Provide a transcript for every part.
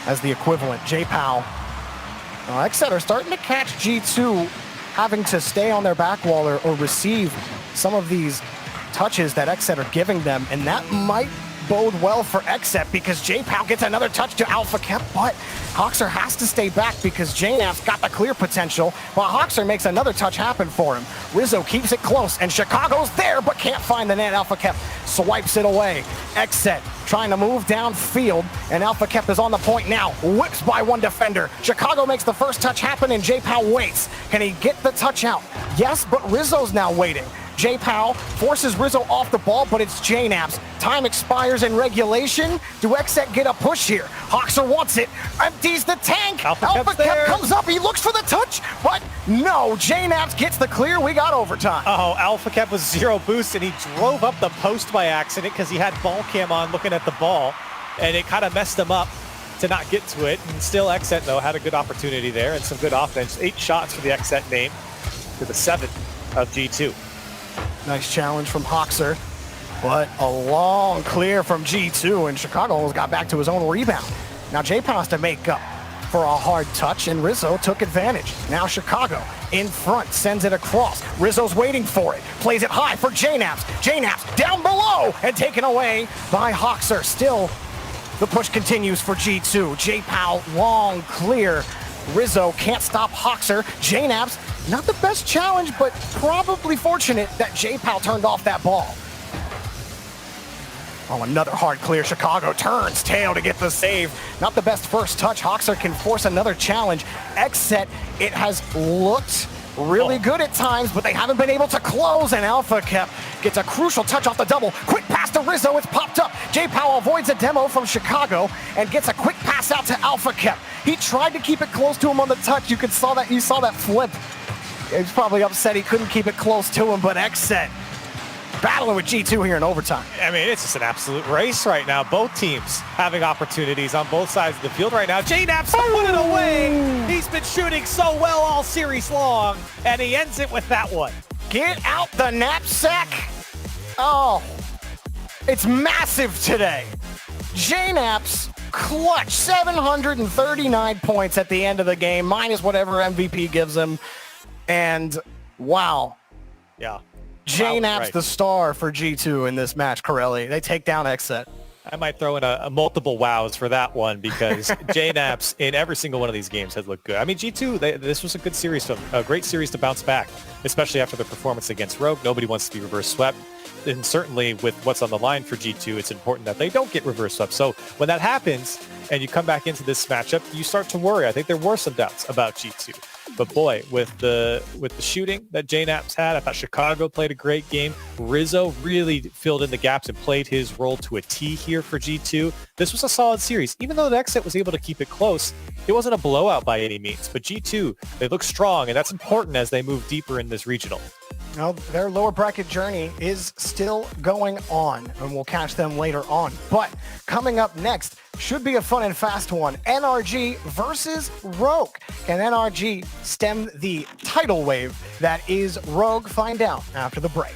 as the equivalent. J-Pow. Xset are starting to catch G2 having to stay on their back wall or receive some of these touches that Xset are giving them, and that might bode well for Xset because J-Pow gets another touch to Alpha Kep, but Hoxer has to stay back because JNAP's got the clear potential, but Hoxer makes another touch happen for him. Rizzo keeps it close, and Chicago's there, but can't find the net. Alpha Kep swipes it away. Xset trying to move downfield, and Alpha Kep is on the point now. Whips by one defender. Chicago makes the first touch happen, and J-Pow waits. Can he get the touch out? Yes, but Rizzo's now waiting. J-Pow forces Rizzo off the ball, but it's JNAP's. Time expires in regulation. Do Xset get a push here? Hoxer wants it, empties the tank. Alpha Kep comes up, he looks for the touch, but no, JNAP's gets the clear. We got overtime. Oh, Alpha Kep was 0 boost, and he drove up the post by accident because he had ball cam on looking at the ball, and it kind of messed him up to not get to it. And still Xset, though, had a good opportunity there and some good offense. 8 shots for the Xset name to the 7 of G2. Nice challenge from Hoxer, but a long clear from G2, and Chicago almost got back to his own rebound. Now J-Pow has to make up for a hard touch, and Rizzo took advantage. Now Chicago in front, sends it across. Rizzo's waiting for it, plays it high for JNAP's. JNAP's down below and taken away by Hoxer. Still, the push continues for G2. J-Pow long clear. Rizzo can't stop Hoxer. JNAP's not the best challenge, but probably fortunate that J-Pow turned off that ball. Oh, another hard clear. Chicago turns tail to get the save. Not the best first touch. Hoxer can force another challenge. Xset, it has looked really good at times, but they haven't been able to close, and Alpha Kep gets a crucial touch off the double. Quick pass to Rizzo, it's popped up. J-Pow avoids a demo from Chicago and gets a quick pass out to Alpha Kep. He tried to keep it close to him on the touch. You saw that flip. He's probably upset he couldn't keep it close to him, but Xset battling with G2 here in overtime. I mean, it's just an absolute race right now. Both teams having opportunities on both sides of the field right now. JNAP's put it away. He's been shooting so well all series long, and he ends it with that one. Get out the knapsack. Oh, it's massive today. JNAP's clutch, 739 points at the end of the game, minus whatever MVP gives him. And wow. Yeah. JNAP's the star for G2 in this match, Corelli. They take down Xset. I might throw in a multiple wows for that one because JNAP's in every single one of these games has looked good. I mean, G2, this was a good series for them, a great series to bounce back, especially after the performance against Rogue. Nobody wants to be reverse swept. And certainly with what's on the line for G2, it's important that they don't get reverse swept. So when that happens and you come back into this matchup, you start to worry. I think there were some doubts about G2. But boy, with the shooting that JNAP's had, I thought Chicago played a great game. Rizzo really filled in the gaps and played his role to a T here for G2. This was a solid series. Even though the Xset was able to keep it close, it wasn't a blowout by any means. But G2, they look strong, and that's important as they move deeper in this regional. Now, their lower bracket journey is still going on, and we'll catch them later on. But coming up next should be a fun and fast one. NRG versus Rogue. Can NRG stem the tidal wave that is Rogue? Find out after the break.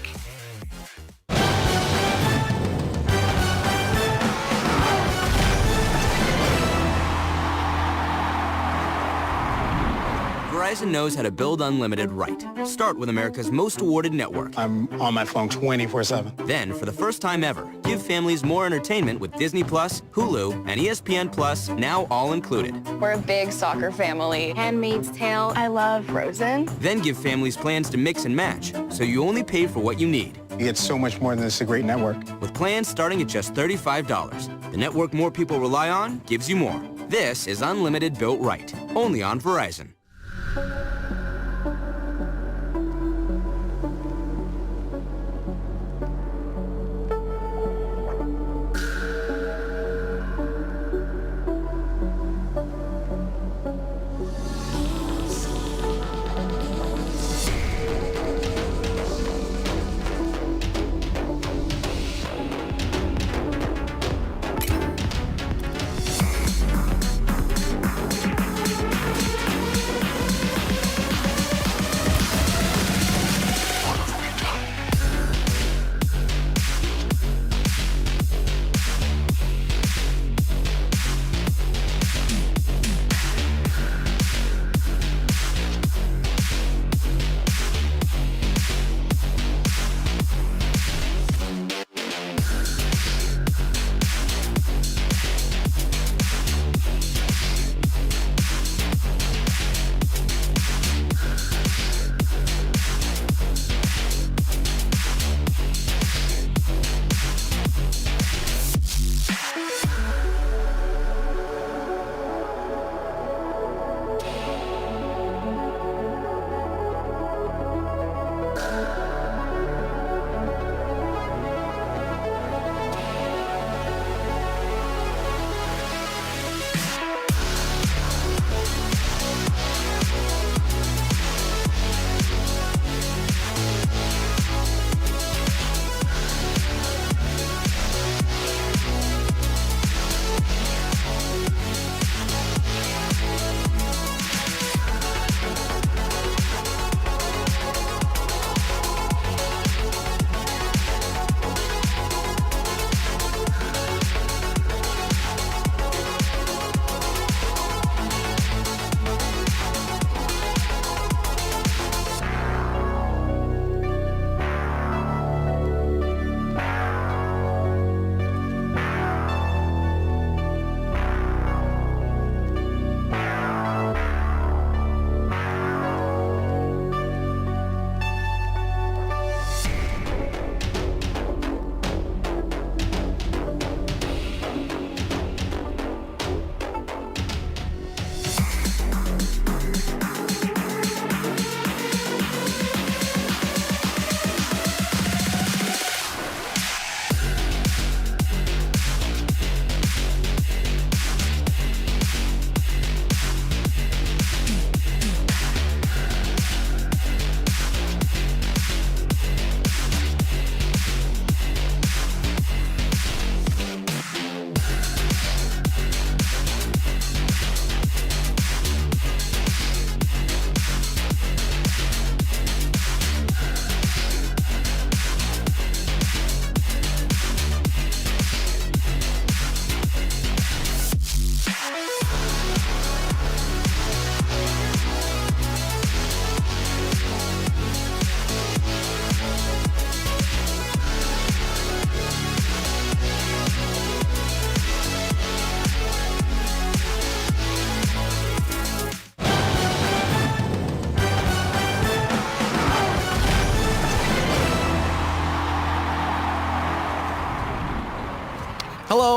Verizon knows how to build unlimited right. Start with America's most awarded network. I'm on my phone 24/7. Then, for the first time ever, give families more entertainment with Disney+, Hulu, and ESPN Plus, now all included. We're a big soccer family. Handmaid's Tale. I love Frozen. Then give families plans to mix and match, so you only pay for what you need. You get so much more than this, a great network. With plans starting at just $35. The network more people rely on gives you more. This is unlimited built right. Only on Verizon.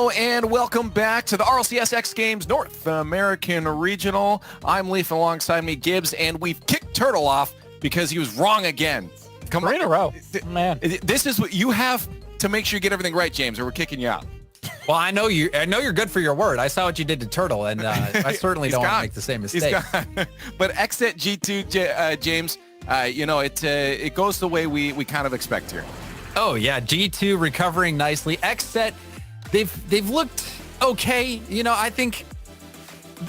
Hello and welcome back to the RLCS X Games North American Regional. I'm Leaf, alongside me Gibbs, and we've kicked Turtle off because he was wrong again. Come on. Three in a row. Man. This is what you have to make sure you get everything right, James, or we're kicking you out. Well, I know you're good for your word. I saw what you did to Turtle, and I certainly don't want to make the same mistake. But Xset G2, James, it goes the way we kind of expect here. Oh yeah, G2 recovering nicely. Xset, they've looked okay. I think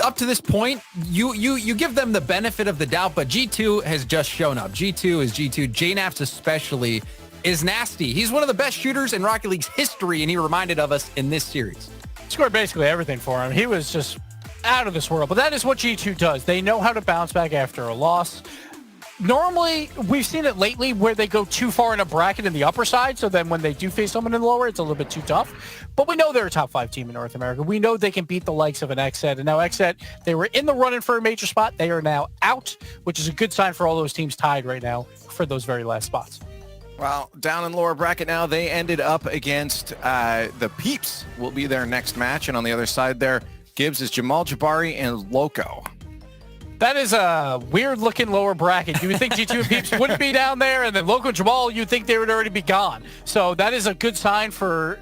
up to this point, you give them the benefit of the doubt, but G2 has just shown up. G2 is G2. JNaps especially is nasty. He's one of the best shooters in Rocket League's history, and he reminded of us in this series. Scored basically everything for him. He was just out of this world. But that is what G2 does. They know how to bounce back after a loss. Normally, we've seen it lately where they go too far in a bracket in the upper side, so then when they do face someone in the lower, it's a little bit too tough. But we know they're a top 5 team in North America. We know they can beat the likes of an Xset. And now Xset, they were in the running for a major spot. They are now out, which is a good sign for all those teams tied right now for those very last spots. Well, down in lower bracket now, they ended up against the Peeps will be their next match. And on the other side there, Gibbs is Jamal Jabari and Loco. That is a weird-looking lower bracket. You would think G2 and Peeps wouldn't be down there, and then Loco and Jamal, you'd think they would already be gone. So that is a good sign for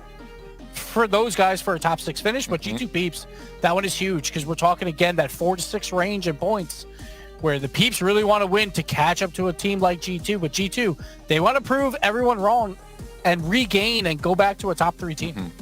those guys for a top 6 finish. But G2 Peeps, that one is huge because we're talking, again, that 4 to 6 range in points where the Peeps really want to win to catch up to a team like G2. But G2, they want to prove everyone wrong and regain and go back to a top 3 team.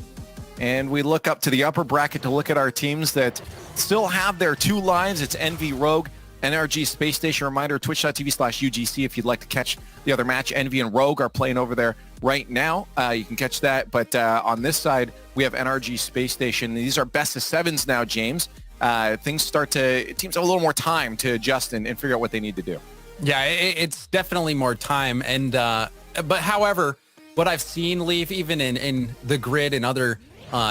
And we look up to the upper bracket to look at our teams that still have their 2 lines. It's Envy, Rogue, NRG, Space Station. Reminder, twitch.tv/UGC if you'd like to catch the other match. Envy and Rogue are playing over there right now. You can catch that. But on this side, we have NRG, Space Station. These are best of 7s now, James. Teams have a little more time to adjust and figure out what they need to do. Yeah, it's definitely more time. And but however, what I've seen, Leaf, even in the grid and other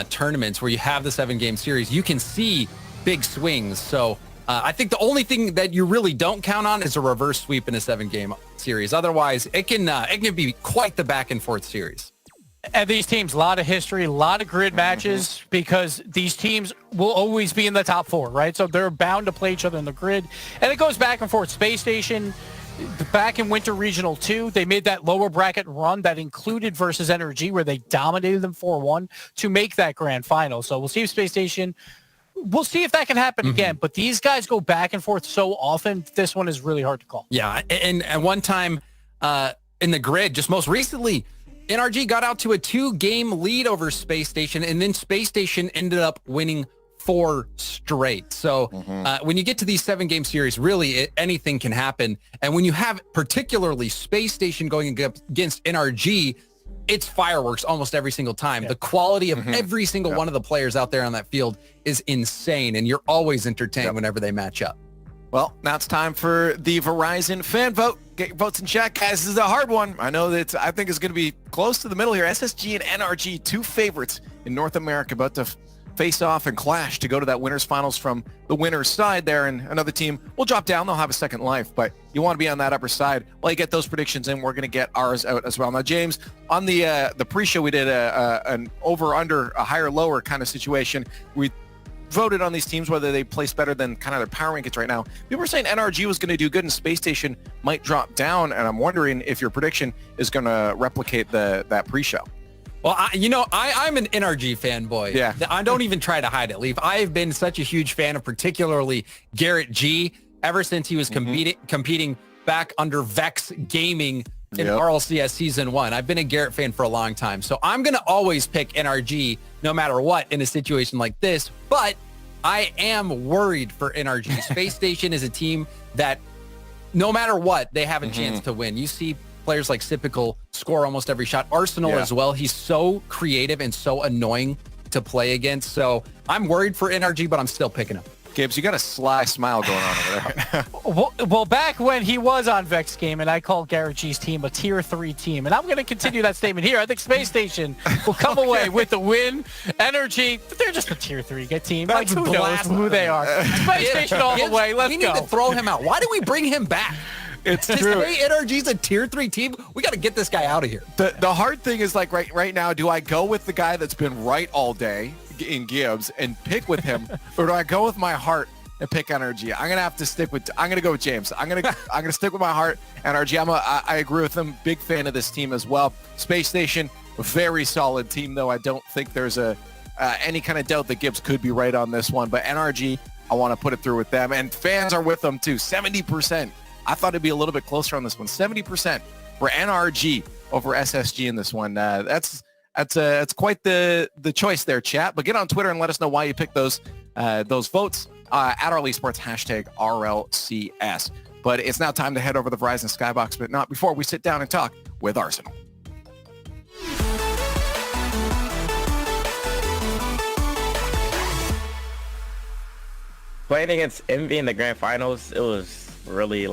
tournaments where you have the 7-game series, you can see big swings. So I think the only thing that you really don't count on is a reverse sweep in a 7-game series. Otherwise, it can be quite the back and forth series. And these teams, a lot of history, a lot of grid matches, because these teams will always be in the top 4, right? So they're bound to play each other in the grid. And it goes back and forth. Space Station, back in Winter Regional 2, they made that lower bracket run that included versus NRG, where they dominated them 4-1 to make that grand final. So we'll see if Space Station, we'll see if that can happen again. But these guys go back and forth so often, this one is really hard to call. Yeah, and at one time in the grid, just most recently, NRG got out to a 2-game lead over Space Station, and then Space Station ended up winning 4 straight. So when you get to these 7-game series, really anything can happen. And when you have particularly Space Station going against NRG, it's fireworks almost every single time. Yeah. The quality of every single one of the players out there on that field is insane, and you're always entertained whenever they match up. Well, now it's time for the Verizon fan vote. Get your votes in chat, guys. This is a hard one. I know that I think it's going to be close to the middle here. SSG and NRG, 2 favorites in North America, about to face off and clash to go to that winners finals from the winner's side there. And another team will drop down. They'll have a second life, but you want to be on that upper side. While you get those predictions in, we're going to get ours out as well. Now, James, on the pre-show, we did an over-under, a higher-lower kind of situation. We voted on these teams whether they place better than kind of their power rankings right now. People were saying NRG was going to do good and Space Station might drop down, and I'm wondering if your prediction is going to replicate that pre-show. Well, I'm an NRG fanboy. Yeah. I don't even try to hide it, Leaf. I've been such a huge fan of particularly Garrett G ever since he was competing back under Vex Gaming in RLCS Season 1. I've been a Garrett fan for a long time. So I'm going to always pick NRG no matter what in a situation like this. But I am worried for NRG. Space Station is a team that no matter what, they have a chance to win. You see players like Sipical score almost every shot. Arsenal as well. He's so creative and so annoying to play against. So I'm worried for NRG, but I'm still picking him. Gibbs, you got a sly smile going on over there. Well, back when he was on Vex Game, and I called Garrett G's team a tier 3 team, and I'm going to continue that statement here. I think Space Station will come away with the win. NRG, they're just a tier 3 team. Like, who knows who they are? Space Station all the way. Let's go. We need to throw him out. Why do we bring him back? It's to true. say NRG's a tier 3 team, we got to get this guy out of here. The hard thing is, like, right now, do I go with the guy that's been right all day, in Gibbs and pick with him, or do I go with my heart and pick NRG? I'm gonna have to stick with. I'm gonna go with James. I'm gonna stick with my heart. NRG. I agree with him. Big fan of this team as well. Space Station, very solid team though. I don't think there's any kind of doubt that Gibbs could be right on this one. But NRG, I want to put it through with them, and fans are with them too. 70%. I thought it'd be a little bit closer on this one. 70% for NRG over SSG in this one. That's quite the choice there, chat. But get on Twitter and let us know why you picked those votes at RL Esports #RLCS. But it's now time to head over the Verizon Skybox, but not before we sit down and talk with Arsenal. Playing against Envy in the grand finals, it was really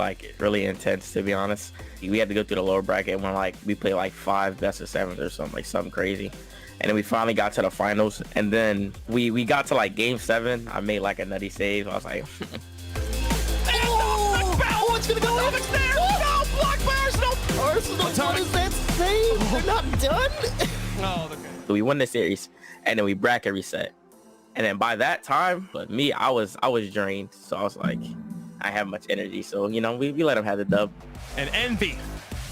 intense, to be honest. We had to go through the lower bracket when we played like 5 best of 7s or something crazy. And then we finally got to the finals, and then we got to like game 7. I made like a nutty save. I was like, Oh, it's gonna go in. There. No, blocked by Arsenal. Arsenal, what is that save? They're not done. Oh, okay. we won the series, and then we bracket reset. And then by that time, but me, I was drained, so I was like, I have much energy, so we let them have the dub. And Envy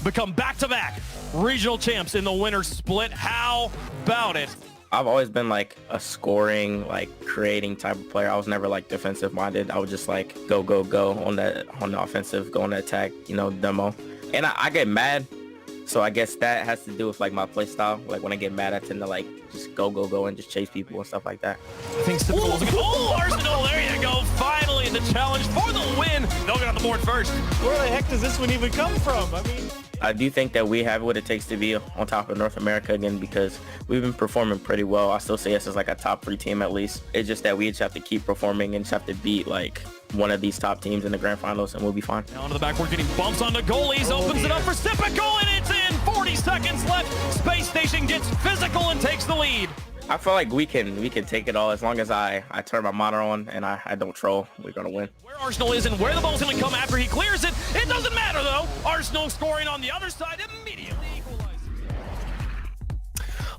become back-to-back regional champs in the winner's split. How about it? I've always been like a scoring, creating type of player. I was never like defensive minded. I would just go on the offensive, go on the attack, demo. And I get mad. So I guess that has to do with my play style. When I get mad, I tend to just go and just chase people and stuff like that. I think typical was Arsenal, there you go. Finally the challenge for the win. They'll get on the board first. Where the heck does this one even come from? I mean, I do think that we have what it takes to be on top of North America again, because we've been performing pretty well. I still say us as a top 3 team at least. It's just that we just have to keep performing and just have to beat one of these top teams in the grand finals, and we'll be fine. Now onto the back, we're getting bumps on the goalies, opens it up for Typical, and it's in. 40 seconds left. Space Station gets physical and takes the lead. I feel like we can take it all as long as I turn my monitor on and I don't troll. We're gonna win. Where Arsenal is and where the ball's gonna come after he clears it, it doesn't matter though. Arsenal scoring on the other side immediately equalizes.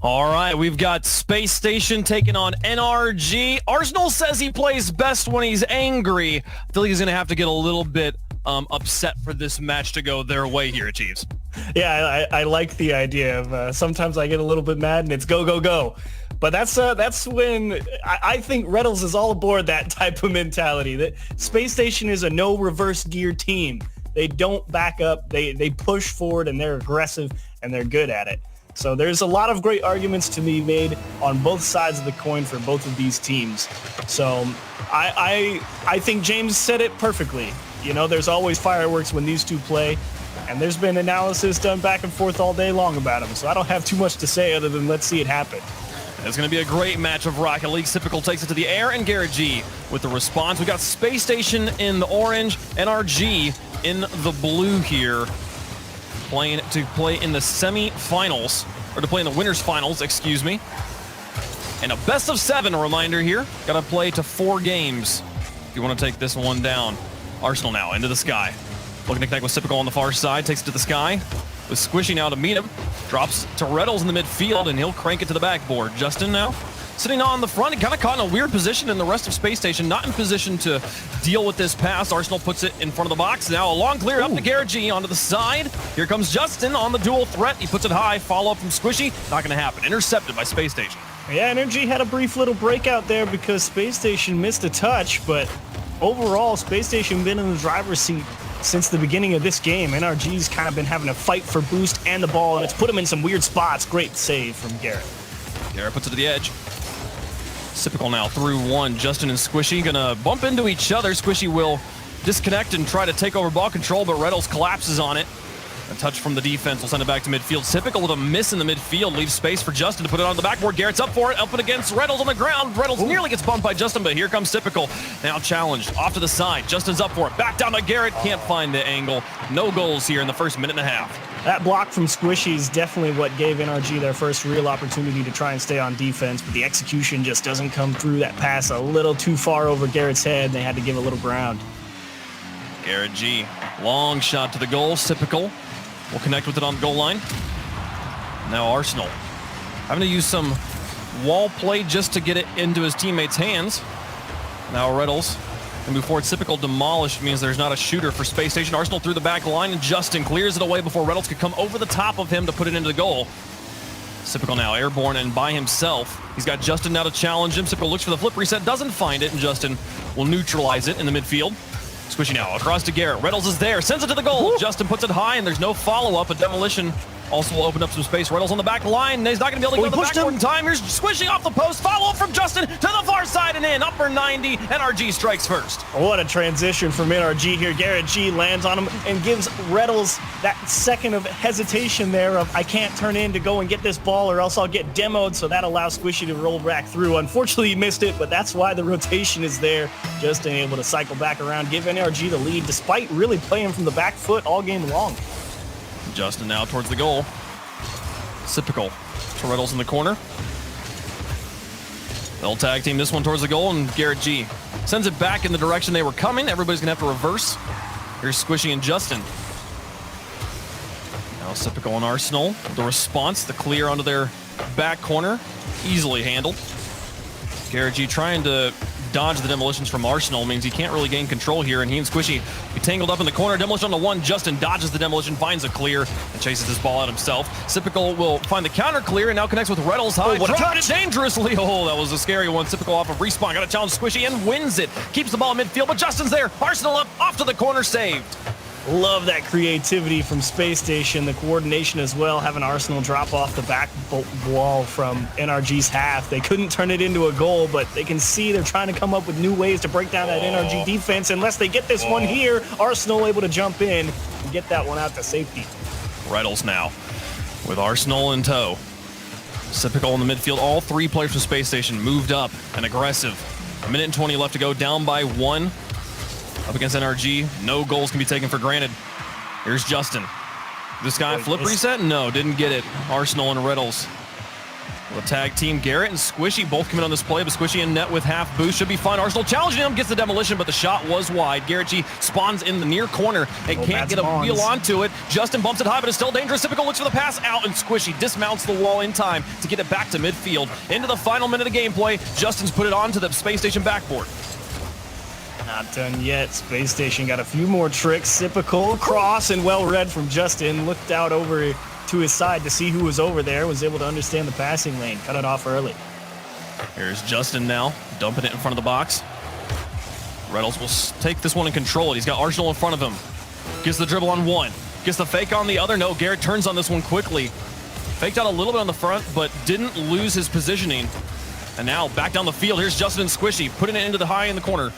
All right, we've got Space Station taking on NRG. Arsenal says he plays best when he's angry. I feel like he's gonna have to get a little bit upset for this match to go their way here, Chiefs. Yeah, I like the idea of sometimes I get a little bit mad and it's go, go, go. But that's when I think Reynolds is all aboard that type of mentality. That Space Station is a no reverse gear team. They don't back up. They push forward, and they're aggressive, and they're good at it. So there's a lot of great arguments to be made on both sides of the coin for both of these teams. So I think James said it perfectly. There's always fireworks when these two play, and there's been analysis done back and forth all day long about them. So I don't have too much to say other than let's see it happen. It's going to be a great match of Rocket League. Typical takes it to the air, and Garrett G with the response. We got Space Station in the orange, NRG in the blue here, playing to play in the semi-finals, or to play in the winners finals, excuse me. And a best of 7 reminder here. Got to play to 4 games if you want to take this one down. Arsenal now into the sky. Looking to connect with Typical on the far side, takes it to the sky. With Squishy now to meet him. Drops to Reddles in the midfield, and he'll crank it to the backboard. Justin now sitting on the front, and kind of caught in a weird position, in the rest of Space Station not in position to deal with this pass. Arsenal puts it in front of the box. Now a long clear up to Garrett G onto the side. Here comes Justin on the dual threat. He puts it high, follow up from Squishy. Not going to happen. Intercepted by Space Station. Yeah, NRG had a brief little breakout there because Space Station missed a touch, but overall, Space Station been in the driver's seat since the beginning of this game. NRG's kind of been having a fight for boost and the ball, and it's put him in some weird spots. Great save from Garrett. Garrett puts it to the edge. Typical now through one. Justin and Squishy gonna bump into each other. Squishy will disconnect and try to take over ball control, but Reynolds collapses on it. A touch from the defense will send it back to midfield. Typical with a miss in the midfield. Leaves space for Justin to put it on the backboard. Garrett's up for it. Up and against Reynolds on the ground. Reynolds nearly gets bumped by Justin, but here comes Typical. Now challenged. Off to the side. Justin's up for it. Back down to Garrett. Can't find the angle. No goals here in the first minute and a half. That block from Squishy is definitely what gave NRG their first real opportunity to try and stay on defense, but the execution just doesn't come through. That pass a little too far over Garrett's head, and they had to give a little ground. Garrett G. Long shot to the goal. Typical will connect with it on the goal line. Now Arsenal having to use some Wall play just to get it into his teammates' hands. Now Reddles can move forward. Typical demolished means there's not a shooter for Space Station. Arsenal through the back line, and Justin clears it away before Reynolds could come over the top of him to put it into the goal. Sypical now airborne and by himself. He's got Justin now to challenge him. Sypical looks for the flip reset, doesn't find it, and Justin will neutralize it in the midfield. Squishy now across to Garrett. Reynolds is there, sends it to the goal. Woo. Justin puts it high, and there's no follow-up. A demolition also will open up some space. Reynolds on the back line. He's not going to be able to go to the backboard in time. Here's Squishy off the post. Follow-up from Justin to the far side and in. Upper 90. NRG strikes first. What a transition from NRG here. Garrett G lands on him and gives Reynolds that second of hesitation there of, I can't turn in to go and get this ball or else I'll get demoed. So that allows Squishy to roll back through. Unfortunately, he missed it, but that's why the rotation is there. Justin able to cycle back around, give NRG the lead despite really playing from the back foot all game long. Justin now towards the goal. Sypical to Reynolds in the corner. They'll tag team this one towards the goal, and Garrett G sends it back in the direction they were coming. Everybody's going to have to reverse. Here's Squishy and Justin. Now Sypical and Arsenal. The response, the clear onto their back corner. Easily handled. Garrett G trying to dodge the demolitions from Arsenal means he can't really gain control here, and he and Squishy be tangled up in the corner. Demolition on the one. Justin dodges the demolition, finds a clear, and chases his ball out himself. Sypical will find the counter clear and now connects with Reynolds high. Dropped it dangerously. Oh, that was a scary one. Sypical off of respawn. Got to challenge Squishy and wins it. Keeps the ball in midfield, but Justin's there. Arsenal up, off to the corner, saved. Love that creativity from Space Station, the coordination as well, having Arsenal drop off the back wall from NRG's half. They couldn't turn it into a goal, but they can see they're trying to come up with new ways to break down that NRG defense. Unless they get this one here, Arsenal able to jump in and get that one out to safety. Reynolds now with Arsenal in tow. Sypical in the midfield. All three players from Space Station moved up and aggressive. 1:20 left to go, down by 1. Up against NRG, no goals can be taken for granted. Here's Justin. This guy flip reset? No, didn't get it. Arsenal and Reynolds. The tag team, Garrett and Squishy both come in on this play, but Squishy in net with half boost should be fine. Arsenal challenging him, gets the demolition, but the shot was wide. Garrett G spawns in the near corner and can't get a wheel onto it. Justin bumps it high, but it's still dangerous. Sypical looks for the pass out, and Squishy dismounts the wall in time to get it back to midfield. Into the final minute of gameplay, Justin's put it onto the Space Station backboard. Not done yet. Space Station got a few more tricks. Sypical cross and well read from Justin. Looked out over to his side to see who was over there. Was able to understand the passing lane. Cut it off early. Here's Justin now, dumping it in front of the box. Reynolds will take this one and control it. He's got Arsenal in front of him. Gets the dribble on one. Gets the fake on the other. No, Garrett turns on this one quickly. Faked out a little bit on the front, but didn't lose his positioning. And now back down the field. Here's Justin and Squishy, putting it into the high in the corner.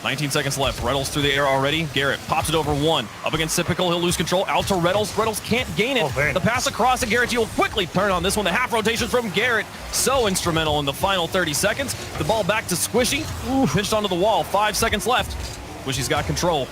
19 seconds left. Reynolds through the air already. Garrett pops it over one. Up against Sypical. He'll lose control. Out to Reynolds. Reynolds can't gain it. The pass across, and Garrett will quickly turn on this one. The half rotation from Garrett. So instrumental in the final 30 seconds. The ball back to Squishy. Pitched onto the wall. 5 seconds left. Squishy's got control.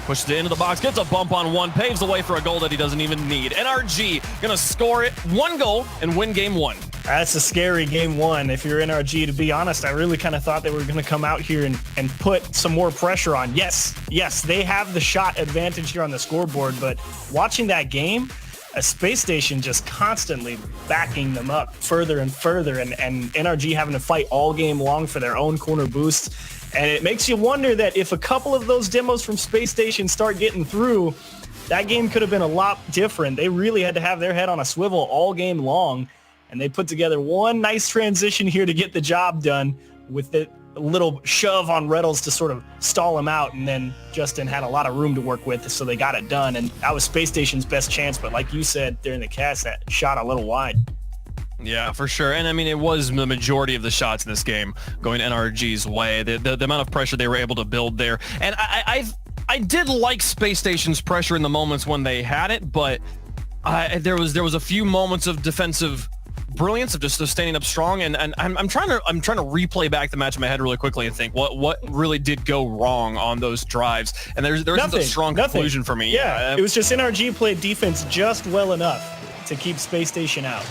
Pushes it into the box. Gets a bump on one. Paves the way for a goal that he doesn't even need. NRG gonna score it. 1 goal and win game 1. That's a scary game 1. If you're NRG, to be honest, I really kind of thought they were going to come out here and put some more pressure on. Yes, they have the shot advantage here on the scoreboard, but watching that game, a Space Station just constantly backing them up further and further, and NRG having to fight all game long for their own corner boosts. And it makes you wonder that if a couple of those demos from Space Station start getting through, that game could have been a lot different. They really had to have their head on a swivel all game long. And they put together one nice transition here to get the job done with a little shove on Reynolds to sort of stall him out. And then Justin had a lot of room to work with, so they got it done. And that was Space Station's best chance. But like you said during the cast, that shot a little wide. Yeah, for sure. And I mean, it was the majority of the shots in this game going NRG's way. The amount of pressure they were able to build there. And I did like Space Station's pressure in the moments when they had it, but there was a few moments of defensive brilliance of just standing up strong, and I'm trying to replay back the match in my head really quickly and think what really did go wrong on those drives, and there isn't a strong conclusion for me. Yeah, it was just NRG played defense just well enough to keep Space Station out.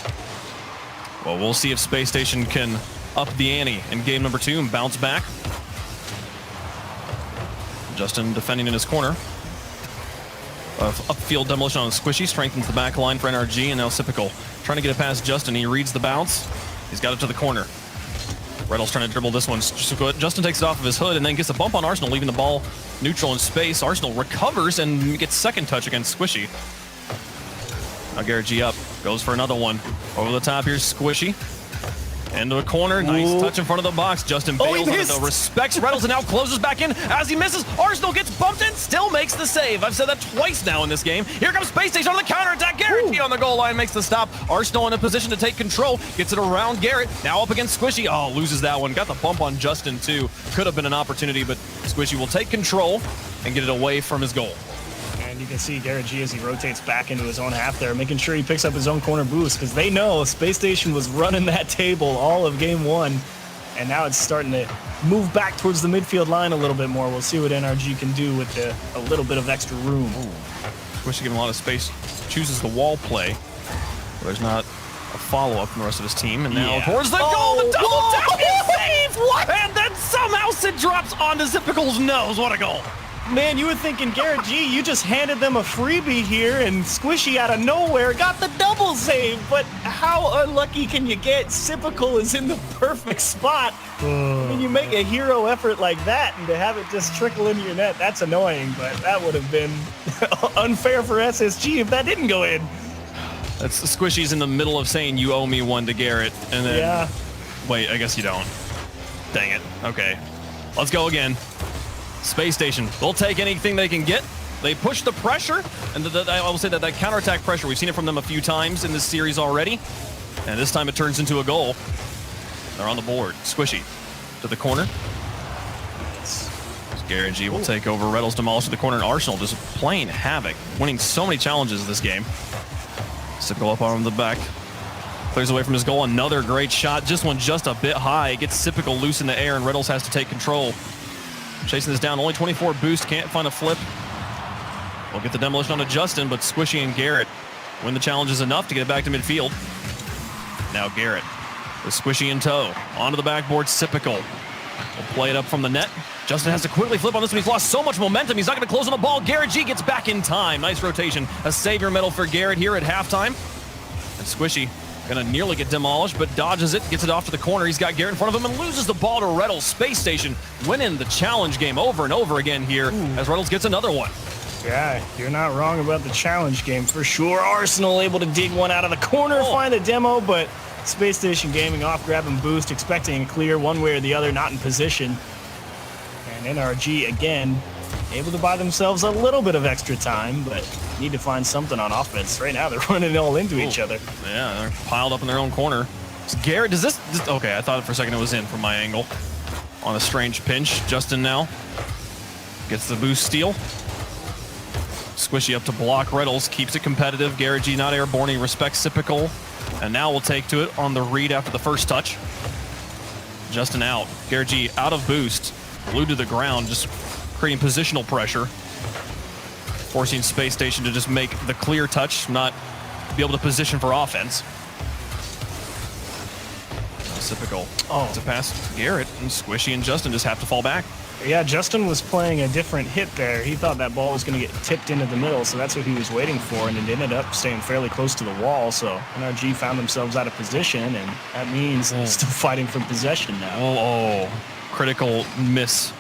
Well, we'll see if Space Station can up the ante in game number 2 and bounce back. Justin defending in his corner. Upfield demolition on Squishy strengthens the back line for NRG, and now Sypical trying to get it past Justin. He reads the bounce, He's got it to the corner. Reynolds trying to dribble this one. Justin takes it off of his hood and then gets a bump on Arsenal, leaving the ball neutral in space. Arsenal recovers and gets second touch against Squishy. Now Garrett G up. Goes for another one. Over the top, here's Squishy. Into a corner, nice touch in front of the box. Justin bails on it though, respects Reynolds and now closes back in as he misses. Arsenal gets bumped in, still makes the save. I've said that twice now in this game. Here comes Space Station on the counterattack. Garrett G on the goal line makes the stop. Arsenal in a position to take control, gets it around Garrett. Now up against Squishy. Oh, loses that one. Got the bump on Justin too. Could have been an opportunity, but Squishy will take control and get it away from his goal. And you can see Garrett G as he rotates back into his own half there, making sure he picks up his own corner boost, because they know Space Station was running that table all of game one, and now it's starting to move back towards the midfield line a little bit more. We'll see what NRG can do with a little bit of extra room. Squishy giving a lot of space, chooses the wall play. There's not a follow-up from the rest of his team, and now towards the goal, the double tap is saved! What? And then somehow Sid drops onto Zipical's nose. What a goal! Man, you were thinking, Garrett G, you just handed them a freebie here, and Squishy out of nowhere got the double save. But how unlucky can you get? Sipical is in the perfect spot. When you make a hero effort like that, and to have it just trickle into your net, that's annoying. But that would have been unfair for SSG if that didn't go in. That's Squishy's in the middle of saying you owe me one to Garrett, and then wait, I guess you don't. Dang it. Okay, let's go again. Space Station, they'll take anything they can get. They push the pressure, and I will say that counterattack pressure, we've seen it from them a few times in this series already, and this time it turns into a goal. They're on the board. Squishy to the corner. Garrett G will take over. Reynolds demolished to the corner, and Arsenal just playing havoc, winning so many challenges this game. Sickle up on the back. Clears away from his goal. Another great shot. Just one just a bit high. Gets Sipical loose in the air, and Reynolds has to take control. Chasing this down, only 24 boost, can't find a flip. We'll get the demolition onto Justin, but Squishy and Garrett win the challenges enough to get it back to midfield. Now Garrett with Squishy in tow. Onto the backboard, Sipical will play it up from the net. Justin has to quickly flip on this one. He's lost so much momentum. He's not going to close on the ball. Garrett G gets back in time. Nice rotation. A savior medal for Garrett here at halftime. And Squishy gonna nearly get demolished, but dodges it, gets it off to the corner. He's got Garrett in front of him and loses the ball to Reynolds. Space Station winning the challenge game over and over again here as Reynolds gets another one. Yeah, you're not wrong about the challenge game for sure. Arsenal able to dig one out of the corner, find the demo, but Space Station Gaming off grab and boost, expecting a clear one way or the other, not in position. And NRG again able to buy themselves a little bit of extra time, but need to find something on offense. Right now, they're running it all into each other. Yeah, they're piled up in their own corner. So Garrett, does this... Okay, I thought for a second it was in from my angle. On a strange pinch. Justin now gets the boost steal. Squishy up to block Reynolds, keeps it competitive. Garrett G not airborne, he respects Sipical. And now we'll take to it on the read after the first touch. Justin out. Garrett G out of boost. Glued to the ground, just creating positional pressure. Forcing Space Station to just make the clear touch, not be able to position for offense. Sipical. It's a pass to Garrett, and Squishy and Justin just have to fall back. Yeah, Justin was playing a different hit there. He thought that ball was going to get tipped into the middle, so that's what he was waiting for, and it ended up staying fairly close to the wall. So NRG found themselves out of position, and that means they're still fighting for possession now. Critical miss.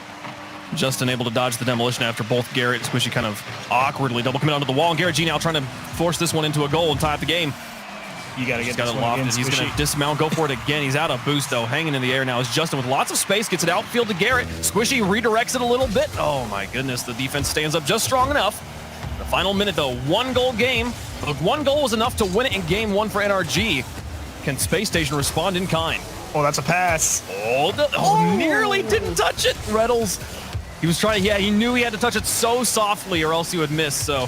Justin able to dodge the demolition after both Garrett and Squishy kind of awkwardly double commit onto the wall. And Garrett G now trying to force this one into a goal and tie up the game. You got to get this one again, He's going to dismount, go for it again. He's out of boost, though, hanging in the air now is Justin with lots of space, gets it outfield to Garrett. Squishy redirects it a little bit. Oh, my goodness, the defense stands up just strong enough. The final minute, though, one-goal game. Look, one goal was enough to win it in game one for NRG. Can Space Station respond in kind? Oh, that's a pass. Nearly didn't touch it. Reynolds, he was trying, he knew he had to touch it so softly or else he would miss. So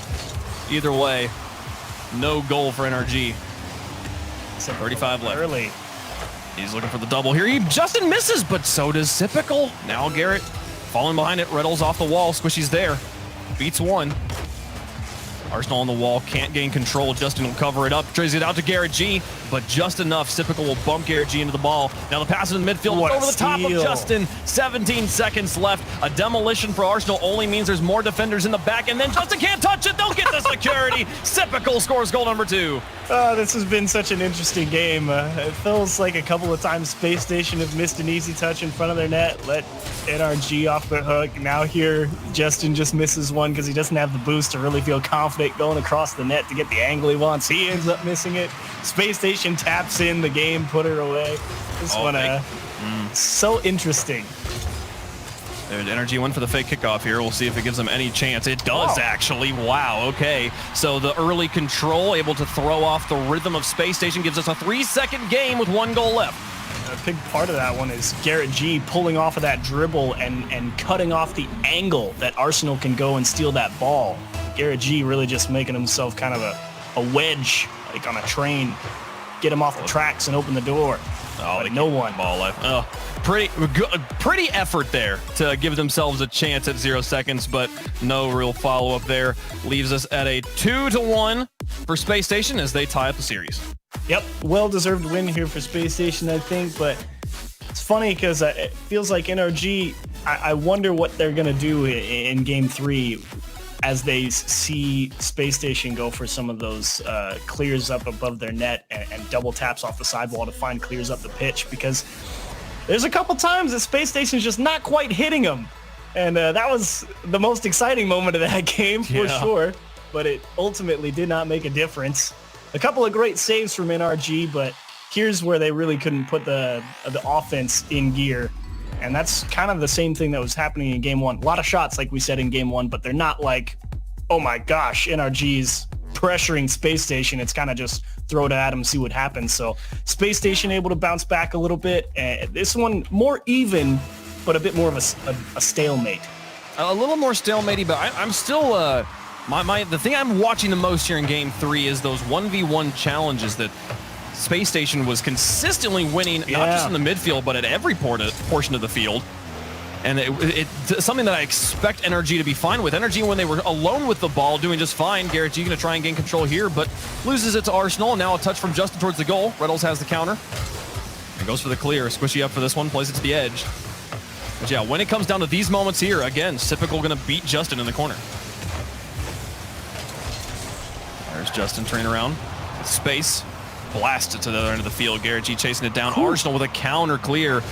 either way, no goal for NRG. 35 left. Early. He's looking for the double here. Justin misses, but so does Sipical. Now Garrett falling behind it. Reynolds off the wall. Squishy's there. Beats one. Arsenal on the wall, can't gain control. Justin will cover it up, traces it out to Garrett G, but just enough. Typical will bump Garrett G into the ball. Now the pass in the midfield, over the top of Justin. 17 seconds left. A demolition for Arsenal only means there's more defenders in the back, and then Justin can't touch it. They'll get the security. Typical scores goal number 2. This has been such an interesting game. It feels like a couple of times Space Station have missed an easy touch in front of their net, let NRG off the hook. Now here, Justin just misses one because he doesn't have the boost to really feel confident going across the net to get the angle he wants. He ends up missing it. Space Station taps in the game, put her away. This one, so interesting. There's Energy went for the fake kickoff here. We'll see if it gives them any chance. It does, actually. Wow, okay. So the early control, able to throw off the rhythm of Space Station, gives us a 3-second game with 1 goal left. A big part of that one is Garrett G pulling off of that dribble and cutting off the angle that Arsenal can go and steal that ball. Garrett G really just making himself kind of a wedge, like on a train, get him off the tracks and open the door. Oh, no one. Ball left. Pretty effort there to give themselves a chance at 0 seconds, but no real follow-up there. Leaves us at a 2-1 for Space Station as they tie up the series. Yep, well-deserved win here for Space Station, I think, but it's funny because it feels like NRG, I wonder what they're going to do in Game 3 as they see Space Station go for some of those clears up above their net and double taps off the sidewall to find clears up the pitch, because there's a couple times that Space Station's just not quite hitting them. And that was the most exciting moment of that game for sure, but it ultimately did not make a difference. A couple of great saves from NRG, but here's where they really couldn't put the offense in gear. And that's kind of the same thing that was happening in Game 1. A lot of shots, like we said, in Game 1, but they're not like, oh my gosh, NRG's pressuring Space Station. It's kind of just throw it at them, see what happens. So Space Station able to bounce back a little bit. This one more even, but a bit more of a stalemate. A little more stalemate-y, but I'm still... the thing I'm watching the most here in Game 3 is those 1v1 challenges that Space Station was consistently winning, not just in the midfield, but at every portion of the field. And it's something that I expect NRG to be fine with. NRG, when they were alone with the ball, doing just fine. Garrett G going to try and gain control here, but loses it to Arsenal. Now a touch from Justin towards the goal. Reynolds has the counter. And goes for the clear. Squishy up for this one, plays it to the edge. But yeah, when it comes down to these moments here, again, Typical going to beat Justin in the corner. There's Justin turning around. Space. Blasted to the other end of the field. Garrett G chasing it down. Arsenal with a counter clear.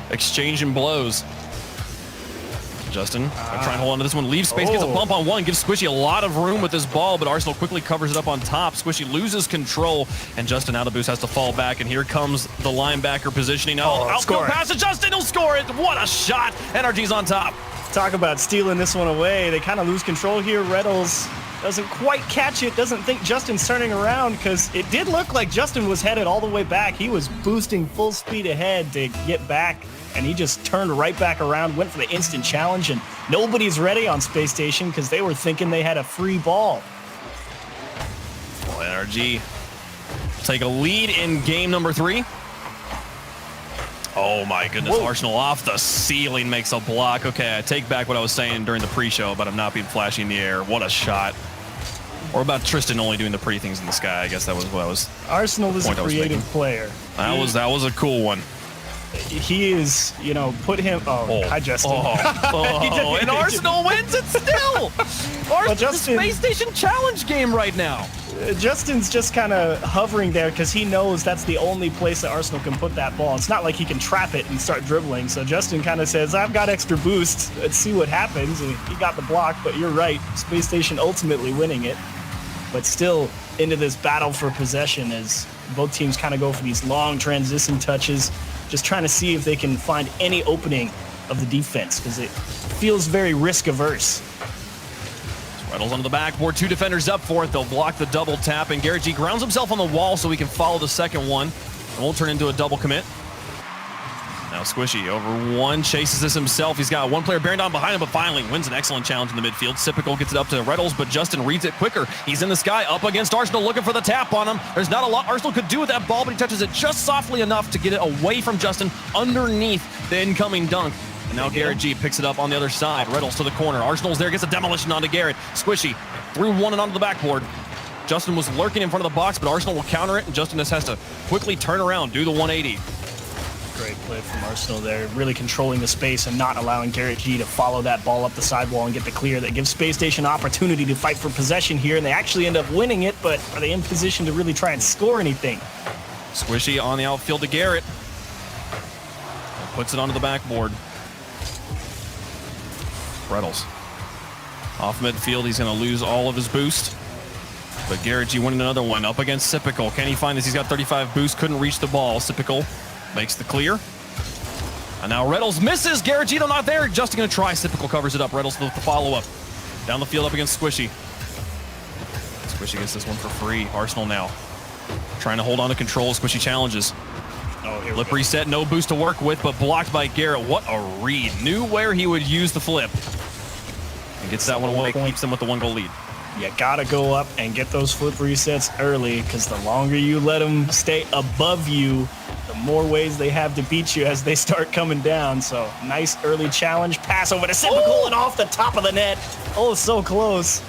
Exchanging blows. Justin trying to hold on to this one. Leaves space, gets a bump on one, gives Squishy a lot of room with this ball, but Arsenal quickly covers it up on top. Squishy loses control, and Justin out of boost has to fall back, and here comes the linebacker positioning. Outfield pass to Justin, he'll score it. What a shot. NRG's on top. Talk about stealing this one away. They kind of lose control here. Reynolds doesn't quite catch it, doesn't think Justin's turning around, because it did look like Justin was headed all the way back. He was boosting full speed ahead to get back, and he just turned right back around, went for the instant challenge, and nobody's ready on Space Station because they were thinking they had a free ball. Well, NRG take a lead in game number 3. Oh my goodness, whoa. Arsenal off the ceiling makes a block. Okay, I take back what I was saying during the pre-show about him not being flashy in the air. What a shot. Or about Tristan only doing the pretty things in the sky. I guess that was what I was... Arsenal is a creative player. That was a cool one. He is, you know, put him... hi, Justin. And Arsenal wins it still! Arsenal's the Space Station challenge game right now. Justin's just kind of hovering there because he knows that's the only place that Arsenal can put that ball. It's not like he can trap it and start dribbling. So Justin kind of says, I've got extra boost. Let's see what happens. And he got the block, but you're right. Space Station ultimately winning it. But still into this battle for possession as both teams kind of go for these long transition touches, just trying to see if they can find any opening of the defense because it feels very risk-averse. Reynolds onto the backboard, 2 defenders up for it. They'll block the double tap, and Garrett G grounds himself on the wall so he can follow the second one. It won't turn into a double commit. Now Squishy over one, chases this himself. He's got one player bearing down behind him, but finally wins an excellent challenge in the midfield. Typical gets it up to Reynolds, but Justin reads it quicker. He's in the sky, up against Arsenal, looking for the tap on him. There's not a lot Arsenal could do with that ball, but he touches it just softly enough to get it away from Justin underneath the incoming dunk. And now Garrett G picks it up on the other side. Reynolds to the corner. Arsenal's there, gets a demolition onto Garrett. Squishy through one and onto the backboard. Justin was lurking in front of the box, but Arsenal will counter it, and Justin just has to quickly turn around, do the 180. Great play from Arsenal there, really controlling the space and not allowing Garrett G to follow that ball up the sidewall and get the clear. That gives Space Station opportunity to fight for possession here, and they actually end up winning it, but are they in position to really try and score anything? Squishy on the outfield to Garrett. Puts it onto the backboard. Reynolds. Off midfield, he's going to lose all of his boost. But Garrett G winning another one up against Sipical. Can he find this? He's got 35 boost, couldn't reach the ball. Sipical makes the clear. And now Reynolds misses. Garrett G though not there. Justin going to try. Sipical covers it up. Reynolds with the follow-up. Down the field up against Squishy. Squishy gets this one for free. Arsenal now trying to hold on to control. Squishy challenges. Oh, here Flip reset, no boost to work with, but blocked by Garrett. What a read. Knew where he would use the flip. And gets that one away, keeps them with the 1-goal lead. You gotta go up and get those flip resets early, because the longer you let them stay above you, the more ways they have to beat you as they start coming down. So nice early challenge. Pass over to Sipical and off the top of the net. Oh, so close.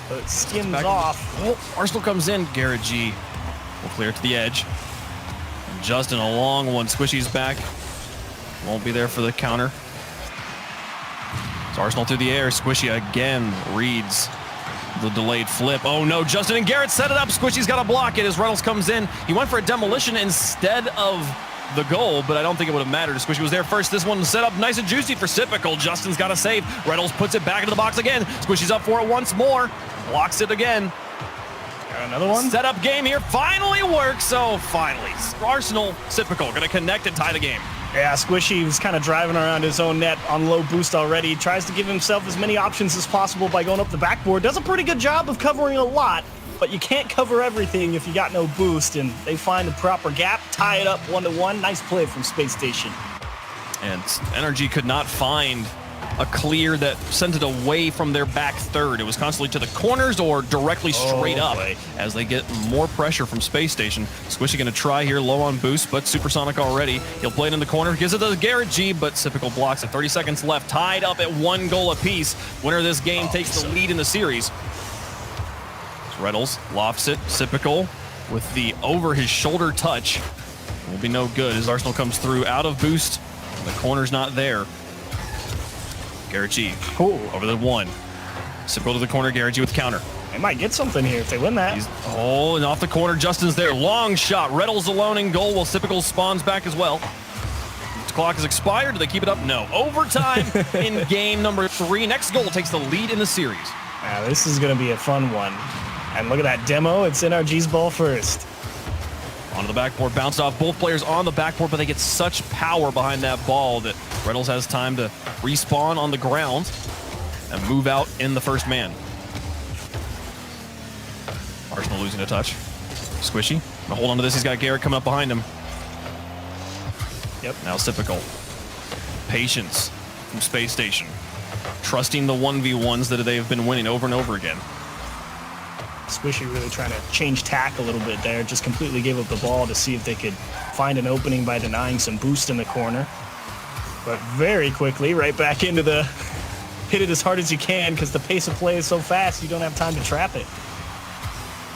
But it skins off. Arsenal comes in. Garrett G will clear it to the edge. And Justin, a long one. Squishy's back. Won't be there for the counter. It's Arsenal through the air. Squishy again reads the delayed flip. Oh no, Justin and Garrett set it up. Squishy's got to block it as Reynolds comes in. He went for a demolition instead of the goal, but I don't think it would have mattered. Squishy was there first. This one set up nice and juicy for Sipical. Justin's got to save. Reynolds puts it back into the box again. Squishy's up for it once more. Blocks it again. Got another one. Set up game here. Finally works. Oh, finally. Arsenal, Sipical going to connect and tie the game. Yeah, Squishy was kind of driving around his own net on low boost already. Tries to give himself as many options as possible by going up the backboard. Does a pretty good job of covering a lot, but you can't cover everything if you got no boost, and they find the proper gap, tie it up 1-1. Nice play from Space Station. And NRG could not find a clear that sent it away from their back third. It was constantly to the corners or directly straight up as they get more pressure from Space Station. Squishy going to try here, low on boost, but supersonic already. He'll play it in the corner, gives it to Garrett G, but Sipical blocks it. 30 seconds left, tied up at 1 goal apiece. Winner of this game takes the lead in the series. Reynolds lofts it. Sipical with the over his shoulder touch will be no good as Arsenal comes through out of boost. The corner's not there. Garrett G over the 1. Sipical to the corner. Garrett G with counter. They might get something here if they win that. And off the corner. Justin's there. Long shot. Reynolds alone in goal while Sipical spawns back as well. The clock is expired. Do they keep it up? No. Overtime in game number 3. Next goal takes the lead in the series. Now, this is going to be a fun one. And look at that demo. It's NRG's ball first. Onto the backboard, bounced off both players on the backboard, but they get such power behind that ball that Reynolds has time to respawn on the ground and move out in the first man. Arsenal losing a touch. Squishy, gonna hold on to this. He's got Garrett coming up behind him. Yep. Now Sipical. Patience from Space Station. Trusting the 1v1s that they've been winning over and over again. Squishy really trying to change tack a little bit there. Just completely gave up the ball to see if they could find an opening by denying some boost in the corner. But very quickly, right back into the hit it as hard as you can because the pace of play is so fast, you don't have time to trap it.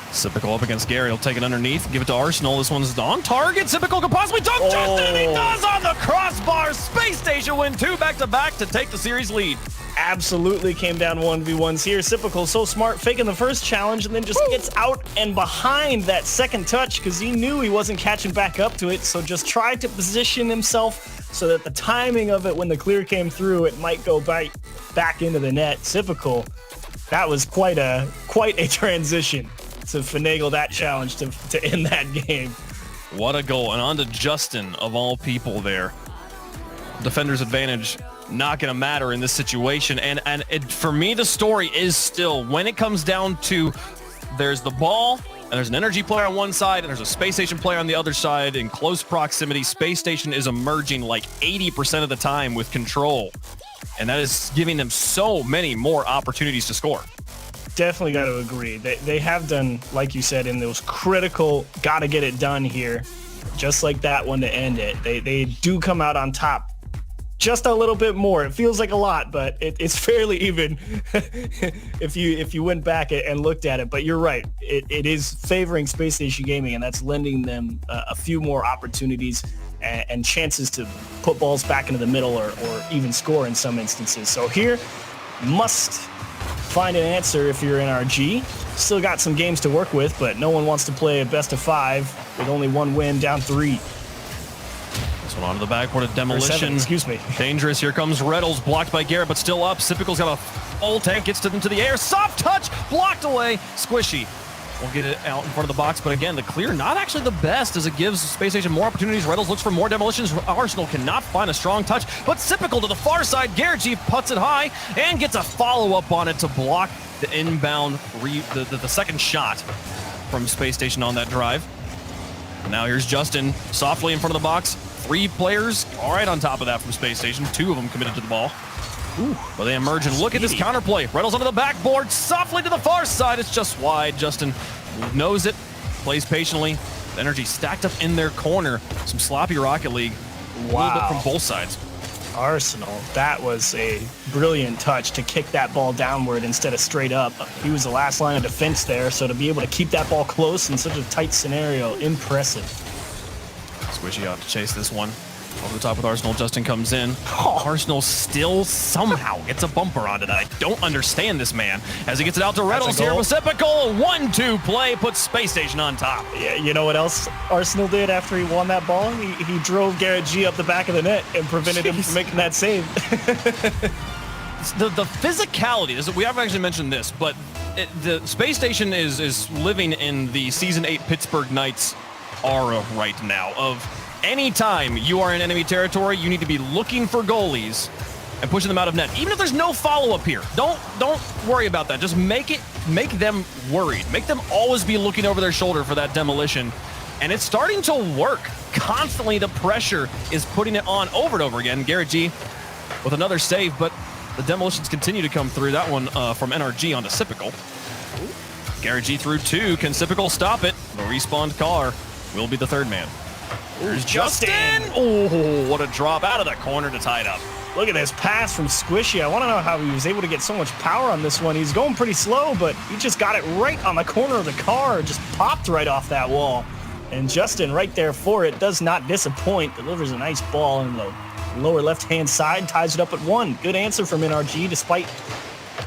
Sipical up against Gary. He'll take it underneath, give it to Arsenal. This one's on target. Sipical could possibly dunk Justin, and he does on the crossbar. Space Station win 2 back-to-back to take the series lead. Absolutely came down 1v1s here. Sipical so smart, faking the first challenge and then just gets out and behind that second touch because he knew he wasn't catching back up to it, so just tried to position himself so that the timing of it when the clear came through, it might go back into the net. Sipical, that was quite a transition to finagle that challenge to end that game. What a goal. And on to Justin, of all people there. Defender's advantage not going to matter in this situation. And for me, the story is still, when it comes down to there's the ball, and there's an energy player on one side, and there's a Space Station player on the other side in close proximity, Space Station is emerging like 80% of the time with control. And that is giving them so many more opportunities to score. Definitely got to agree. They have done, like you said, in those critical, got to get it done here, just like that one to end it. They do come out on top just a little bit more. It feels like a lot, but it's fairly even if you went back and looked at it. But you're right. It is favoring Space Station Gaming, and that's lending them a few more opportunities and chances to put balls back into the middle or even score in some instances. So here, must find an answer if you're NRG. Still got some games to work with, but no one wants to play a best of 5 with only 1 win, down 3. This one onto the backboard of Demolition. 7, excuse me. Dangerous. Here comes Reddles, blocked by Garrett, but still up. Sipical's got a full tank, gets to them to the air. Soft touch, blocked away. Squishy will get it out in front of the box, but again, the clear not actually the best as it gives Space Station more opportunities. Reddles looks for more demolitions. Arsenal cannot find a strong touch, but Sipical to the far side. Garrett G puts it high and gets a follow-up on it to block the inbound, the second shot from Space Station on that drive. Now here's Justin softly in front of the box. 3 players, all right, on top of that from Space Station. 2 of them committed to the ball. Ooh, but they emerge and look at this counterplay. Reynolds onto the backboard, softly to the far side. It's just wide. Justin knows it, plays patiently. Energy stacked up in their corner. Some sloppy Rocket League. A little bit from both sides. Arsenal, that was a brilliant touch to kick that ball downward instead of straight up. He was the last line of defense there, so to be able to keep that ball close in such a tight scenario, impressive. Squishy out to chase this one. Over the top with Arsenal, Justin comes in. Arsenal still somehow gets a bumper onto that. I don't understand this man. As he gets it out to Reynolds here, Pacifical, 1-2 play, puts Space Station on top. Yeah, you know what else Arsenal did after he won that ball? He drove Garrett G up the back of the net and prevented him from making that save. The physicality, we haven't actually mentioned this, but the Space Station is living in the Season 8 Pittsburgh Knights aura right now of anytime you are in enemy territory, you need to be looking for goalies and pushing them out of net. Even if there's no follow-up here, don't worry about that. Just make them worried. Make them always be looking over their shoulder for that demolition. And it's starting to work. Constantly the pressure is putting it on over and over again. Garrett G with another save, but the demolitions continue to come through. That one from NRG onto Sipical. Garrett G through 2. Can Sipical stop it? The respawned car will be the third man. There's Justin. Oh, what a drop out of the corner to tie it up. Look at this pass from Squishy. I want to know how he was able to get so much power on this one. He's going pretty slow, but he just got it right on the corner of the car. Just popped right off that wall. And Justin right there for it. Does not disappoint. Delivers a nice ball in the lower left-hand side. Ties it up at 1. Good answer from NRG despite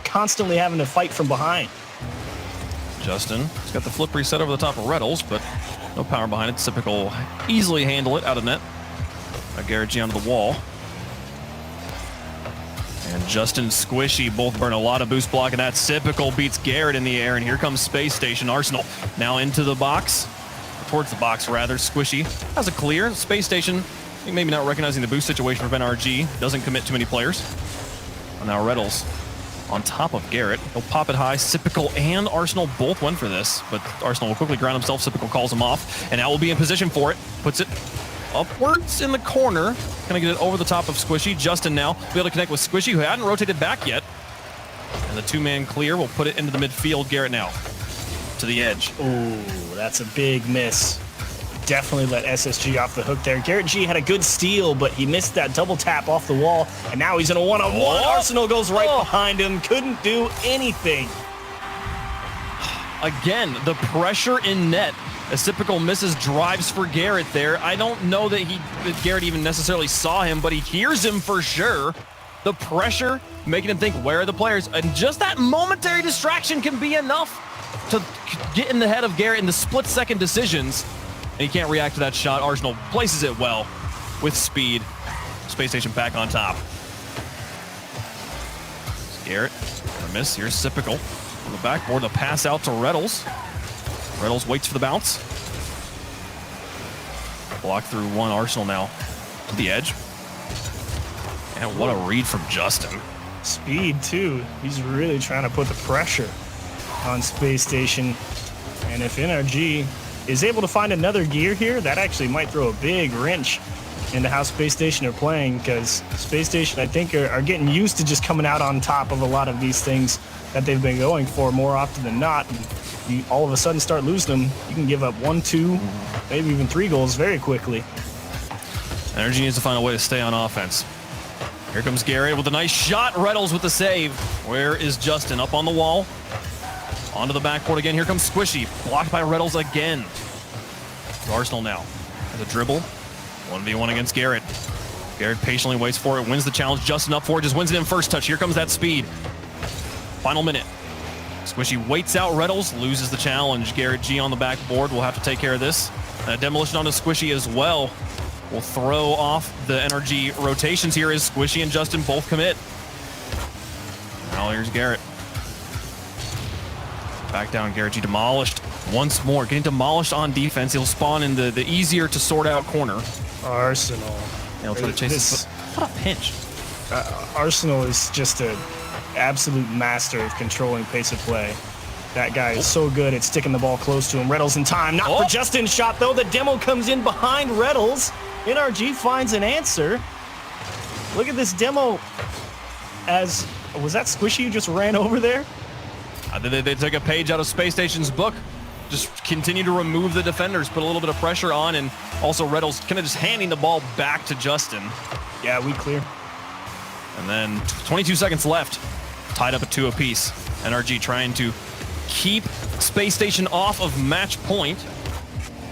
constantly having to fight from behind. Justin has got the flip reset over the top of Reddles, but no power behind it. Sipical easily handle it out of net. Garrett G onto the wall. And Justin Squishy both burn a lot of boost block, and that Sipical beats Garrett in the air, and here comes Space Station. Arsenal now into the box, towards the box rather. Squishy has a clear. Space Station, I think maybe not recognizing the boost situation from NRG, doesn't commit too many players. And now Reddles on top of Garrett. He'll pop it high. Sipical and Arsenal both went for this, but Arsenal will quickly ground himself. Sipical calls him off, and now will be in position for it. Puts it upwards in the corner. Gonna get it over the top of Squishy. Justin now will be able to connect with Squishy, who hadn't rotated back yet. And the 2-man clear will put it into the midfield. Garrett now to the edge. Ooh, that's a big miss. Definitely let SSG off the hook there. Garrett G had a good steal, but he missed that double tap off the wall, and now he's in a one-on-one. Arsenal goes right behind him. Couldn't do anything. Again, the pressure in net. As Sipical misses drives for Garrett there. I don't know that Garrett even necessarily saw him, but he hears him for sure. The pressure making him think, where are the players? And just that momentary distraction can be enough to get in the head of Garrett in the split-second decisions. And he can't react to that shot. Arsenal places it well with speed. Space Station back on top. Garrett, a miss. Here's Sipical on the backboard. The pass out to Reddles. Reynolds waits for the bounce. Block through 1. Arsenal now to the edge. And what a read from Justin. Speed, too. He's really trying to put the pressure on Space Station. And if NRG is able to find another gear here, that actually might throw a big wrench into how Space Station are playing, because Space Station, I think, are getting used to just coming out on top of a lot of these things that they've been going for more often than not. And you all of a sudden start losing them, you can give up 1, 2, maybe even 3 goals very quickly. Energy needs to find a way to stay on offense. Here comes Garrett with a nice shot. Reddles with the save. Where is Justin? Up on the wall. Onto the backboard again. Here comes Squishy. Blocked by Reddles again. Arsenal now. The dribble. 1v1 against Garrett. Garrett patiently waits for it. Wins the challenge. Justin up for it. Just wins it in first touch. Here comes that speed. Final minute. Squishy waits out Reddles. Loses the challenge. Garrett G on the backboard will have to take care of this. Demolition onto Squishy as well. Will throw off the NRG rotations here as Squishy and Justin both commit. Now here's Garrett. Back down, Garrett G demolished once more. Getting demolished on defense. He'll spawn in the easier to sort out corner. Arsenal. And he'll try to chase this. What a pinch. Arsenal is just an absolute master of controlling pace of play. That guy is so good at sticking the ball close to him. Reddles in time. Not for Justin's shot, though. The demo comes in behind Reddles. NRG finds an answer. Look at this demo as... Was that Squishy who just ran over there? They took a page out of Space Station's book. Just continue to remove the defenders, put a little bit of pressure on, and also Reddles kind of just handing the ball back to Justin. Yeah, we clear. And then 22 seconds left. Tied up at 2 apiece. NRG trying to keep Space Station off of match point.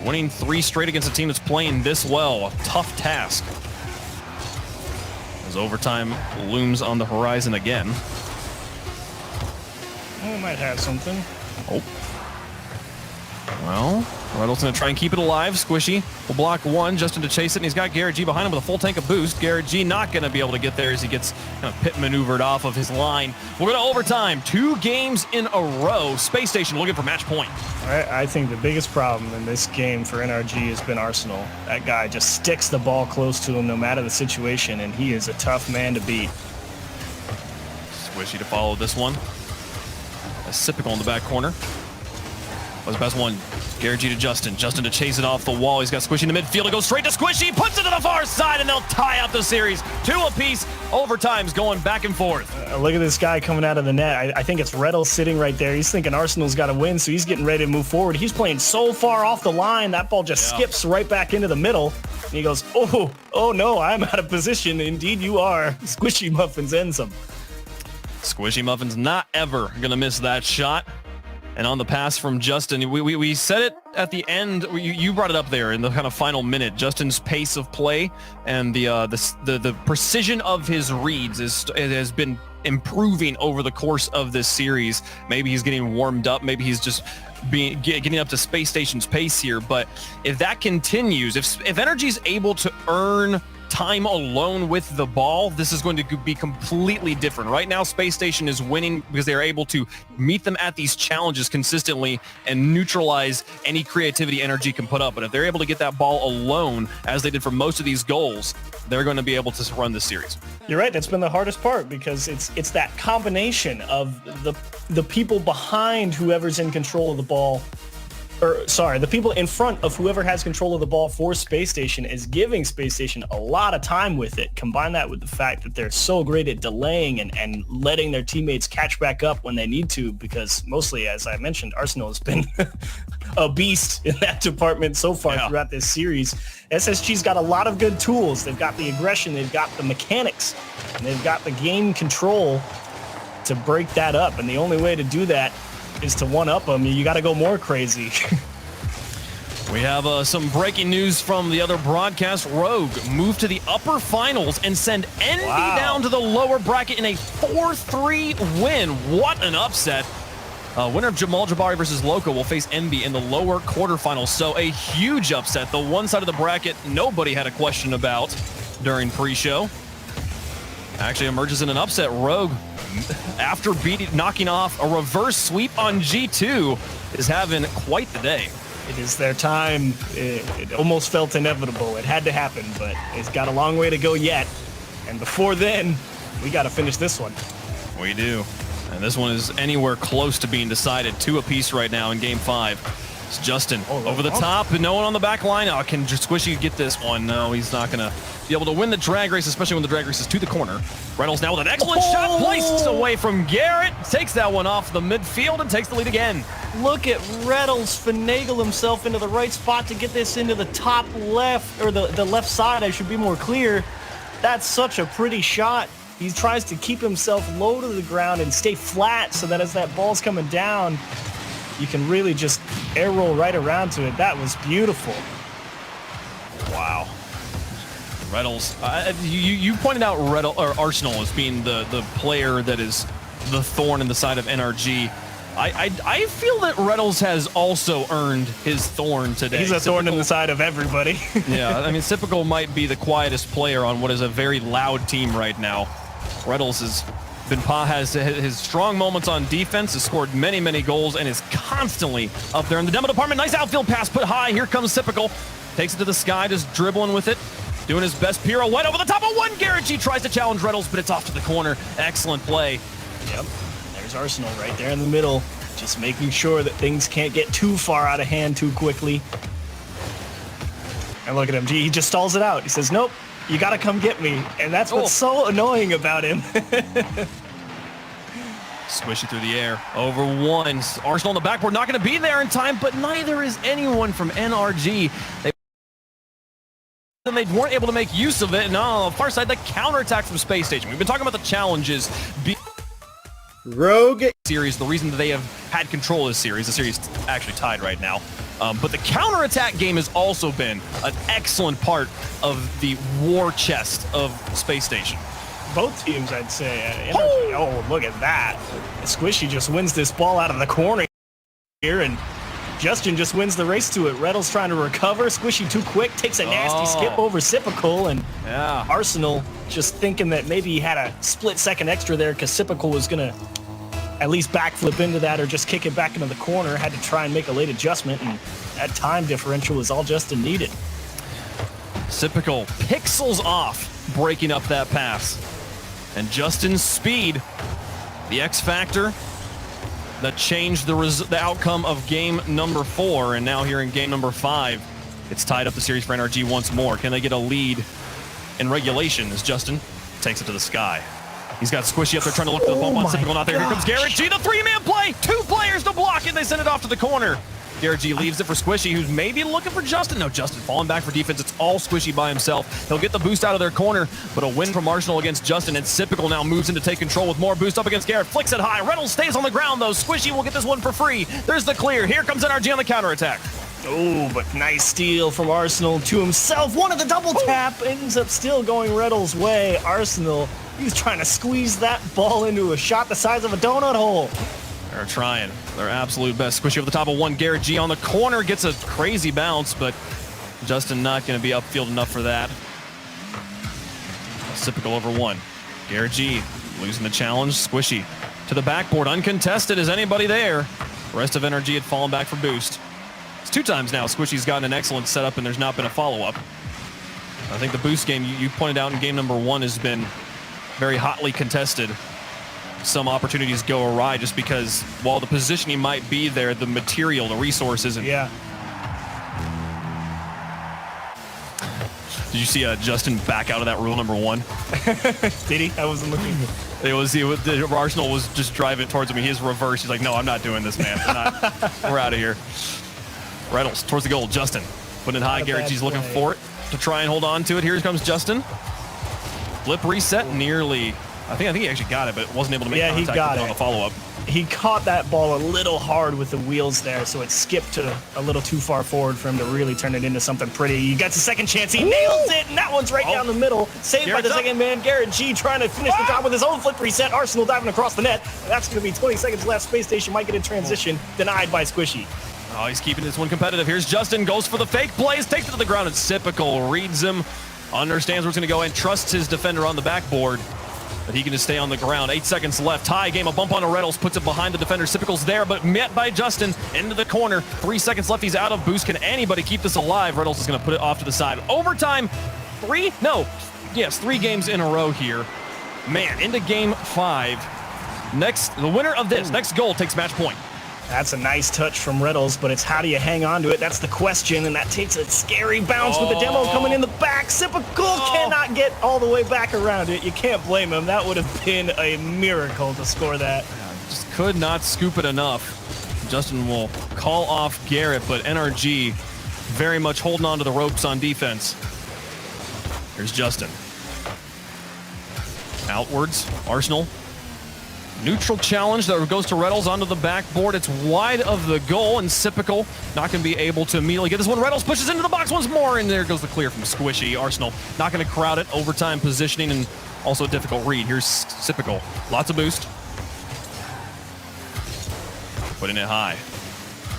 Winning 3 straight against a team that's playing this well. A tough task. As overtime looms on the horizon again. We might have something. Oh. Well, Reddles gonna try and keep it alive. Squishy will block one. Justin to chase it, and he's got Garrett G behind him with a full tank of boost. Garrett G not gonna be able to get there as he gets kind of pit maneuvered off of his line. We're gonna overtime. 2 games in a row. Space Station looking for match point. I think the biggest problem in this game for NRG has been Arsenal. That guy just sticks the ball close to him no matter the situation, and he is a tough man to beat. Squishy to follow this one. A Sipical in the back corner. Was the best one. Garrett G to Justin. Justin to chase it off the wall. He's got Squishy in the midfield. It goes straight to Squishy. Puts it to the far side, and they'll tie up the series. 2 apiece. Overtime's going back and forth. Look at this guy coming out of the net. I think it's Reddles sitting right there. He's thinking Arsenal's got to win, so he's getting ready to move forward. He's playing so far off the line, that ball just skips right back into the middle. And he goes, oh no, I'm out of position. Indeed you are. Squishy Muffins ends him. Squishy Muffins not ever going to miss that shot. And on the pass from Justin, we said it at the end. You brought it up there in the kind of final minute. Justin's pace of play and the precision of his reads has been improving over the course of this series. Maybe he's getting warmed up. Maybe he's just getting up to Space Station's pace here. But if that continues, if NRG's able to earn time alone with the ball, this is going to be completely different. Right now, Space Station is winning because they are able to meet them at these challenges consistently and neutralize any creativity NRG can put up. But if they're able to get that ball alone, as they did for most of these goals, they're going to be able to run this series. You're right. That's been the hardest part because it's that combination of the people behind whoever's in control of the ball. The people in front of whoever has control of the ball for Space Station is giving Space Station a lot of time with it. Combine that with the fact that they're so great at delaying and letting their teammates catch back up when they need to, because mostly, as I mentioned, Arsenal has been a beast in that department so far throughout this series. SSG's got a lot of good tools. They've got the aggression, they've got the mechanics, and they've got the game control to break that up. And the only way to do that is to one-up them. You got to go more crazy. We have some breaking news from the other broadcast. Rogue moved to the upper finals and send Envy down to the lower bracket in a 4-3 win. What an upset. Winner of Jamal Jabari versus Loco will face Envy in the lower quarterfinals. So a huge upset. The one side of the bracket nobody had a question about during pre-show actually emerges in an upset. Rogue, after knocking off a reverse sweep on G2, is having quite the day. It is their time. It almost felt inevitable. It had to happen, but it's got a long way to go yet. And before then, we got to finish this one. We do. And this one is anywhere close to being decided. 2 apiece right now in Game 5. It's Justin over the top, and no one on the back line. Oh, can Squishy get this one? No, he's not going to be able to win the drag race, especially when the drag race is to the corner. Reynolds now with an excellent shot, placed away from Garrett. Takes that one off the midfield and takes the lead again. Look at Reynolds finagle himself into the right spot to get this into the top left, or the left side, I should be more clear. That's such a pretty shot. He tries to keep himself low to the ground and stay flat so that as that ball's coming down, you can really just air roll right around to it. That was beautiful. Wow. Reynolds, you pointed out Arsenal as being the player that is the thorn in the side of NRG. I feel that Reynolds has also earned his thorn today. He's a thorn in the side of everybody. Yeah, I mean, Sypical might be the quietest player on what is a very loud team right now. Reynolds has his strong moments on defense, has scored many goals, and is constantly up there in the demo department. Nice outfield pass put high. Here comes Sypical. Takes it to the sky, just dribbling with it. Doing his best pirouette over the top of one. Garrett G tries to challenge Reynolds, but it's off to the corner. Excellent play. Yep. There's Arsenal right there in the middle, just making sure that things can't get too far out of hand too quickly. And look at him. He just stalls it out. He says, nope, you got to come get me. And that's what's so annoying about him. Squishy through the air. Over one. Arsenal on the backboard, not going to be there in time, but neither is anyone from NRG. They weren't able to make use of it. And on the far side, the counterattack from Space Station. We've been talking about the challenges. Rogue series, the reason that they have had control of this series, the series is actually tied right now. But the counterattack game has also been an excellent part of the war chest of Space Station. Both teams, I'd say. Oh, look at that. Squishy just wins this ball out of the corner here, and Justin just wins the race to it. Reynolds trying to recover. Squishy too quick, takes a nasty skip over Sypical, and Arsenal just thinking that maybe he had a split second extra there because Sypical was going to at least backflip into that or just kick it back into the corner. Had to try and make a late adjustment, and that time differential is all Justin needed. Sypical pixels off breaking up that pass. And Justin's speed, the X factor that changed the outcome of game number 4, and now here in game number 5, it's tied up the series for NRG once more. Can they get a lead in regulation as Justin takes it to the sky? He's got Squishy up there trying to look for the bump on Sypical, not there. Here comes Garrett G, the 3-man play! 2 players to block it, they send it off to the corner. Garrett G leaves it for Squishy, who's maybe looking for Justin. No, Justin falling back for defense. It's all Squishy by himself. He'll get the boost out of their corner, but a win from Arsenal against Justin, and Sypical now moves in to take control with more boost up against Garrett. Flicks it high. Reynolds stays on the ground, though. Squishy will get this one for free. There's the clear. Here comes NRG on the counterattack. Oh, but nice steal from Arsenal to himself. One of the double tap ends up still going Reynolds' way. Arsenal, he's trying to squeeze that ball into a shot the size of a donut hole. They're trying their absolute best. Squishy over the top of one. Garrett G on the corner gets a crazy bounce, but Justin not going to be upfield enough for that. Sypical over one. Garrett G losing the challenge. Squishy to the backboard. Uncontested. Is anybody there? The rest of NRG had fallen back for boost. It's 2 times now Squishy's gotten an excellent setup and there's not been a follow-up. I think the boost game you pointed out in game number 1 has been very hotly contested. Some opportunities go awry just because while the positioning might be there, the material, the resources, and yeah. Did you see Justin back out of that rule number 1? Did he? I wasn't looking. The Arsenal was just driving towards him. His reverse. He's like, no, I'm not doing this, man. We're out of here. Reynolds towards the goal. Justin putting it high. Garrett G's looking for it to try and hold on to it. Here comes Justin. Flip reset nearly. I think he actually got it, but wasn't able to make contact with it on the follow-up. He caught that ball a little hard with the wheels there, so it skipped to a little too far forward for him to really turn it into something pretty. He gets a second chance. He nails it, and that one's right down the middle. Saved by the second man, Garrett G, trying to finish the job with his own flip reset. Arsenal diving across the net. That's going to be 20 seconds left. Space Station might get a transition. Denied by Squishy. Oh, he's keeping this one competitive. Here's Justin, goes for the fake plays, takes it to the ground, and Sypical reads him, understands where it's going to go, and trusts his defender on the backboard. But he can just stay on the ground. 8 seconds left. Tie game. A bump on Reynolds puts it behind the defender. Sypical's there, but met by Justin into the corner. 3 seconds left. He's out of boost. Can anybody keep this alive? Reynolds is going to put it off to the side. Overtime. 3 games in a row here. Man, into game 5. The winner of this next goal takes match point. That's a nice touch from Reynolds, but it's how do you hang on to it? That's the question, and that takes a scary bounce with the demo coming in the back. Sypical cannot get all the way back around it. You can't blame him. That would have been a miracle to score that. Just could not scoop it enough. Justin will call off Garrett, but NRG very much holding on to the ropes on defense. Here's Justin. outwards. Arsenal. Neutral challenge that goes to Reynolds onto the backboard. It's wide of the goal, and Sypical not going to be able to immediately get this one. Reynolds pushes into the box once more, and there goes the clear from Squishy. Arsenal not going to crowd it. Overtime positioning and also a difficult read. Here's Sypical. Lots of boost. Putting it high.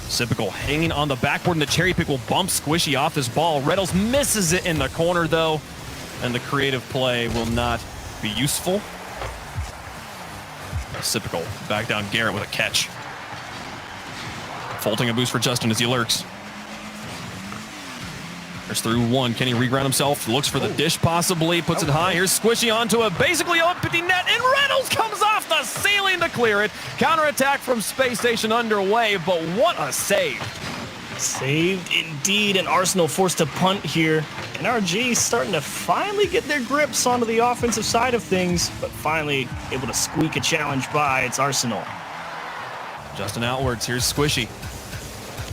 Sypical hanging on the backboard, and the cherry pick will bump Squishy off this ball. Reynolds misses it in the corner, though, and the creative play will not be useful. Sypical back down Garrett with a catch. Faulting a boost for Justin as he lurks. There's through one. Can he reground himself? Looks for the dish possibly. Puts it high. Here's Squishy onto a basically empty net, and Reynolds comes off the ceiling to clear it. Counterattack from Space Station underway, but what a save. Saved indeed, and Arsenal forced to punt here. NRG starting to finally get their grips onto the offensive side of things, but finally able to squeak a challenge by. It's Arsenal. Justin outwards. Here's Squishy.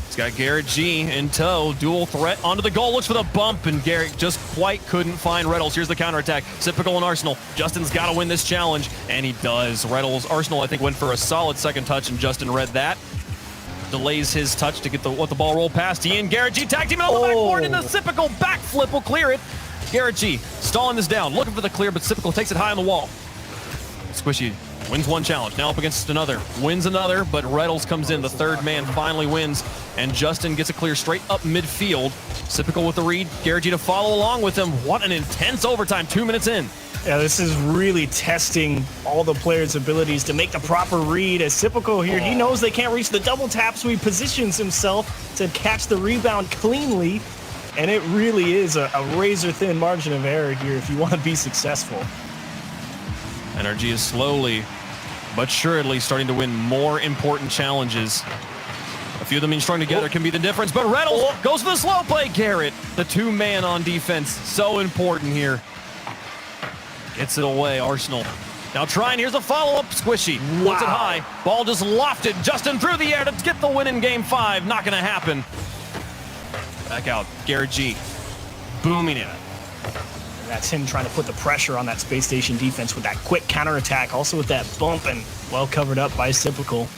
He's got Garrett G in tow. Dual threat onto the goal. Looks for the bump, and Garrett just quite couldn't find Reynolds. Here's the counterattack. Sypical and Arsenal. Justin's got to win this challenge, and he does. Arsenal, I think, went for a solid second touch, and Justin read that. Delays his touch to get the ball rolled past. He and Garrett G tag team on the backboard, and the Sypical backflip will clear it. Garrett G stalling this down, looking for the clear, but Sypical takes it high on the wall. Squishy wins one challenge, now up against another, wins another, but Reynolds comes in. The third man finally wins, and Justin gets a clear straight up midfield. Sypical with the read, Garrett G to follow along with him. What an intense overtime, 2 minutes in. Yeah, this is really testing all the players' abilities to make the proper read. As Sypical here, he knows they can't reach the double tap, so he positions himself to catch the rebound cleanly. And it really is a razor-thin margin of error here if you want to be successful. NRG is slowly but surely starting to win more important challenges. A few of them being strung together can be the difference, but Reynolds goes for the slow play. Garrett, the two-man on defense, so important here. Gets it away, Arsenal. Now trying, here's a follow-up, Squishy. Puts it high, ball just lofted. Justin through the air to get the win in game 5. Not gonna happen. Back out, Garrett G. Booming it. And that's him trying to put the pressure on that Space Station defense with that quick counterattack, also with that bump, and well covered up by Sypical.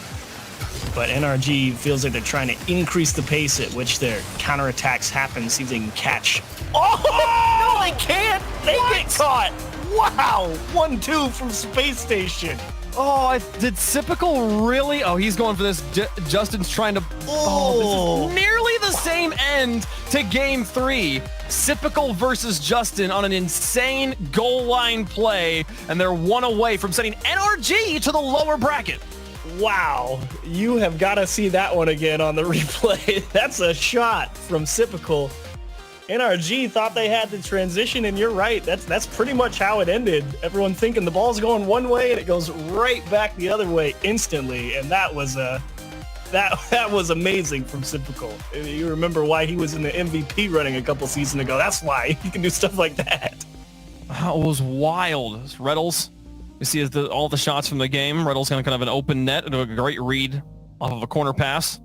But NRG feels like they're trying to increase the pace at which their counterattacks happen, see if they can catch. Oh! No, they can't! They get caught! Wow! 1-2 from Space Station. Oh, did Sypical really? Oh, he's going for this. Justin's trying to... Oh, this is nearly the same end to game 3. Sypical versus Justin on an insane goal line play, and they're one away from sending NRG to the lower bracket. Wow, you have got to see that one again on the replay. That's a shot from Sypical. NRG thought they had the transition, and you're right. That's pretty much how it ended. Everyone thinking the ball's going one way, and it goes right back the other way instantly. And that was that was amazing from Sypical. You remember why he was in the MVP running a couple seasons ago. That's why he can do stuff like that. That was wild. Reynolds, you see all the shots from the game. Reynolds kind of an open net and a great read off of a corner pass.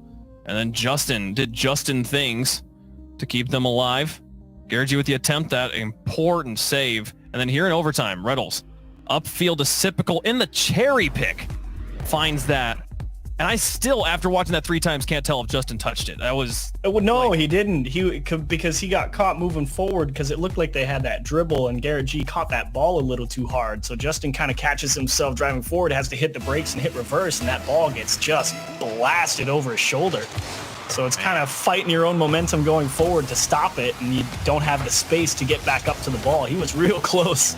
And then Justin did Justin things to keep them alive. Garrett G with the attempt, that important save. And then here in overtime, Reynolds upfield to Sypical in the cherry pick. Finds that. And I still, after watching that 3 times, can't tell if Justin touched it. That was... No, he didn't. Because he got caught moving forward because it looked like they had that dribble, and Garrett G caught that ball a little too hard. So Justin kind of catches himself driving forward, has to hit the brakes and hit reverse, and that ball gets just blasted over his shoulder. So it's kind of fighting your own momentum going forward to stop it, and you don't have the space to get back up to the ball. He was real close.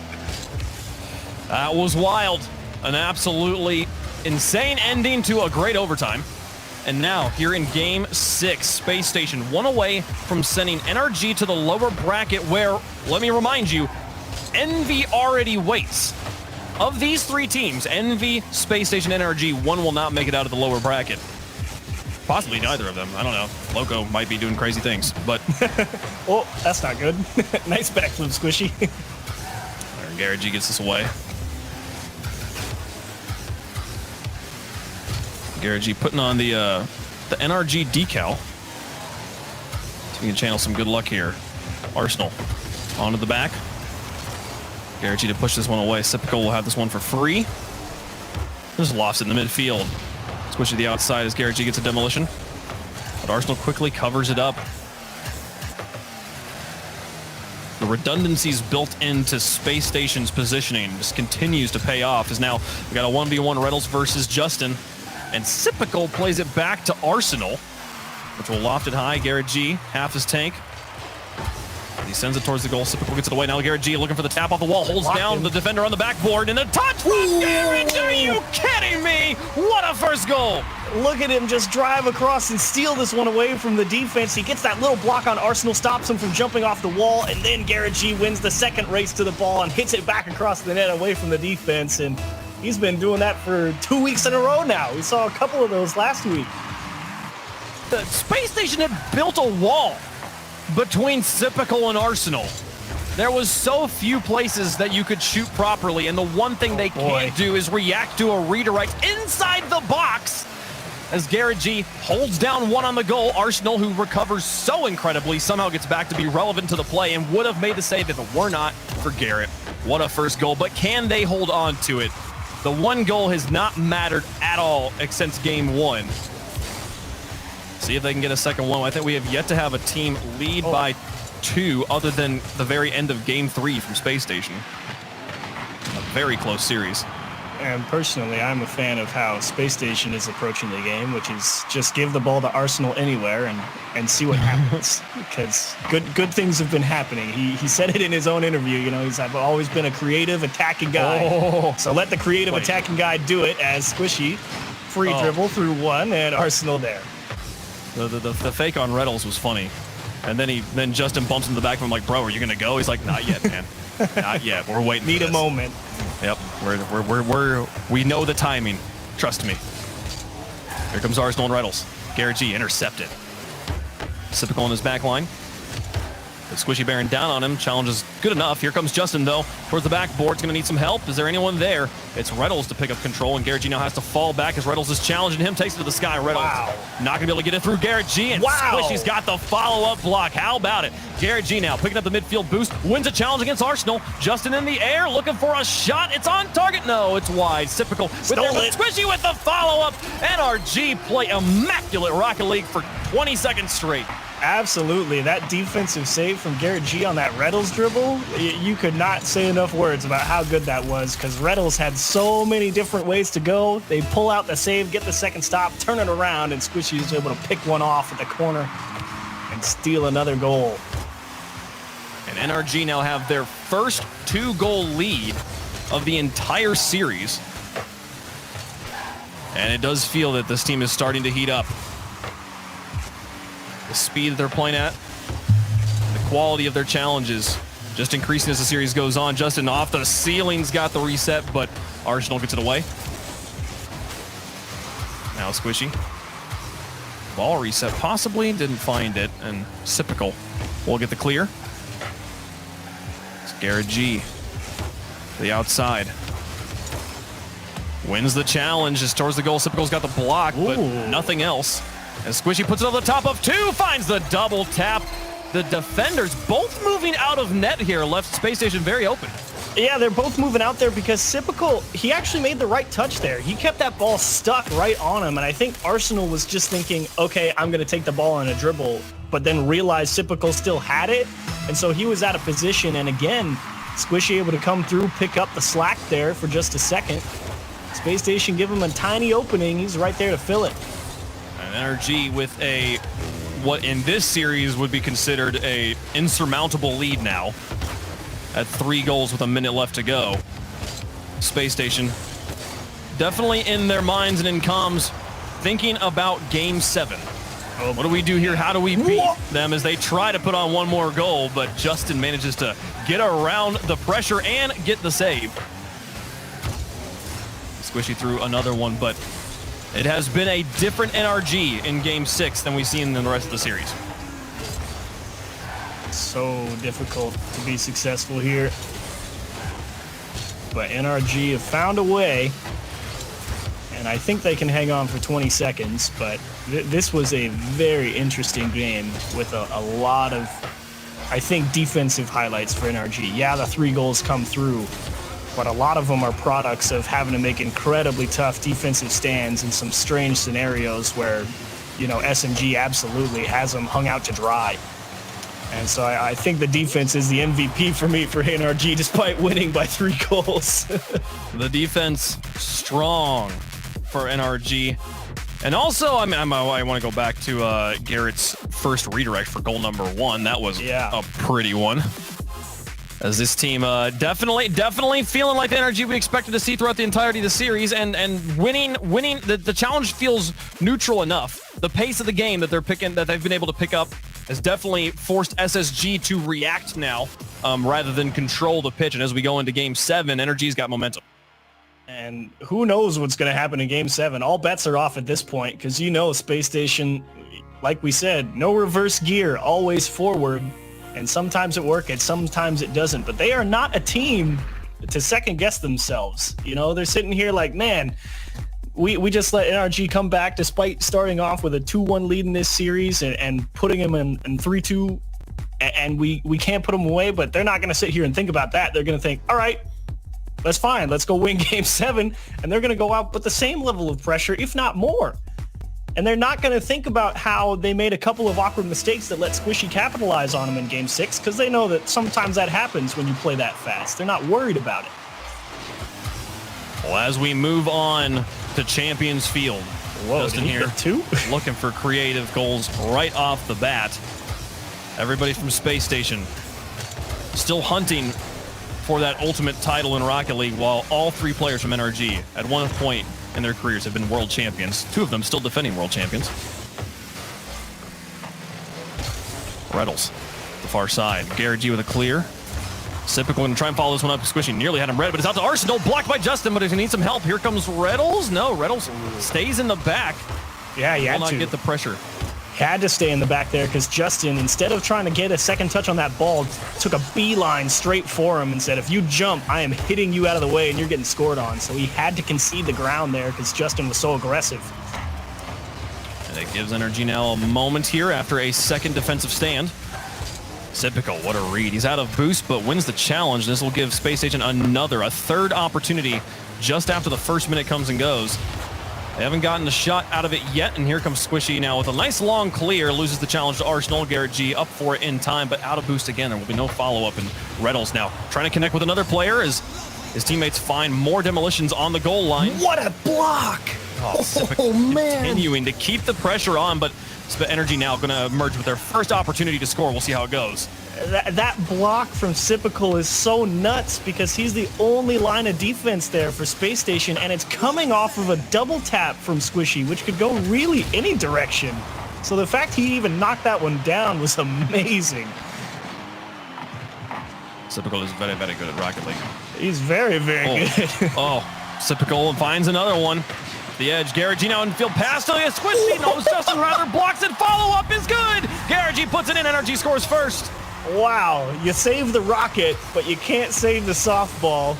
That was wild. An absolutely insane ending to a great overtime. And now, here in Game 6, Space Station one away from sending NRG to the lower bracket where, let me remind you, Envy already waits. Of these 3 teams, Envy, Space Station, NRG, one will not make it out of the lower bracket. Possibly neither of them. I don't know. Loco might be doing crazy things, but... Oh, that's not good. Nice backflip, Squishy. There, Garrett G gets this away. Garrett G putting on the NRG decal. So we can channel some good luck here. Arsenal onto the back. Garrett G to push this one away. Sypical will have this one for free. Just lofts it in the midfield. Switch to the outside as Garrett G gets a demolition. But Arsenal quickly covers it up. The redundancies built into Space Station's positioning just continues to pay off, as now we got a 1v1 Reynolds versus Justin. And Sypical plays it back to Arsenal, which will loft it high. Garrett G, half his tank. He sends it towards the goal. Sypical gets it away. Now Garrett G looking for the tap off the wall. Holds down the defender on the backboard. And a touch from Garrett. Are you kidding me? What a first goal. Look at him just drive across and steal this one away from the defense. He gets that little block on Arsenal, stops him from jumping off the wall, and then Garrett G wins the second race to the ball and hits it back across the net away from the defense. And he's been doing that for 2 weeks in a row now. We saw a couple of those last week. The Space Station had built a wall between Sypical and Arsenal. There was so few places that you could shoot properly, and the one thing they can't do is react to a redirect inside the box as Garrett G holds down one on the goal. Arsenal, who recovers so incredibly, somehow gets back to be relevant to the play and would have made the save if it were not for Garrett. What a first goal, but can they hold on to it? The one goal has not mattered at all since game one. See if they can get a second one. I think we have yet to have a team lead by 2 other than the very end of game 3 from Space Station. A very close series. And personally, I'm a fan of how Space Station is approaching the game, which is just give the ball to Arsenal anywhere and see what happens. Because good things have been happening. He said it in his own interview. You know, I've always been a creative attacking guy. So let the creative attacking guy do it as Squishy free dribble through one and Arsenal there. The fake on Reynolds was funny. And then Justin bumps in the back of him like, bro, are you going to go? He's like, not yet, man. Not yet. We're waiting. Need a moment. Yep. We know the timing. Trust me. Here comes Arsenal and Reynolds. Garrett G intercepted. Sypical in his back line. The Squishy bearing down on him. Challenge is good enough. Here comes Justin, though, towards the backboard. It's going to need some help. Is there anyone there? It's Reynolds to pick up control, and Garrett G now has to fall back as Reynolds is challenging him. Takes it to the sky. Reynolds not going to be able to get it through Garrett G, and Squishy's got the follow-up block. How about it? Garrett G now picking up the midfield boost. Wins a challenge against Arsenal. Justin in the air looking for a shot. It's on target. No, it's wide. Sypical with Squishy with the follow-up. NRG play immaculate Rocket League for 20 seconds straight. Absolutely. That defensive save from Garrett G on that Reynolds dribble, you could not say enough words about how good that was, because Reynolds had so many different ways to go. They pull out the save, get the second stop, turn it around, and Squishy is able to pick one off at the corner and steal another goal. And NRG now have their first 2-goal lead of the entire series. And it does feel that this team is starting to heat up. The speed that they're playing at, the quality of their challenges just increasing as the series goes on. Justin off the ceiling's got the reset, but Arsenal gets it away. Now Squishy. Ball reset possibly, didn't find it, and Sypical will get the clear. It's Garrett G to the outside. Wins the challenge, just towards the goal. Sypical's got the block, but nothing else. As Squishy puts it on the top of 2, finds the double tap. The defenders both moving out of net here, left Space Station very open. Yeah, they're both moving out there because Sypical, he actually made the right touch there. He kept that ball stuck right on him, and I think Arsenal was just thinking, okay, I'm going to take the ball on a dribble, but then realized Sypical still had it, and so he was out of position, and again, Squishy able to come through, pick up the slack there for just a second. Space Station give him a tiny opening. He's right there to fill it. NRG with what in this series would be considered a insurmountable lead now at 3 goals with a minute left to go. Space Station definitely in their minds and in comms thinking about game 7. What do we do here? How do we beat them as they try to put on one more goal, but Justin manages to get around the pressure and get the save. Squishy threw another one, but it has been a different NRG in Game 6 than we've seen in the rest of the series. So difficult to be successful here. But NRG have found a way, and I think they can hang on for 20 seconds, but this was a very interesting game with a lot of I think, defensive highlights for NRG. Yeah, the 3 goals come through, but a lot of them are products of having to make incredibly tough defensive stands in some strange scenarios where, you know, SMG absolutely has them hung out to dry. And so I think the defense is the MVP for me for NRG, despite winning by 3 goals. The defense strong for NRG. And also, I want to go back to Garrett's first redirect for goal number 1. That was a pretty one. As this team definitely feeling like the energy we expected to see throughout the entirety of the series, and winning. The challenge feels neutral enough. The pace of the game that they've been able to pick up has definitely forced SSG to react now, rather than control the pitch. And as we go into Game 7, NRG's got momentum. And who knows what's going to happen in Game 7. All bets are off at this point because, you know, Space Station, like we said, no reverse gear, always forward. And sometimes it works and sometimes it doesn't. But they are not a team to second guess themselves. You know, they're sitting here like, man, we just let NRG come back despite starting off with a 2-1 lead in this series and putting them in 3-2. And we can't put them away, but they're not going to sit here and think about that. They're going to think, all right, that's fine. Let's go win Game 7. And they're going to go out with the same level of pressure, if not more. And they're not going to think about how they made a couple of awkward mistakes that let Squishy capitalize on them in Game 6, because they know that sometimes that happens when you play that fast. They're not worried about it. Well, as we move on to Champions Field, Justin here looking for creative goals right off the bat. Everybody from Space Station still hunting for that ultimate title in Rocket League, while all 3 players from NRG at one point in their careers have been world champions. 2 of them still defending world champions. Reddles, the far side. Garrett G with a clear. Sipic going to try and follow this one up. Squishy nearly had him red, but it's out to Arsenal. Blocked by Justin, but he needs some help. Here comes Reddles. No, Reddles stays in the back. Yeah, he had will not to get the pressure. Had to stay in the back there because Justin, instead of trying to get a second touch on that ball, took a beeline straight for him and said, if you jump, I am hitting you out of the way and you're getting scored on. So he had to concede the ground there because Justin was so aggressive. And it gives NRG now a moment here after a second defensive stand. Sipical, what a read. He's out of boost, but wins the challenge. This will give Space Station a third opportunity just after the first minute comes and goes. They haven't gotten a shot out of it yet, and here comes Squishy now with a nice long clear. Loses the challenge to Arsenal. Garrett G up for it in time, but out of boost again. There will be no follow-up, and Reddles now trying to connect with another player as his teammates find more demolitions on the goal line. What a block! Oh man. Continuing to keep the pressure on, but NRG now going to emerge with their first opportunity to score. We'll see how it goes. That block from Sipical is so nuts because he's the only line of defense there for Space Station, and it's coming off of a double tap from Squishy, which could go really any direction. So the fact he even knocked that one down was amazing. Sipical is very, very good at Rocket League. He's very, very good. Sipical finds another one. The edge, Garrett G now in field pass to Squishy. No, Justin rather blocks it. Follow-up is good. Garrett G puts it in. NRG scores first. Wow, you save the rocket, but you can't save the softball.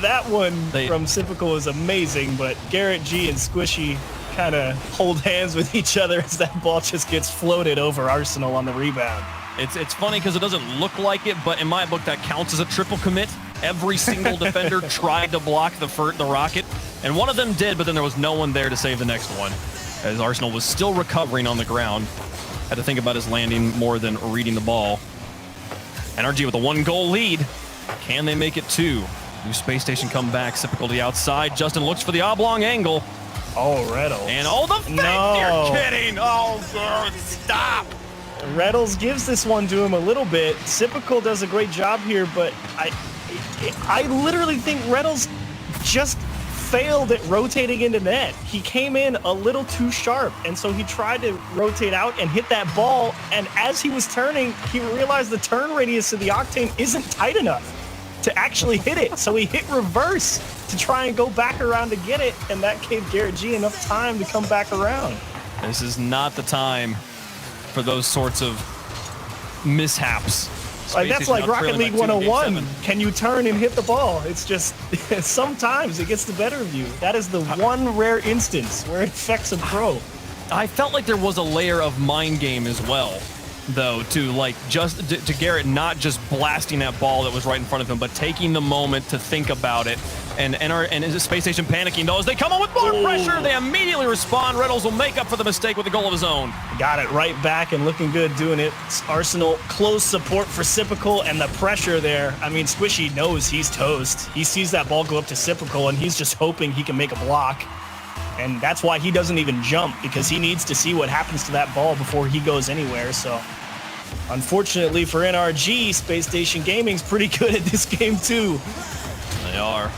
That one from Sipical is amazing, but Garrett G and Squishy kind of hold hands with each other as that ball just gets floated over Arsenal on the rebound. It's funny because it doesn't look like it, but in my book that counts as a triple commit. Every single defender tried to block the rocket, and one of them did, but then there was no one there to save the next one, as Arsenal was still recovering on the ground. Had to think about his landing more than reading the ball. NRG with a 1-goal lead. Can they make it 2? New Space Station come back. Sipical to the outside. Justin looks for the oblong angle. Oh, Reddles. And the fake. No. You're kidding. Oh, God, stop. Reddles gives this one to him a little bit. Sipical does a great job here, but I literally think Reddles just failed at rotating into net. He came in a little too sharp, and so he tried to rotate out and hit that ball, and as he was turning, he realized the turn radius of the Octane isn't tight enough to actually hit it, so he hit reverse to try and go back around to get it, and that gave Garrett G enough time to come back around. This is not the time for those sorts of mishaps. That's like Rocket League 101. Can you turn and hit the ball? It's just, sometimes it gets the better of you. That is the one rare instance where it affects a pro. I felt like there was a layer of mind game as well. though, to Garrett not just blasting that ball that was right in front of him, but taking the moment to think about it. And is Space Station panicking though as they come on with more pressure? They immediately respond. Reynolds will make up for the mistake with a goal of his own. Got it right back and looking good doing it. Arsenal close support for Sipical and the pressure there. I mean, Squishy knows he's toast. He sees that ball go up to Sipical and he's just hoping he can make a block. And that's why he doesn't even jump, because he needs to see what happens to that ball before he goes anywhere. So unfortunately for NRG, Space Station Gaming's pretty good at this game too. They are.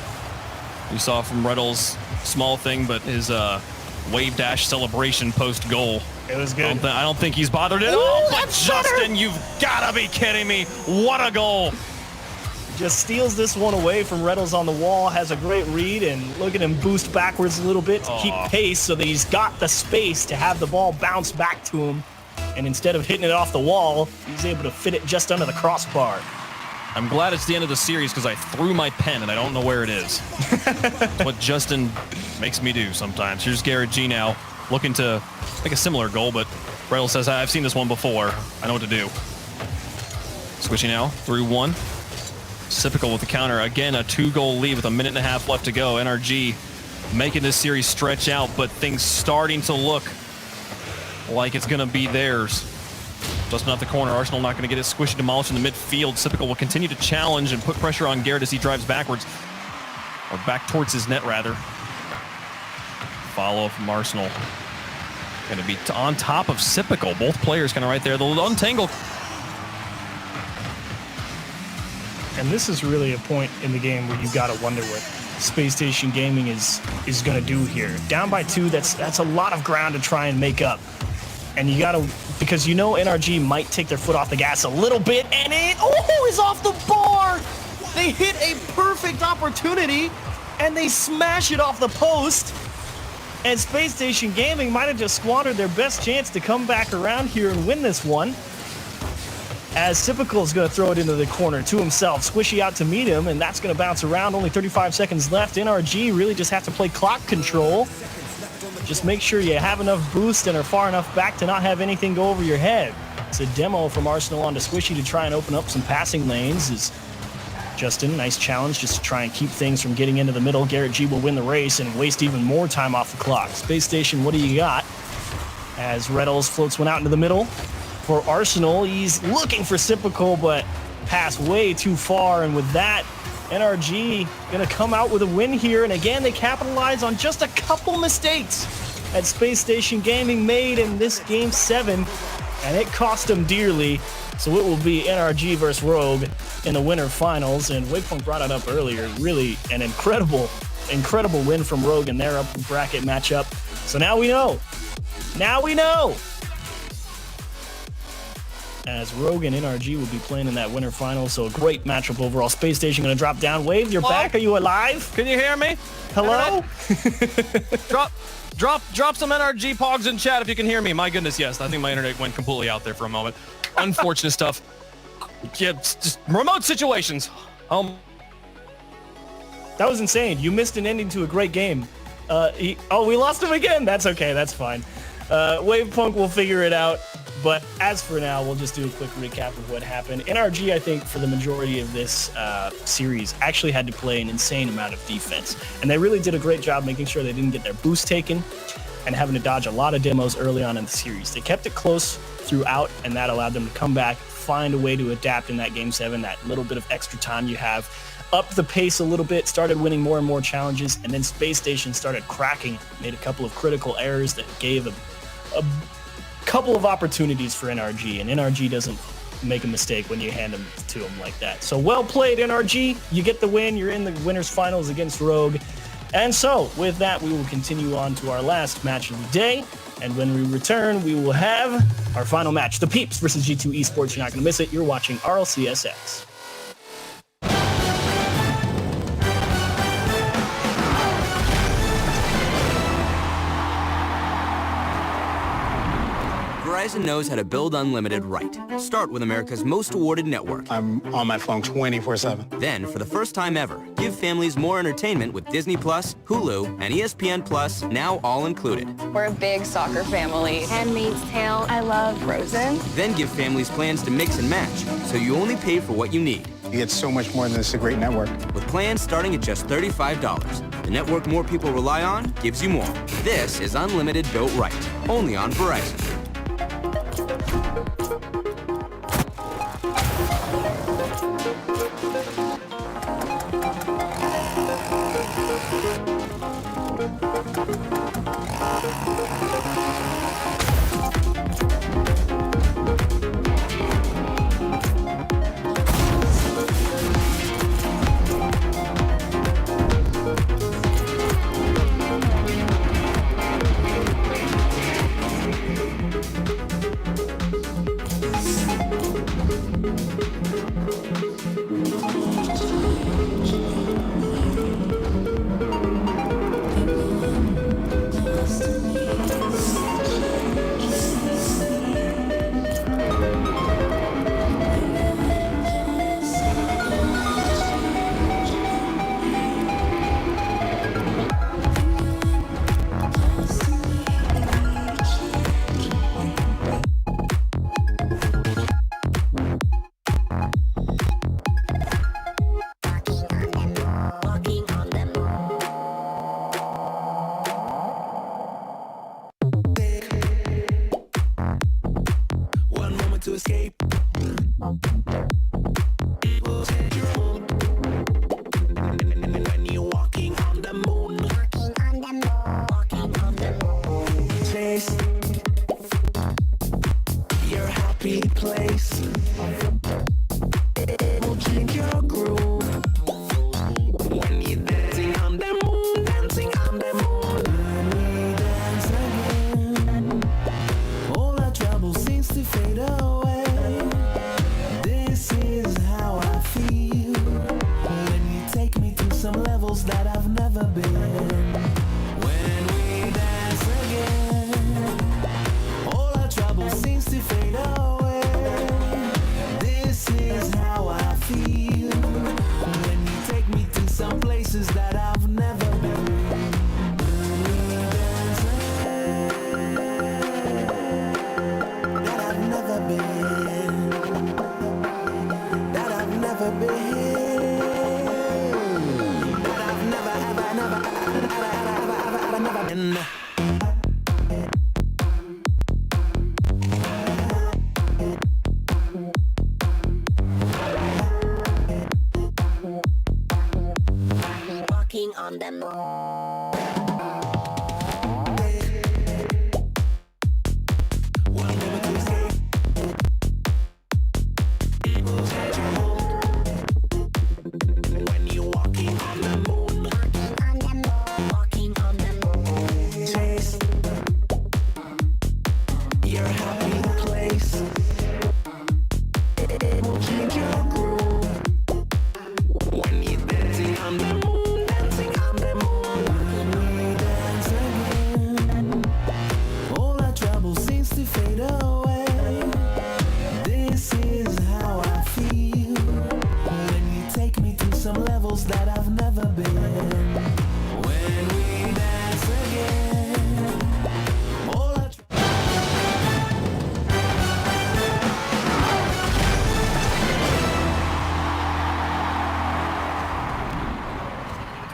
You saw from Reynolds, small thing, but his wave dash celebration post goal. It was good. I don't think he's bothered at all. But Justin, you've got to be kidding me. What a goal. Just steals this one away from Reynolds on the wall, has a great read, and look at him boost backwards a little bit to keep pace so that he's got the space to have the ball bounce back to him. And instead of hitting it off the wall, he's able to fit it just under the crossbar. I'm glad it's the end of the series because I threw my pen and I don't know where it is. That's what Justin makes me do sometimes. Here's Garrett G now, looking to make a similar goal, but Reynolds says, I've seen this one before. I know what to do. Switching now, through one. Sipical with the counter. Again, a 2-goal lead with a minute and a half left to go. NRG making this series stretch out, but things starting to look like it's going to be theirs. Justin off the corner. Arsenal not going to get it. Squishy demolished in the midfield. Sipical will continue to challenge and put pressure on Garrett as he drives backwards. Or back towards his net, rather. Follow from Arsenal. Going to be on top of Sipical. Both players kind of right there. They'll untangle. And this is really a point in the game where you've got to wonder what Space Station Gaming is going to do here. Down by 2, that's a lot of ground to try and make up. And you got to, because you know NRG might take their foot off the gas a little bit, and it is off the bar! They hit a perfect opportunity, and they smash it off the post. And Space Station Gaming might have just squandered their best chance to come back around here and win this one. As Sipical is going to throw it into the corner to himself. Squishy out to meet him, and that's going to bounce around. Only 35 seconds left. NRG really just have to play clock control. Just make sure you have enough boost and are far enough back to not have anything go over your head. It's a demo from Arsenal onto Squishy to try and open up some passing lanes. Is Justin, nice challenge just to try and keep things from getting into the middle. Garrett G will win the race and waste even more time off the clock. Space Station, what do you got? As Reynolds floats one out into the middle. For Arsenal, he's looking for Sipical, but passed way too far. And with that, NRG going to come out with a win here. And again, they capitalize on just a couple mistakes that Space Station Gaming made in this Game 7. And it cost them dearly. So it will be NRG versus Rogue in the winter finals. And Waypoint brought it up earlier. Really an incredible win from Rogue in their upper bracket matchup. So now we know. Now we know. As Rogue and NRG will be playing in that winter final. So a great matchup overall. Space Station going to drop down. Wave, you're back. Are you alive? Can you hear me? Hello? Drop some NRG pogs in chat if you can hear me. My goodness, yes. I think my internet went completely out there for a moment. Unfortunate stuff. Yeah, just remote situations. That was insane. You missed an ending to a great game. We lost him again. That's okay. That's fine. Wavepunk will figure it out. But as for now, we'll just do a quick recap of what happened. NRG, I think, for the majority of this series, actually had to play an insane amount of defense. And they really did a great job making sure they didn't get their boost taken and having to dodge a lot of demos early on in the series. They kept it close throughout, and that allowed them to come back, find a way to adapt in that Game 7, that little bit of extra time you have, up the pace a little bit, started winning more and more challenges, and then Space Station started cracking, made a couple of critical errors that gave a couple of opportunities for NRG, and NRG doesn't make a mistake when you hand them to them like that. So well played, NRG. You get the win. You're in the winners finals against Rogue. And so with that, we will continue on to our last match of the day. And when we return, we will have our final match, the Peeps versus G2 Esports. You're not going to miss it. You're watching RLCS. Verizon knows how to build unlimited right. Start with America's most awarded network. I'm on my phone 24/7. Then, for the first time ever, give families more entertainment with Disney Plus, Hulu, and ESPN Plus, now all included. We're a big soccer family. Handmaid's Tale. I love Frozen. Then give families plans to mix and match, so you only pay for what you need. You get so much more than this, a great network. With plans starting at just $35. The network more people rely on gives you more. This is unlimited built right. Only on Verizon.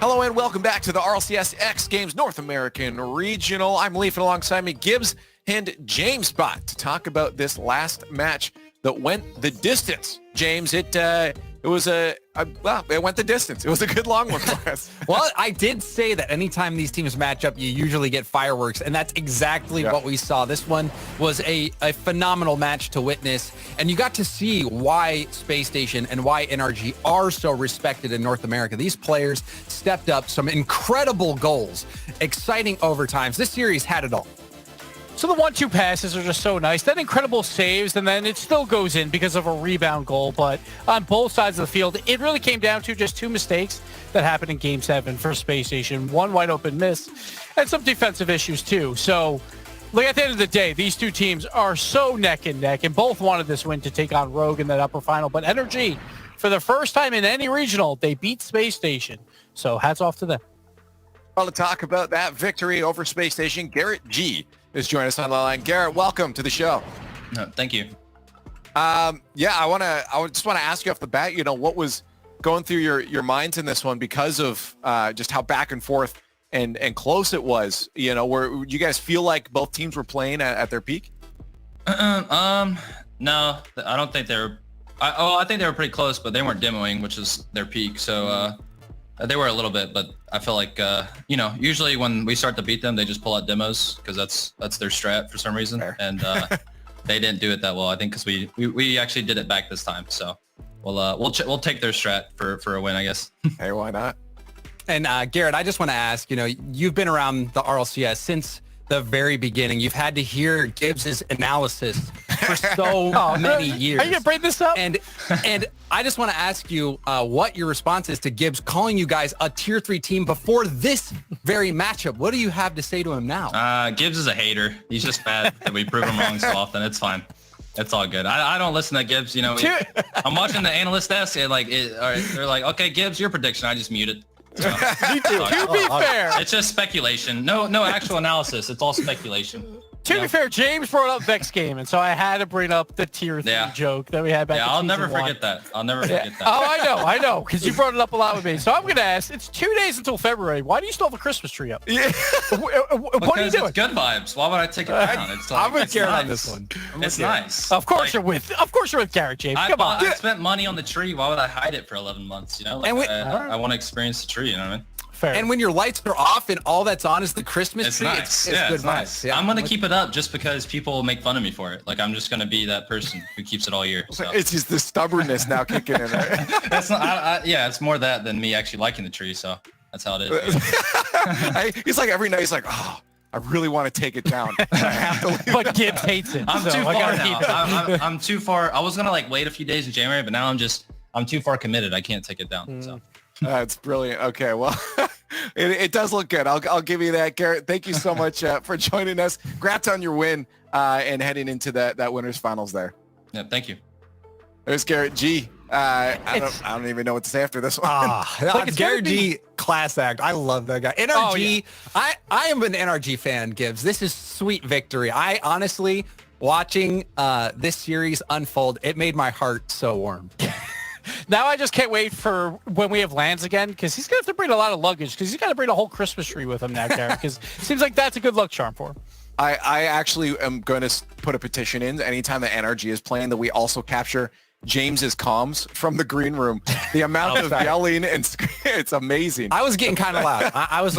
Hello and welcome back to the RLCS X Games North American Regional. I'm Leaf, and alongside me Gibbs and James Bot to talk about this last match that went the distance. James, it was it went the distance. It was a good long one for us. Well, I did say that anytime these teams match up, you usually get fireworks, and that's exactly what we saw. This one was a phenomenal match to witness, and you got to see why Space Station and why NRG are so respected in North America. These players stepped up, some incredible goals, exciting overtimes. This series had it all. So the 1-2 passes are just so nice. Then incredible saves, and then it still goes in because of a rebound goal. But on both sides of the field, it really came down to just two mistakes that happened in Game 7 for Space Station. One wide open miss, and some defensive issues too. So Look, at the end of the day, these two teams are so neck and neck, and both wanted this win to take on Rogue in that upper final. But NRG, for the first time in any regional, they beat Space Station. So hats off to them. Well, to talk about that victory over Space Station, Garrett G is joining us on the line. Garrett, welcome to the show. No, thank you. I just want to ask you off the bat, what was going through your minds in this one because of just how back and forth and close it was, where you guys feel like both teams were playing at their peak? No, I don't think they were. I think they were pretty close, but they weren't demoing, which is their peak. So they were a little bit, but I feel like, usually when we start to beat them, they just pull out demos because that's their strat for some reason. Fair. And they didn't do it that well, I think, because we actually did it back this time. So we'll take their strat for a win, I guess. Hey, why not? And Garrett, I just want to ask, you've been around the RLCS since the very beginning. You've had to hear Gibbs's analysis for so many years. Are you going to bring this up? And I just want to ask you what your response is to Gibbs calling you guys a tier 3 team before this very matchup. What do you have to say to him now? Gibbs is a hater. He's just mad that we prove him wrong so often. It's fine. It's all good. I don't listen to Gibbs. I'm watching the analyst desk and they're like, okay, Gibbs, your prediction. I just mute it. So, to be fair, it's just speculation. No actual analysis. It's all speculation. To be fair, James brought up Vex game, and so I had to bring up the tier 3 joke that we had back in I'll never season 1. forget that. I'll never forget that. Oh, I know, because you brought it up a lot with me. So I'm going to ask, it's 2 days until February. Why do you still have a Christmas tree up? Yeah. What are you doing? It's good vibes. Why would I take it down? It's like, I'm with Garrett nice. on this one. It's nice. Of course you're with Garrett, James. Come on. I spent money on the tree. Why would I hide it for 11 months? I want to experience the tree. You know what I mean? Fair. And when your lights are off and all that's on is the Christmas tree, nice. it's good it's nice. Yeah. I'm going to keep it up just because people make fun of me for it. Like, I'm just going to be that person who keeps it all year. So. It's just the stubbornness now kicking in, right? That's not, it's more that than me actually liking the tree. So that's how it is. He's like every night, he's like, oh, I really want to take it down. I have to leave. But Gibbs hates it. I'm too far now. I'm too far. I was going to wait a few days in January, but now I'm too far committed. I can't take it down. So. That's brilliant. Okay, well, it does look good. I'll give you that, Garrett. Thank you so much for joining us. Congrats on your win and heading into that winners finals there. Yeah, thank you. There's Garrett G. I don't even know what to say after this one. It's Garrett G, class act. I love that guy. NRG. I am an NRG fan, Gibbs. This is sweet victory. I honestly, watching this series unfold, it made my heart so warm. Now I just can't wait for when we have lands again, because he's going to have to bring a lot of luggage, because he's got to bring a whole Christmas tree with him now, Garrett, because it seems like that's a good luck charm for him. I actually am going to put a petition in anytime that NRG is playing that we also capture James's comms from the green room. The amount of yelling and it's amazing. I was getting kind of loud.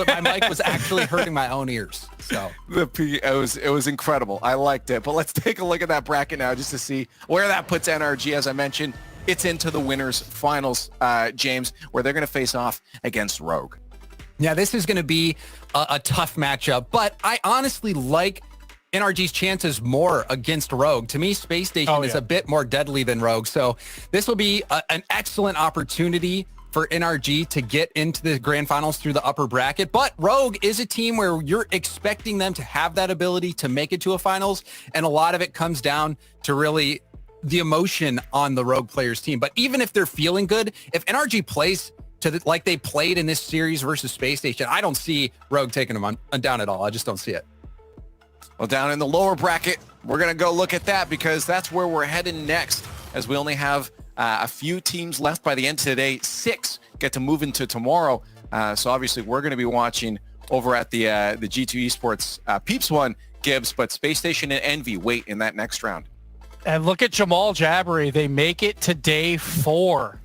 My mic was actually hurting my own ears. So it was incredible. I liked it. But let's take a look at that bracket now just to see where that puts NRG. As I mentioned, it's into the winners finals, James, where they're going to face off against Rogue. Yeah, this is going to be a tough matchup, but I honestly like NRG's chances more against Rogue. To me, Space Station is a bit more deadly than Rogue, so this will be an excellent opportunity for NRG to get into the grand finals through the upper bracket. But Rogue is a team where you're expecting them to have that ability to make it to a finals, and a lot of it comes down to really the emotion on the Rogue players' team. But even if they're feeling good, if NRG plays like they played in this series versus Space Station, I don't see Rogue taking them down at all. I just don't see it. Well, down in the lower bracket, we're going to go look at that because that's where we're heading next, as we only have a few teams left by the end of today. 6 get to move into tomorrow. So obviously we're going to be watching over at the G2 Esports Peeps one, Gibbs, but Space Station and Envy wait in that next round. And look at Jamal Jabbery. They make it to day 4.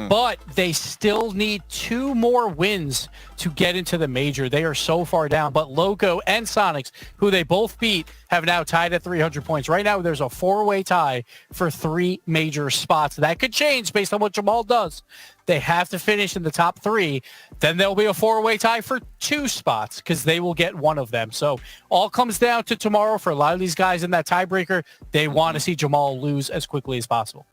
But they still need 2 more wins to get into the major. They are so far down. But Loco and Sonics, who they both beat, have now tied at 300 points. Right now, there's a 4-way tie for 3 major spots. That could change based on what Jamal does. They have to finish in the top 3. Then there'll be a 4-way tie for 2 spots because they will get one of them. So all comes down to tomorrow for a lot of these guys in that tiebreaker. They want to see Jamal lose as quickly as possible.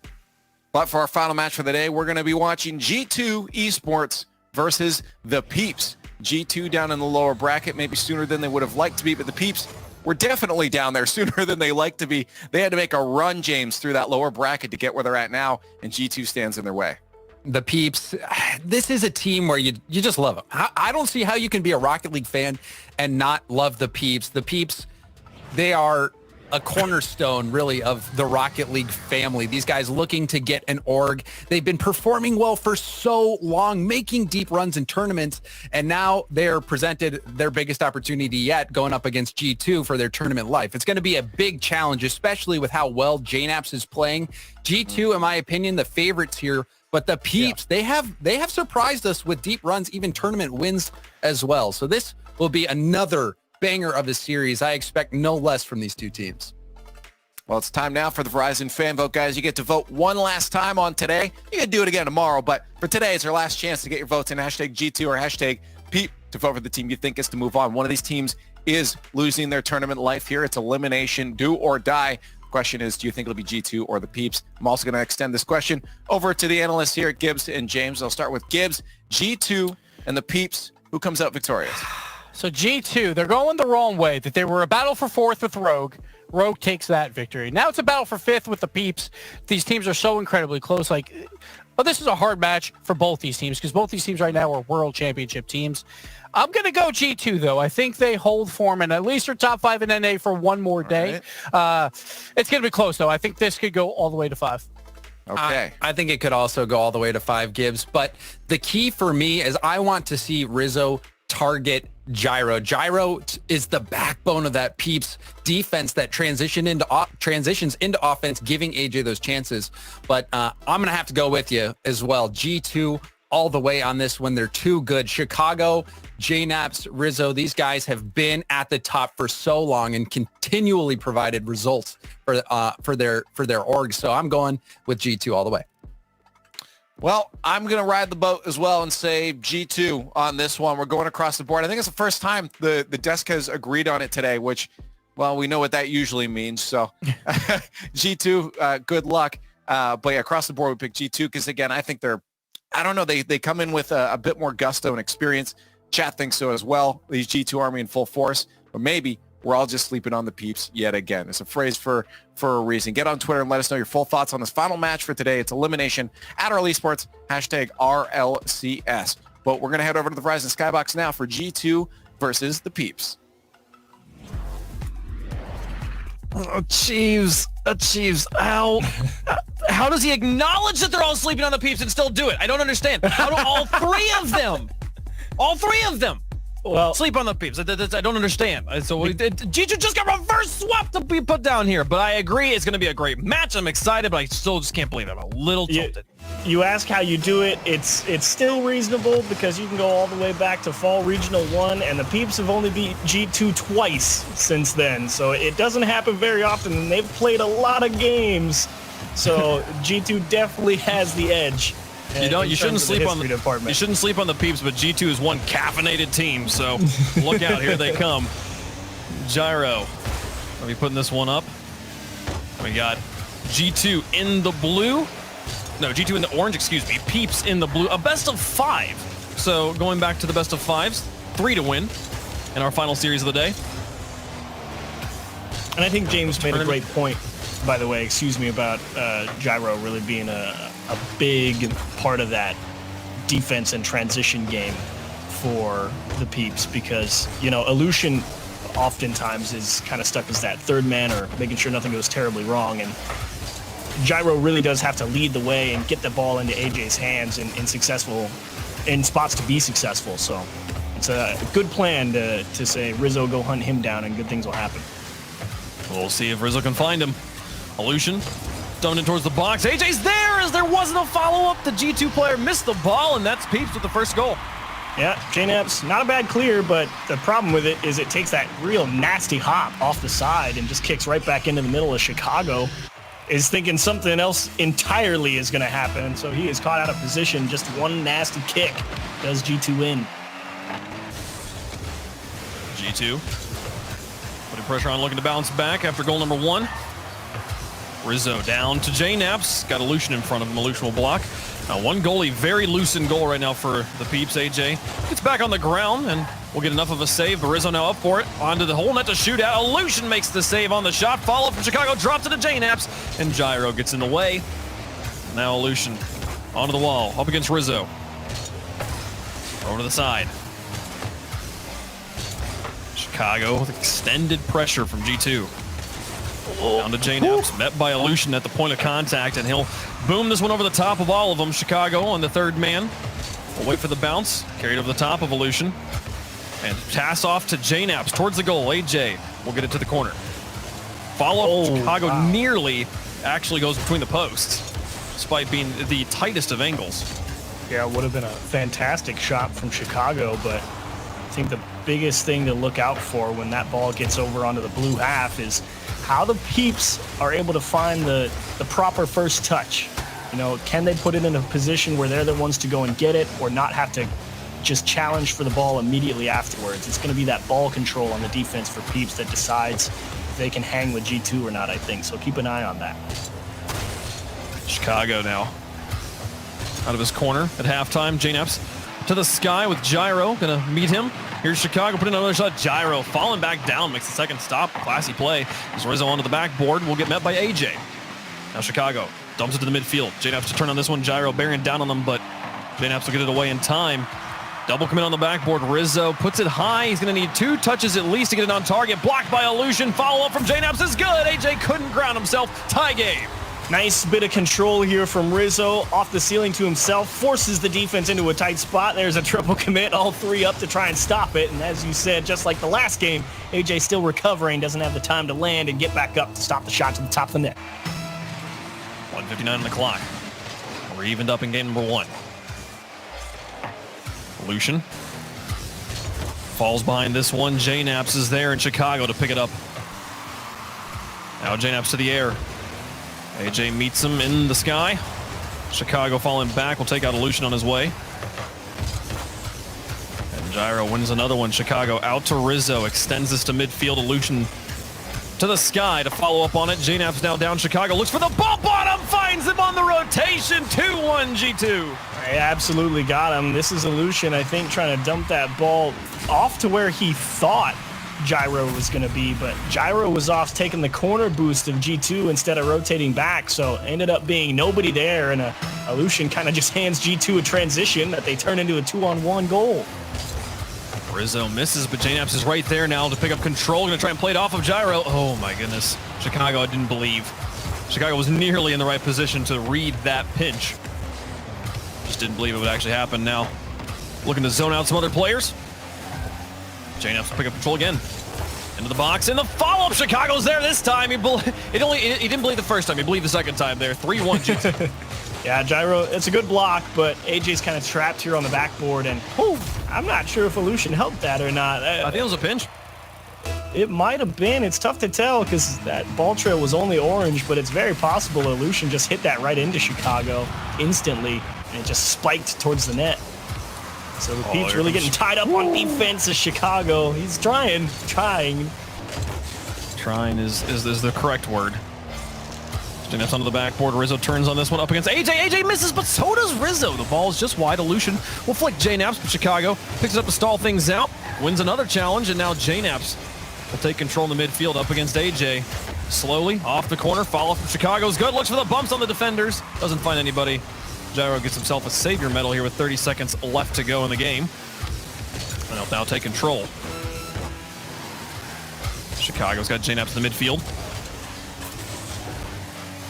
But for our final match for the day, we're going to be watching G2 Esports versus the Peeps. G2 down in the lower bracket, maybe sooner than they would have liked to be, but the Peeps were definitely down there sooner than they like to be. They had to make a run, James, through that lower bracket to get where they're at now, and G2 stands in their way. The Peeps, this is a team where you just love them. I don't see how you can be a Rocket League fan and not love the Peeps. The Peeps, they are a cornerstone, really, of the Rocket League family. These guys looking to get an org. They've been performing well for so long, making deep runs in tournaments, and now they're presented their biggest opportunity yet, going up against G2 for their tournament life. It's going to be a big challenge, especially with how well JNAPS is playing. G2, in my opinion, the favorites here, but the Peeps, they have surprised us with deep runs, even tournament wins as well. So this will be another banger of a series. I expect no less from these two teams. Well, it's time now for the Verizon fan vote, guys. You get to vote one last time on today. You can do it again tomorrow, but for today, it's your last chance to get your votes in hashtag G2 or hashtag Peep to vote for the team you think is to move on. One of these teams is losing their tournament life here. It's elimination, do or die. The question is, do you think it'll be G2 or the Peeps? I'm also going to extend this question over to the analysts here at Gibbs and James. I'll start with Gibbs, G2 and the Peeps. Who comes out victorious? So G2, they're going the wrong way. That they were a battle for 4th with Rogue. Rogue takes that victory. Now it's a battle for 5th with the Peeps. These teams are so incredibly close. This is a hard match for both these teams because both these teams right now are world championship teams. I'm going to go G2, though. I think they hold form and at least are top 5 in NA for one more day. Right. It's going to be close, though. I think this could go all the way to 5. Okay. I think it could also go all the way to 5, Gibbs. But the key for me is I want to see Rizzo target Gyro. Gyro is the backbone of that Peeps defense that transitions into offense, giving AJ those chances. But I'm going to have to go with you as well. G2 all the way on this one. They're too good. Chicago, JNAPS, Rizzo, these guys have been at the top for so long and continually provided results for their orgs. So I'm going with G2 all the way. Well, I'm going to ride the boat as well and say G2 on this one. We're going across the board. I think it's the first time the desk has agreed on it today, which, well, we know what that usually means. So G2, good luck. But yeah, across the board, we pick G2 because, again, I think they come in with a bit more gusto and experience. Chat thinks so as well. The G2 Army in full force. But maybe we're all just sleeping on the Peeps yet again. It's a phrase for a reason. Get on Twitter and let us know your full thoughts on this final match for today. It's elimination at RL Esports, hashtag RLCS. But we're going to head over to the Verizon Skybox now for G2 versus the Peeps. Oh, Jeeves. How does he acknowledge that they're all sleeping on the Peeps and still do it? I don't understand. How do all three of them sleep on the Peeps? I don't understand. So G2 just got reverse swapped to be put down here. But I agree, it's going to be a great match. I'm excited, but I still just can't believe it. I'm a little tilted. You ask how you do it. It's still reasonable because you can go all the way back to Fall Regional 1, and the Peeps have only beat G2 twice since then. So it doesn't happen very often, and they've played a lot of games. So G2 definitely has the edge. You shouldn't sleep on the Peeps, but G2 is one caffeinated team, so look out, here they come. Gyro, are we putting this one up? We got G2 in the blue. No, G2 in the orange, excuse me. Peeps in the blue. A best of 5. So going back to the best of 5s, 3 to win in our final series of the day. And I think James made a great point, by the way, about Gyro really being a big part of that defense and transition game for the Peeps because, Illusion oftentimes is kind of stuck as that third man or making sure nothing goes terribly wrong. And Gyro really does have to lead the way and get the ball into AJ's hands in spots to be successful. So it's a good plan to say, Rizzo, go hunt him down and good things will happen. We'll see if Rizzo can find him. Illusion thrown in towards the box. AJ's there as there wasn't a follow-up. The G2 player missed the ball, and that's Peeps with the first goal. Yeah, JNAPS, not a bad clear, but the problem with it is it takes that real nasty hop off the side and just kicks right back into the middle of Chicago. Is thinking something else entirely is going to happen, and so he is caught out of position. Just one nasty kick does G2 win. G2 putting pressure on, looking to bounce back after goal number 1. Rizzo down to JNAPS. Got Illusion in front of him. Illusion will block. Now one goalie, very loose in goal right now for the Peeps. AJ gets back on the ground and will get enough of a save, but Rizzo now up for it. Onto the hole net to shoot out. Illusion makes the save on the shot. Follow from Chicago, drops it to JNaps, and Gyro gets in the way. Now Illusion onto the wall, up against Rizzo. Over to the side. Chicago with extended pressure from G2. Down to JNaps, met by Illusion at the point of contact, and he'll boom this one over the top of all of them. Chicago on the third man. We'll wait for the bounce, carried over the top of Illusion. And pass off to JNaps towards the goal. AJ will get it to the corner. Follow up, Chicago nearly actually goes between the posts, despite being the tightest of angles. Yeah, it would have been a fantastic shot from Chicago, but I think the biggest thing to look out for when that ball gets over onto the blue half is how the Peeps are able to find the proper first touch. You know, can they put it in a position where they're the ones to go and get it, or not have to just challenge for the ball immediately afterwards? It's going to be that ball control on the defense for Peeps that decides if they can hang with G2 or not, I think. So keep an eye on that. Chicago now out of his corner at halftime. JNaps to the sky with Gyro, gonna meet him. Here's Chicago, put in another shot. Gyro falling back down, makes the second stop. Classy play. As Rizzo onto the backboard will get met by AJ. Now Chicago dumps it to the midfield. JNaps to turn on this one. Gyro bearing down on them, but JNaps will get it away in time. Double commit on the backboard. Rizzo puts it high. He's going to need 2 touches at least to get it on target. Blocked by Illusion. Follow up from JNaps is good. AJ couldn't ground himself. Tie game. Nice bit of control here from Rizzo, off the ceiling to himself, forces the defense into a tight spot. There's a triple commit, all 3 up to try and stop it. And as you said, just like the last game, AJ still recovering, doesn't have the time to land and get back up to stop the shot to the top of the net. 1:59 on the clock. We're evened up in game number 1. Illusion falls behind this one. JNaps is there in Chicago to pick it up. Now JNaps to the air. AJ meets him in the sky. Chicago falling back will take out Illusion on his way. And Gyro wins another one. Chicago out to Rizzo, extends this to midfield. Illusion to the sky to follow up on it. JNaps now down. Chicago looks for the bump on him, finds him on the rotation. 2-1 G2. I absolutely got him. This is Illusion, I think, trying to dump that ball off to where he thought Gyro was going to be, but Gyro was off taking the corner boost of G2 instead of rotating back, so ended up being nobody there, and Illusion kind of just hands G2 a transition that they turn into a 2-on-1 goal. Rizzo misses, but JNaps is right there now to pick up control. Going to try and play it off of Gyro. Oh my goodness. Chicago, I didn't believe. Chicago was nearly in the right position to read that pinch. Just didn't believe it would actually happen. Now looking to zone out some other players. JNaps will pick up control again. Into the box, and the follow-up. Chicago's there this time. He didn't believe the first time. He believed the second time there. 3-1 G2. Yeah, Gyro, it's a good block, but AJ's kind of trapped here on the backboard, and I'm not sure if Illusion helped that or not. I think it was a pinch. It might have been. It's tough to tell because that ball trail was only orange, but it's very possible Illusion just hit that right into Chicago instantly, and it just spiked towards the net. So the Peeps really getting tied up on defense as Chicago. He's trying. Trying is the correct word. JNaps onto the backboard. Rizzo turns on this one up against AJ. AJ misses, but so does Rizzo. The ball is just wide. Illusion will flick JNaps, but Chicago picks it up to stall things out. Wins another challenge, and now JNaps will take control in the midfield up against AJ. Slowly off the corner. Follow from Chicago's good. Looks for the bumps on the defenders. Doesn't find anybody. Gyro gets himself a savior medal here with 30 seconds left to go in the game. And he'll now take control. Chicago's got JNaps in the midfield.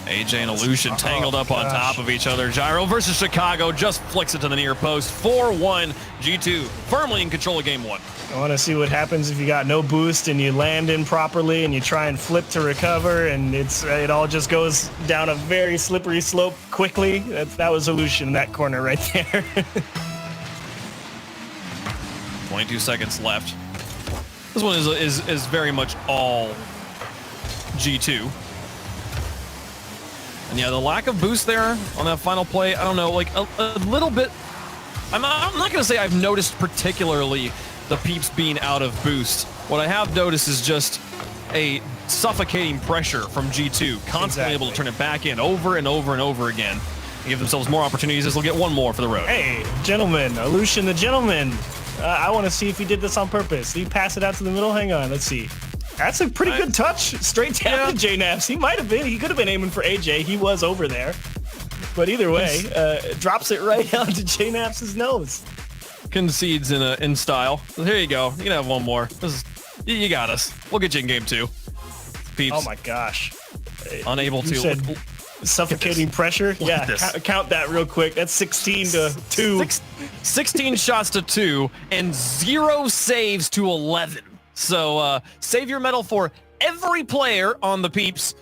AJ and Illusion tangled up on top of each other. Gyro versus Chicago just flicks it to the near post. 4-1 G2, firmly in control of game 1. I want to see what happens if you got no boost and you land in properly and you try and flip to recover, and it all just goes down a very slippery slope quickly. That was Illusion in that corner right there. 22 seconds left. This one is very much all G2. And yeah, the lack of boost there on that final play, I don't know, like a little bit. I'm not going to say I've noticed particularly the Peeps being out of boost. What I have noticed is just a suffocating pressure from G2, constantly able to turn it back in over and over and over again, and give themselves more opportunities as they'll get one more for the road. Hey, gentlemen, Illusion the gentleman. I want to see if he did this on purpose. Did he pass it out to the middle? Hang on, let's see. That's a pretty good touch. Straight down to JNaps. He might have been. He could have been aiming for AJ. He was over there. But either way, drops it right onto JNaps' nose. Concedes in style. Here you go. You can have one more. You got us. We'll get you in game 2. Peeps. Oh my gosh. Unable you to. Said suffocating pressure. Yeah, count that real quick. That's 16 to 2. 16 shots to 2 and 0 saves to 11. So save your medal for every player on the Peeps.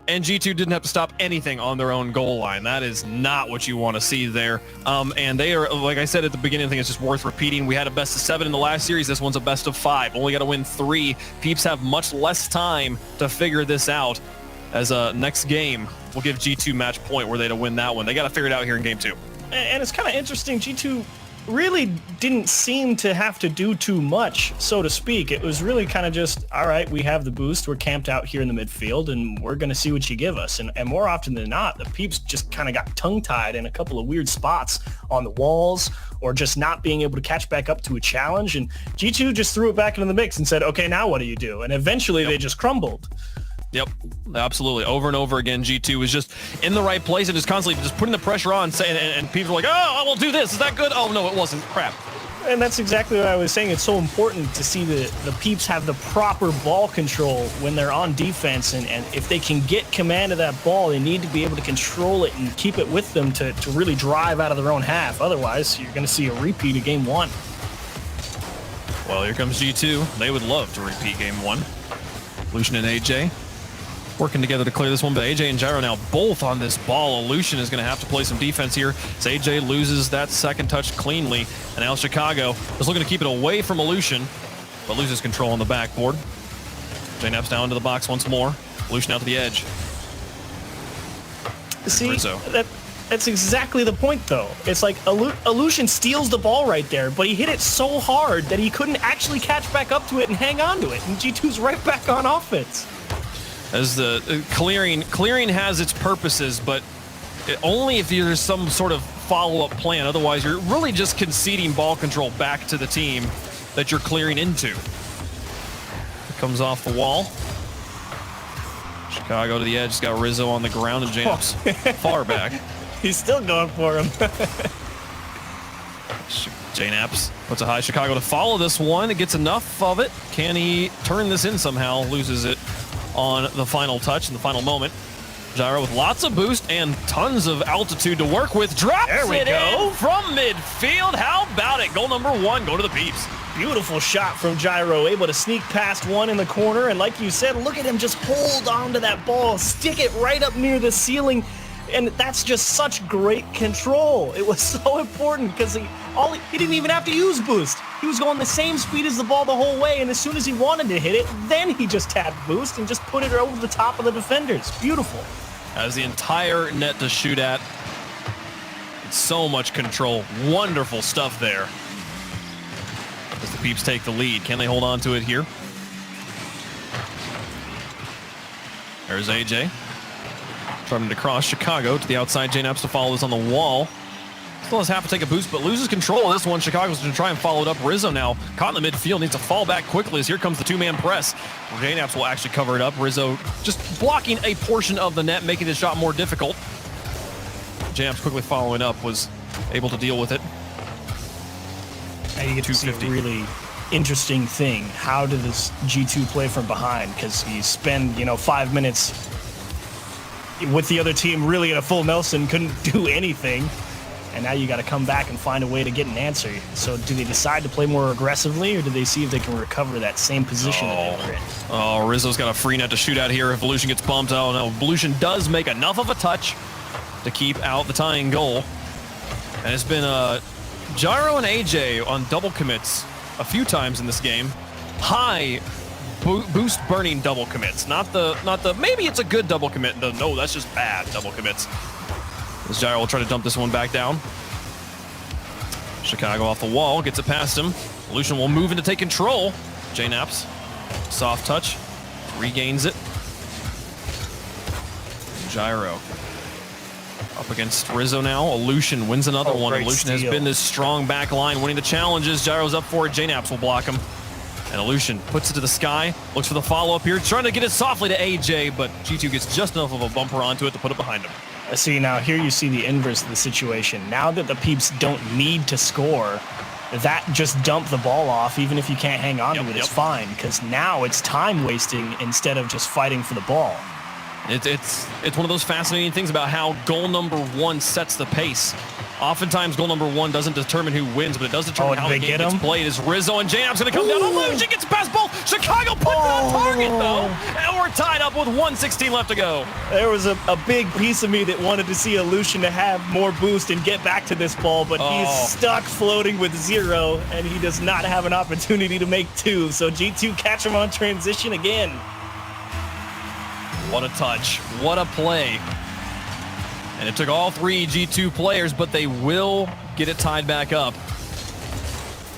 And G2 didn't have to stop anything on their own goal line. That is not what you want to see there. And they are, like I said at the beginning, I think it's just worth repeating. We had a best of 7 in the last series. This one's a best of 5. Only got to win 3. Peeps have much less time to figure this out. As next game, we'll give G2 match point were they to win that one. They got to figure it out here in game 2. And it's kind of interesting. G2 really didn't seem to have to do too much, so to speak. It was really kind of just, all right, we have the boost. We're camped out here in the midfield, and we're going to see what you give us. And more often than not, the Peeps just kind of got tongue-tied in a couple of weird spots on the walls or just not being able to catch back up to a challenge. And G2 just threw it back into the mix and said, okay, now what do you do? And eventually they just crumbled. Yep, absolutely. Over and over again, G2 was just in the right place and just constantly just putting the pressure on, saying, and people were like, oh, we'll do this. Is that good? Oh, no, it wasn't. Crap. And that's exactly what I was saying. It's so important to see the Peeps have the proper ball control when they're on defense. And if they can get command of that ball, they need to be able to control it and keep it with them to really drive out of their own half. Otherwise, you're going to see a repeat of game 1. Well, here comes G2. They would love to repeat game 1. Lucian and AJ working together to clear this one, but AJ and Gyro now both on this ball. Lucian is going to have to play some defense here. So AJ loses that second touch cleanly, and now Chicago is looking to keep it away from Lucian, but loses control on the backboard. JNaps down into the box once more. Lucian out to the edge. See, that's exactly the point, though. It's like Lucian steals the ball right there, but he hit it so hard that he couldn't actually catch back up to it and hang on to it, and G2's right back on offense. As the clearing has its purposes, but only if there's some sort of follow-up plan. Otherwise, you're really just conceding ball control back to the team that you're clearing into. It comes off the wall. Chicago to the edge. It's got Rizzo on the ground and James far back. He's still going for him. JNaps puts a high. Chicago to follow this one. It gets enough of it. Can he turn this in somehow? Loses it on the final touch in the final moment. Gyro with lots of boost and tons of altitude to work with. Drops it in from midfield. How about it? Goal number 1. Go to the Peeps. Beautiful shot from Gyro, able to sneak past one in the corner. And like you said, look at him just hold on to that ball, stick it right up near the ceiling. And that's just such great control. It was so important because he didn't even have to use boost. He was going the same speed as the ball the whole way, and as soon as he wanted to hit it, then he just tapped boost and just put it over the top of the defenders. Beautiful. Has the entire net to shoot at. It's so much control. Wonderful stuff there. As the Peeps take the lead. Can they hold on to it here? There's AJ. Trying to cross Chicago to the outside. JNaps to follow this on the wall. Still has half to take a boost, but loses control of this one. Chicago's going to try and follow it up. Rizzo now caught in the midfield. Needs to fall back quickly as here comes the two-man press. JNaps will actually cover it up. Rizzo just blocking a portion of the net, making the shot more difficult. JNaps quickly following up, was able to deal with it. And you get to see a really interesting thing. How did this G2 play from behind? Because you spend, 5 minutes with the other team really in a full Nelson, couldn't do anything. And now you got to come back and find a way to get an answer. So do they decide to play more aggressively, or do they see if they can recover that same position that they were in? Oh, Rizzo's got a free net to shoot out here if Volusian gets bumped. Oh no, Volusian does make enough of a touch to keep out the tying goal. And it's been Gyro and AJ on double commits a few times in this game. High boost burning double commits. Not the maybe it's a good double commit. No, that's just bad double commits. As Gyro will try to dump this one back down. Chicago off the wall, gets it past him. Lucian will move in to take control. JNaps, soft touch, regains it. Gyro Up against Rizzo now. Illusion wins another one. Great Illusion has steal. been this strong back line, winning the challenges. Gyro's up for it. JNaps will block him. And Illusion puts it to the sky. Looks for the follow-up here. Trying to get it softly to AJ, but G2 gets just enough of a bumper onto it to put it behind him. See, now here you see the inverse of the situation. Now that the Peeps don't need to score, that just dump the ball off, even if you can't hang on to it, it's fine, because now it's time wasting instead of just fighting for the ball. It's one of those fascinating things about how goal number 1 sets the pace. Oftentimes, goal number 1 doesn't determine who wins, but it does determine how the game gets played. As Rizzo and JNaps going to come down. Illusion gets past both. Chicago puts it on target, though. And we're tied up with 1:16 left to go. There was a big piece of me that wanted to see Illusion to have more boost and get back to this ball, but he's stuck floating with 0, and he does not have an opportunity to make 2. So G2 catch him on transition again. What a touch. What a play. And it took all 3 G2 players, but they will get it tied back up.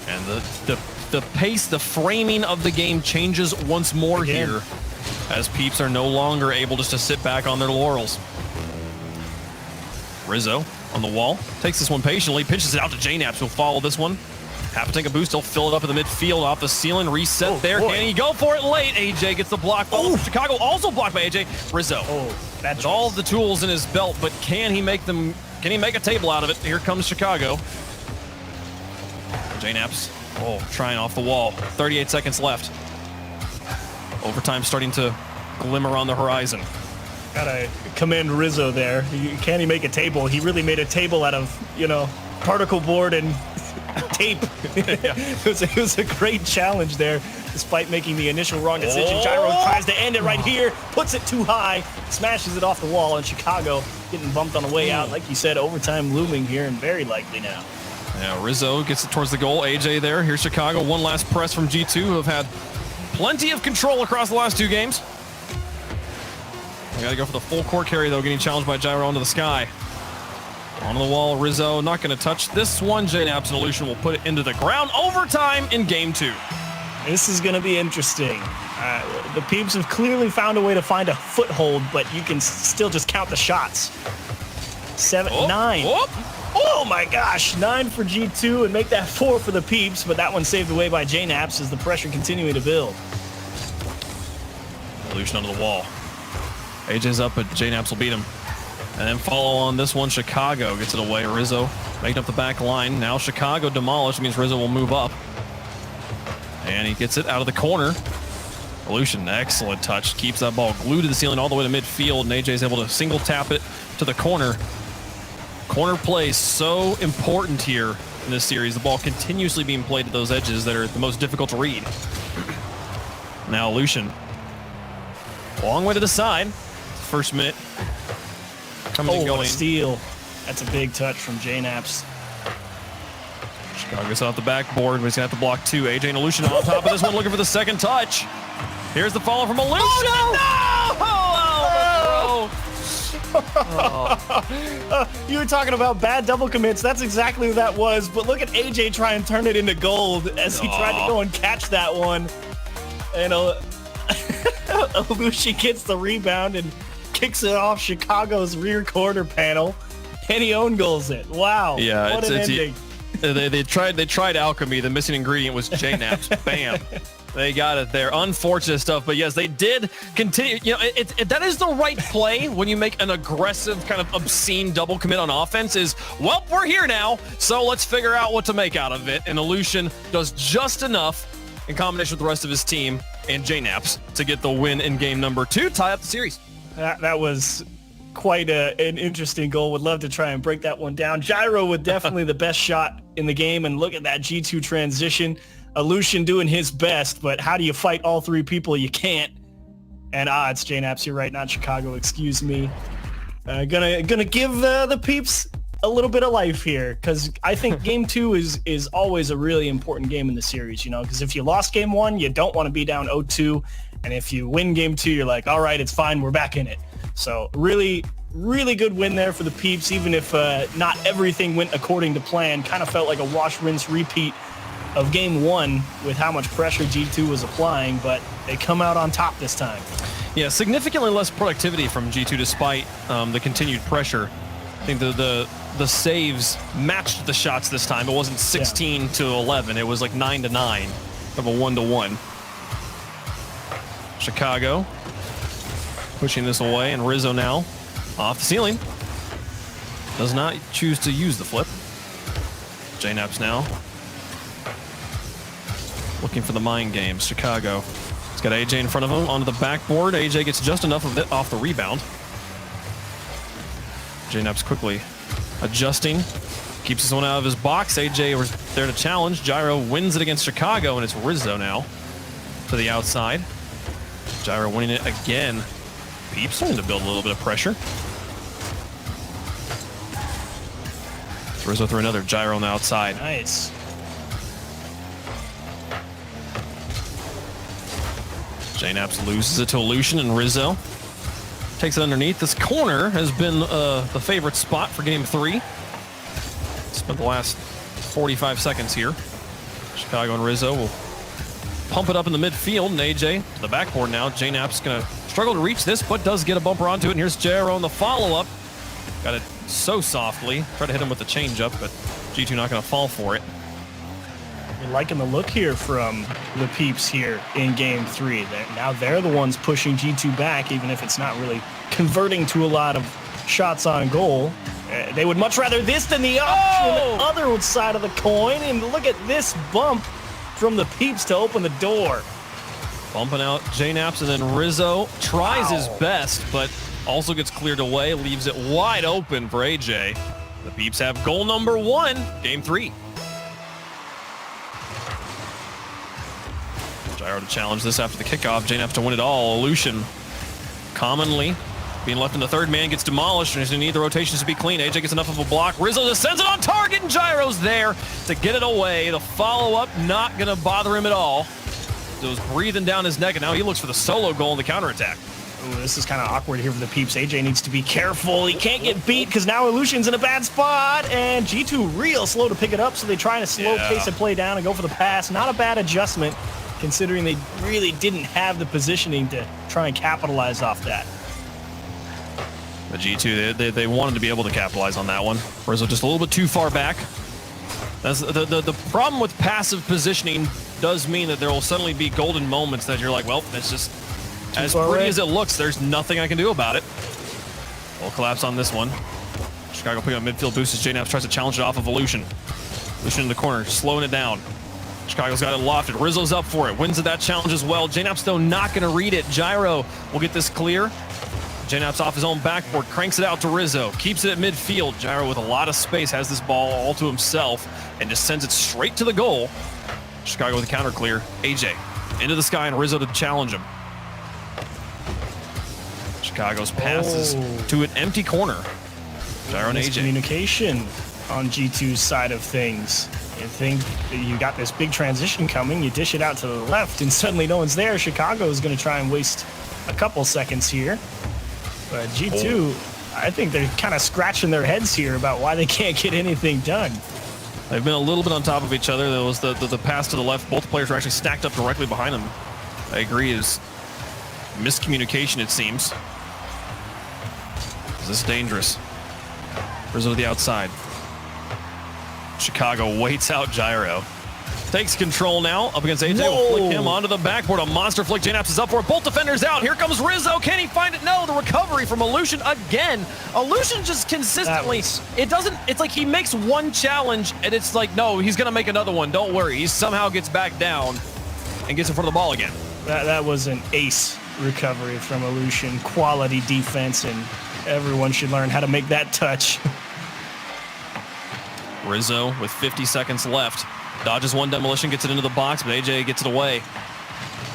And the pace, the framing of the game changes once more here, as Peeps are no longer able just to sit back on their laurels. Rizzo on the wall, takes this one patiently, pitches it out to JNaps, who'll follow this one. Half a tank of boost, he'll fill it up in the midfield, off the ceiling, reset there. Boy. Can he go for it late? AJ gets the block. Chicago also blocked by AJ. Rizzo. With all of the tools in his belt, but can he make a table out of it? Here comes Chicago. JNaps, trying off the wall. 38 seconds left. Overtime starting to glimmer on the horizon. Gotta commend Rizzo there. Can he make a table? He really made a table out of, particle board and tape. It was a great challenge there, despite making the initial wrong decision. Gyro tries to end it right here, puts it too high, smashes it off the wall, and Chicago getting bumped on the way out. Like you said, overtime looming here and very likely now. Yeah, Rizzo gets it towards the goal. AJ there. Here's Chicago. One last press from G2, who have had plenty of control across the last 2 games. They gotta go for the full court carry, though, getting challenged by Gyro into the sky. On the wall, Rizzo not going to touch this one. JNaps and Illusion will put it into the ground. Overtime in game 2. This is going to be interesting. The Peeps have clearly found a way to find a foothold, but you can still just count the shots. 9. Oh my gosh, 9 for G2 and make that 4 for the Peeps, but that one saved away by JNaps as the pressure continuing to build. Illusion under the wall. AJ's up, but JNaps will beat him. And then follow on this one, Chicago gets it away. Rizzo making up the back line. Now Chicago demolished, means Rizzo will move up. And he gets it out of the corner. Illusion, excellent touch. Keeps that ball glued to the ceiling all the way to midfield, and AJ's able to single tap it to the corner. Corner play is so important here in this series. The ball continuously being played to those edges that are the most difficult to read. Now Illusion. Long way to the side. First minute. Coming and going. Steal. That's a big touch from JNaps. Chicago gets off the backboard, but he's going to have to block 2. AJ and Illusion on top of this one, looking for the second touch. Here's the follow from Illusion. You were talking about bad double commits. That's exactly what that was. But look at AJ try and turn it into gold as he tried to go and catch that one. And Illusion gets the rebound and kicks it off Chicago's rear quarter panel, and he own goals it. Wow. Yeah, what an ending. They tried alchemy. The missing ingredient was JNaps. Bam. They got it there. Unfortunate stuff, but yes, they did continue. That is the right play when you make an aggressive, kind of obscene double commit on offense is, well, we're here now, so let's figure out what to make out of it. And Illusion does just enough in combination with the rest of his team and JNaps to get the win in game number 2, tie up the series. That was quite an interesting goal. Would love to try and break that one down. Gyro with definitely the best shot in the game, and look at that G2 transition. Illusion doing his best, but how do you fight all 3 people? You can't. And it's JNaps, you're right, not Chicago, excuse me. Gonna give the Peeps a little bit of life here, because I think game 2 is always a really important game in the series, because if you lost game 1, you don't want to be down 0-2, and if you win game 2, you're like, all right, it's fine, we're back in it. So really, really good win there for the Peeps, even if not everything went according to plan. Kind of felt like a wash, rinse, repeat of game 1 with how much pressure G2 was applying, but they come out on top this time. Yeah, significantly less productivity from G2 despite the continued pressure. I think the saves matched the shots this time. It wasn't 16 to 11. It was like 9 to 9 of a 1-to-1. Chicago pushing this away, and Rizzo now off the ceiling. Does not choose to use the flip. JNaps now looking for the mind games. Chicago. He's got AJ in front of him onto the backboard. AJ gets just enough of it off the rebound. JNaps quickly adjusting. Keeps this one out of his box. AJ was there to challenge. Gyro wins it against Chicago, and it's Rizzo now to the outside. Gyro winning it again. Peeps starting to build a little bit of pressure. Rizzo through another. Gyro on the outside. Nice. JNaps loses it to Illusion, and Rizzo takes it underneath. This corner has been the favorite spot for game 3. Spent the last 45 seconds here. Chicago and Rizzo will pump it up in the midfield, and AJ to the backboard now. JNaps going to struggle to reach this, but does get a bumper onto it, and here's Gyro on the follow-up. Got it so softly. Tried to hit him with the changeup, but G2 not going to fall for it. You're liking the look here from the Peeps here in game 3. Now they're the ones pushing G2 back, even if it's not really converting to a lot of shots on goal. They would much rather this than the other side of the coin. And look at this bump from the Peeps to open the door. Bumping out JNaps, and then Rizzo tries his best, but also gets cleared away, leaves it wide open for AJ. The Peeps have goal number 1, game 3. Gyro to challenge this after the kickoff. JNaps to win it all. Illusion commonly being left in the third man gets demolished, and he's going to need the rotations to be clean. AJ gets enough of a block. Rizzo just sends it on target, and Gyro's there to get it away. The follow-up not going to bother him at all. It was breathing down his neck, and now he looks for the solo goal in the counterattack. Ooh, this is kind of awkward here for the Peeps. AJ needs to be careful. He can't get beat because now Illusion's in a bad spot, and G2 real slow to pick it up, so they try to slow pace the play down and go for the pass. Not a bad adjustment, considering they really didn't have the positioning to try and capitalize off that. The G2, they wanted to be able to capitalize on that one. Rizzo just a little bit too far back. That's the problem with passive positioning does mean that there will suddenly be golden moments that you're like, well, it's just as pretty as it looks, there's nothing I can do about it. We'll collapse on this one. Chicago picking up midfield boost as JNaps tries to challenge it off of Illusion. Illusion in the corner, slowing it down. Chicago's got it lofted. Rizzo's up for it. Wins that challenge as well. JNaps, though, not going to read it. Gyro will get this clear. JNaps off his own backboard, cranks it out to Rizzo. Keeps it at midfield. Gyro with a lot of space has this ball all to himself and just sends it straight to the goal. Chicago with a counter clear. AJ into the sky, and Rizzo to challenge him. Chicago's passes to an empty corner. Gyro and AJ. Communication on G2's side of things. You think that you got this big transition coming, you dish it out to the left, and suddenly no one's there. Chicago is going to try and waste a couple seconds here. But G2, I think they're kind of scratching their heads here about why they can't get anything done. They've been a little bit on top of each other. There was the pass to the left. Both players were actually stacked up directly behind them. I agree, is miscommunication, it seems. Is this dangerous? Rizzo to the outside. Chicago waits out Gyro. Takes control now up against AJ. Will flick him onto the backboard. A monster flick. JNaps is up for it. Both defenders out. Here comes Rizzo. Can he find it? No. The recovery from Illusion again. Illusion just consistently. It's like he makes one challenge and it's like, no, he's going to make another one. Don't worry. He somehow gets back down and gets in front of the ball again. That was an ace recovery from Illusion. Quality defense, and everyone should learn how to make that touch. Rizzo with 50 seconds left. Dodges one demolition, gets it into the box, but AJ gets it away.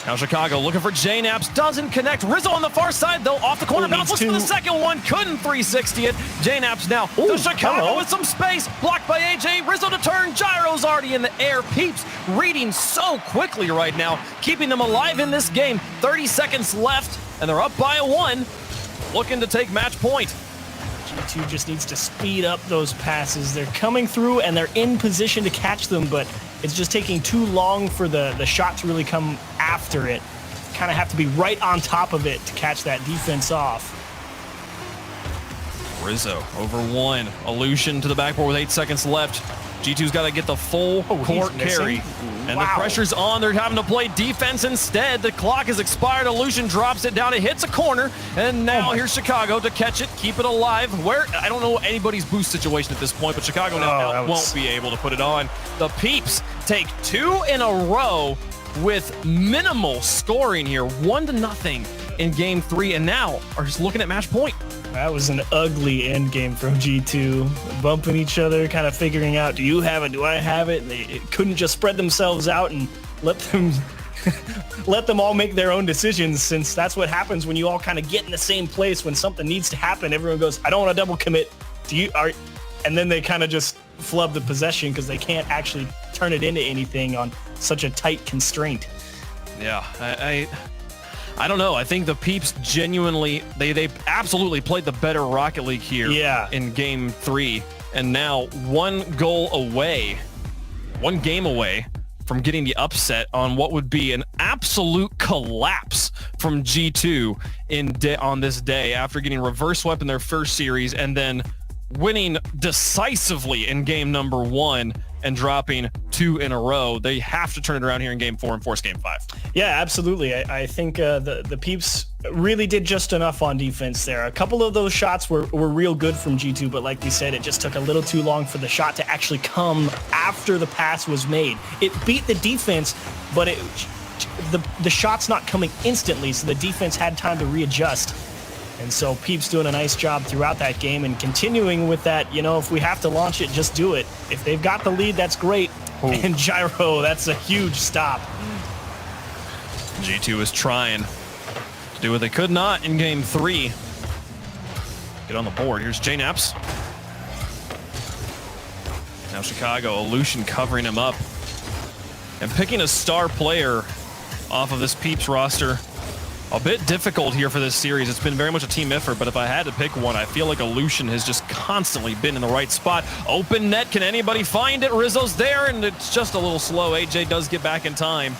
Now Chicago looking for JNaps, doesn't connect. Rizzo on the far side, though, off the corner bounce. Looks for the second one, couldn't 360 it. JNaps now to Chicago with some space. Blocked by AJ, Rizzo to turn. Gyro's already in the air. Peeps reading so quickly right now, keeping them alive in this game. 30 seconds left, and they're up by 1, looking to take match point. G2 just needs to speed up those passes. They're coming through and they're in position to catch them, but it's just taking too long for the shot to really come after it. Kind of have to be right on top of it to catch that defense off. Rizzo over one. Illusion to the backboard with 8 seconds left. G2's got to get the full court carry. And the pressure's on. They're having to play defense instead. The clock has expired. Illusion drops it down. It hits a corner. And now here's Chicago to catch it, keep it alive. I don't know anybody's boost situation at this point, but Chicago now won't be able to put it on. The Peeps take 2 in a row with minimal scoring here. 1-0 in game 3, and now are just looking at match point. That was an ugly end game from G2, bumping each other, kind of figuring out, do you have it, do I have it? They couldn't just spread themselves out and let them all make their own decisions, since that's what happens when you all kind of get in the same place. When something needs to happen, everyone goes, I don't want to double commit. And then they kind of just flub the possession because they can't actually turn it into anything on such a tight constraint. Yeah, I don't know. I think the Peeps genuinely, they absolutely played the better Rocket League here in game 3. And now one game away from getting the upset on what would be an absolute collapse from G2 on this day, after getting reverse swept in their first series and then winning decisively in game number 1 and dropping 2 in a row. They have to turn it around here in game 4 and force game 5. Yeah, absolutely. I think the Peeps really did just enough on defense there. A couple of those shots were real good from G2, but like we said, it just took a little too long for the shot to actually come after the pass was made. It beat the defense, but the shot's not coming instantly, so the defense had time to readjust. And so Peeps doing a nice job throughout that game and continuing with that, if we have to launch it, just do it. If they've got the lead, that's great. And Gyro, that's a huge stop. G2 is trying to do what they could not in game 3. Get on the board. Here's JNaps. Now Chicago, Illusion covering him up. And picking a star player off of this Peeps roster. A bit difficult here for this series. It's been very much a team effort, but if I had to pick one, I feel like Illusion has just constantly been in the right spot. Open net, can anybody find it? Rizzo's there, and it's just a little slow. AJ does get back in time.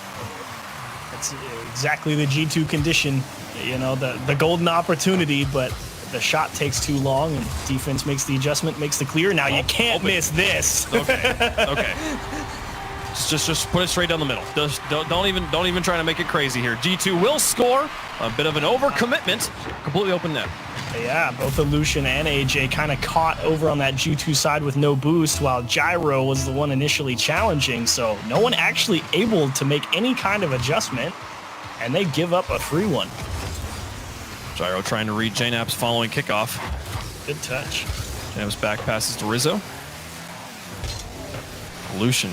That's exactly the G2 condition. The golden opportunity, but the shot takes too long, and defense makes the adjustment, makes the clear. Now you can't miss this. Okay. Just put it straight down the middle. Don't even try to make it crazy here. G2 will score. A bit of an overcommitment. Completely open net. Yeah, both Illusion and AJ kind of caught over on that G2 side with no boost, while Gyro was the one initially challenging. So no one actually able to make any kind of adjustment, and they give up a free one. Gyro trying to read JNaps following kickoff. Good touch. JNaps back passes to Rizzo. Illusion.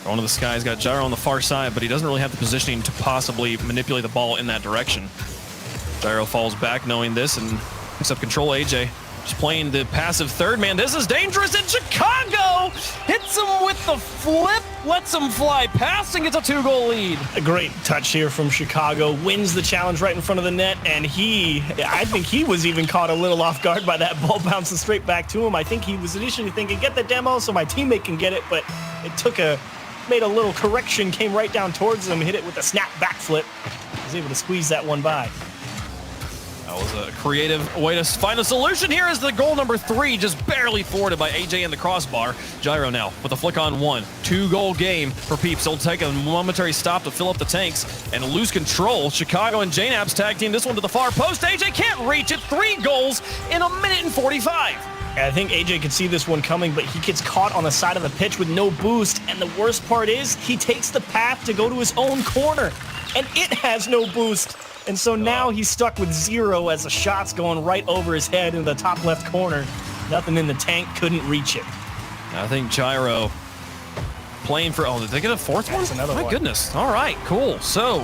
Going to the sky, he's got Gyro on the far side, but he doesn't really have the positioning to possibly manipulate the ball in that direction. Gyro falls back knowing this and picks up control. AJ just playing the passive third man. This is dangerous, and Chicago hits him with the flip, lets him fly past, and gets a 2-goal lead. A great touch here from Chicago, wins the challenge right in front of the net, and I think he was even caught a little off guard by that ball bouncing straight back to him. I think he was initially thinking, get the demo so my teammate can get it, but it made a little correction, came right down towards him, hit it with a snap backflip. Was able to squeeze that one by. That was a creative way to find a solution. Here is the goal number 3, just barely thwarted by AJ in the crossbar. Gyro now with a flick on 1. 2-goal game for Peeps. They'll take a momentary stop to fill up the tanks and lose control. Chicago and JNaps tag team this one to the far post. AJ can't reach it. 3 goals in 1 minute and 45. I think AJ could see this one coming, but he gets caught on the side of the pitch with no boost. And the worst part is he takes the path to go to his own corner, and it has no boost. And so now he's stuck with 0 as the shot's going right over his head in the top left corner. Nothing in the tank, couldn't reach it. I think Gyro playing for, did they get a 4th one? That's another one. My goodness. All right, cool. So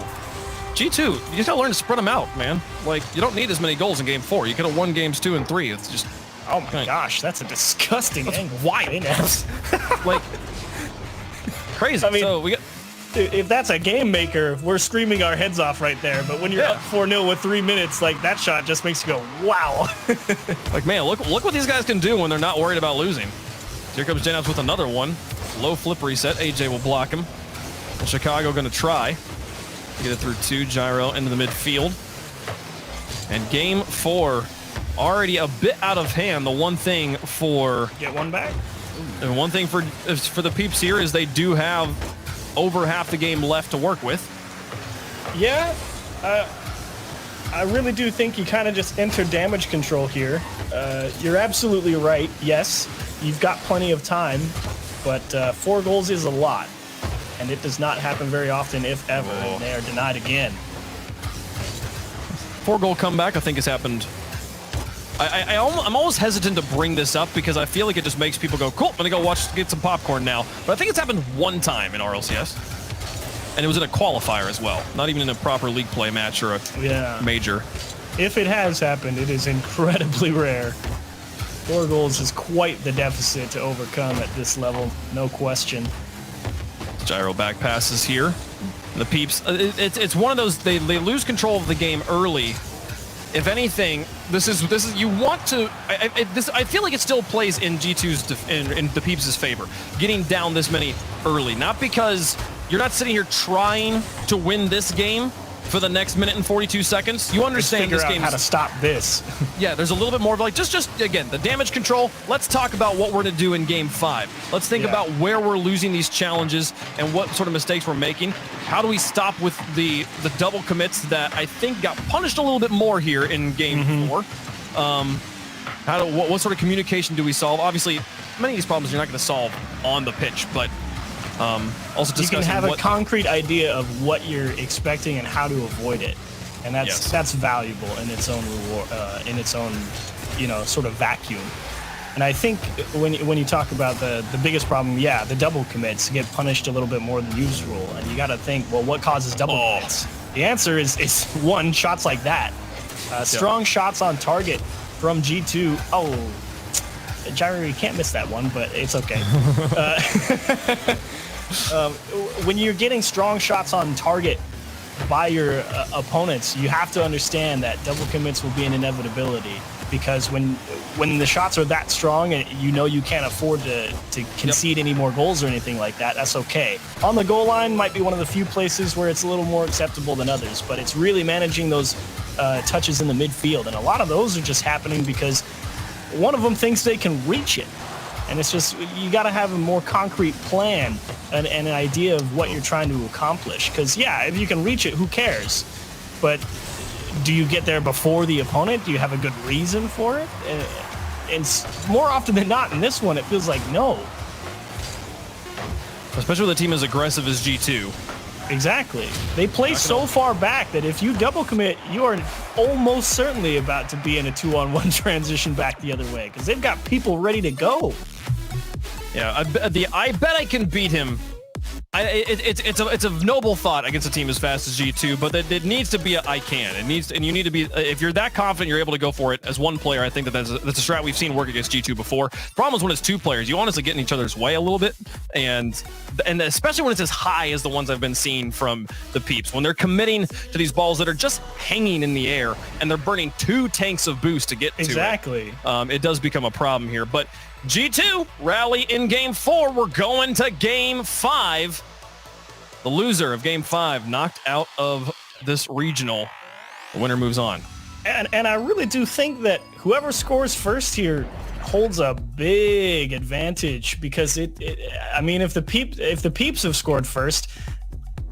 G2, you just gotta learn to spread them out, man. Like, you don't need as many goals in game 4. You could have won games 2 and 3. It's just, oh my gosh, that's a disgusting angle. Wild. Like, crazy. I mean, so we got, if that's a game maker, we're screaming our heads off right there. But when you're up 4-0 with 3 minutes, like, that shot just makes you go, wow. like, man, look what these guys can do when they're not worried about losing. So here comes JNaps with another one. Low flip reset. AJ will block him. And Chicago going to try to get it through 2. Gyro into the midfield. And game 4 already a bit out of hand. The one thing for get one back. And one thing for the Peeps here is they do have over half the game left to work with. Yeah, I really do think you kind of just enter damage control here. You're absolutely right. Yes, you've got plenty of time, but 4 goals is a lot, and it does not happen very often, if ever. And they are denied again. 4-goal comeback, I think, has happened. I'm almost hesitant to bring this up because I feel like it just makes people go, cool, I'm going to go get some popcorn now. But I think it's happened one time in RLCS. And it was in a qualifier as well. Not even in a proper league play match or a major. If it has happened, it is incredibly rare. 4 goals is quite the deficit to overcome at this level, no question. Gyro back passes here. The Peeps, it's one of those, they lose control of the game early. If anything, this is you want to. I feel like it still plays in G2's in the Peeps' favor, getting down this many early. Not because you're not sitting here trying to win this game for the next minute and 42 seconds. You understand this game. How to stop this? Yeah, there's a little bit more of like just again the damage control. Let's talk about what we're gonna do in game 5. Let's think about where we're losing these challenges and what sort of mistakes we're making. How do we stop with the double commits that I think got punished a little bit more here in game 4? What sort of communication do we solve? Obviously, many of these problems you're not going to solve on the pitch, but also discussing you can have a concrete idea of what you're expecting and how to avoid it, and that's valuable in its own reward, in its own sort of vacuum. And I think when you talk about the biggest problem, the double commits get punished a little bit more than usual, and you got to think, well, what causes double commits? The answer is one, shots like that, strong shots on target from G2. Oh, Gyro, you can't miss that one, but it's okay. When you're getting strong shots on target by your opponents, you have to understand that double commits will be an inevitability, because when the shots are that strong and you can't afford to concede any more goals or anything like that, that's okay. On the goal line might be one of the few places where it's a little more acceptable than others, but it's really managing those touches in the midfield, and a lot of those are just happening because one of them thinks they can reach it. And it's just, you got to have a more concrete plan and an idea of what you're trying to accomplish. Because, if you can reach it, who cares? But do you get there before the opponent? Do you have a good reason for it? And more often than not, in this one, it feels like no. Especially with a team as aggressive as G2. Exactly. They play so far back that if you double commit, you are almost certainly about to be in a 2-on-1 transition back the other way, because they've got people ready to go. Yeah, I bet I can beat him. It's a noble thought against a team as fast as G2, but it needs to be I can. It needs, and you need to be, if you're that confident you're able to go for it as one player. I think that's a strat we've seen work against G2 before. The problem is when it's 2 players, you honestly get in each other's way a little bit, and especially when it's as high as the ones I've been seeing from the Peeps, when they're committing to these balls that are just hanging in the air and they're burning 2 tanks of boost to get to it. It does become a problem here, but G2 rally in game 4. We're going to game 5. The loser of game 5 knocked out of this regional. The winner moves on. And I really do think that whoever scores first here holds a big advantage, because I mean, if the Peeps have scored first,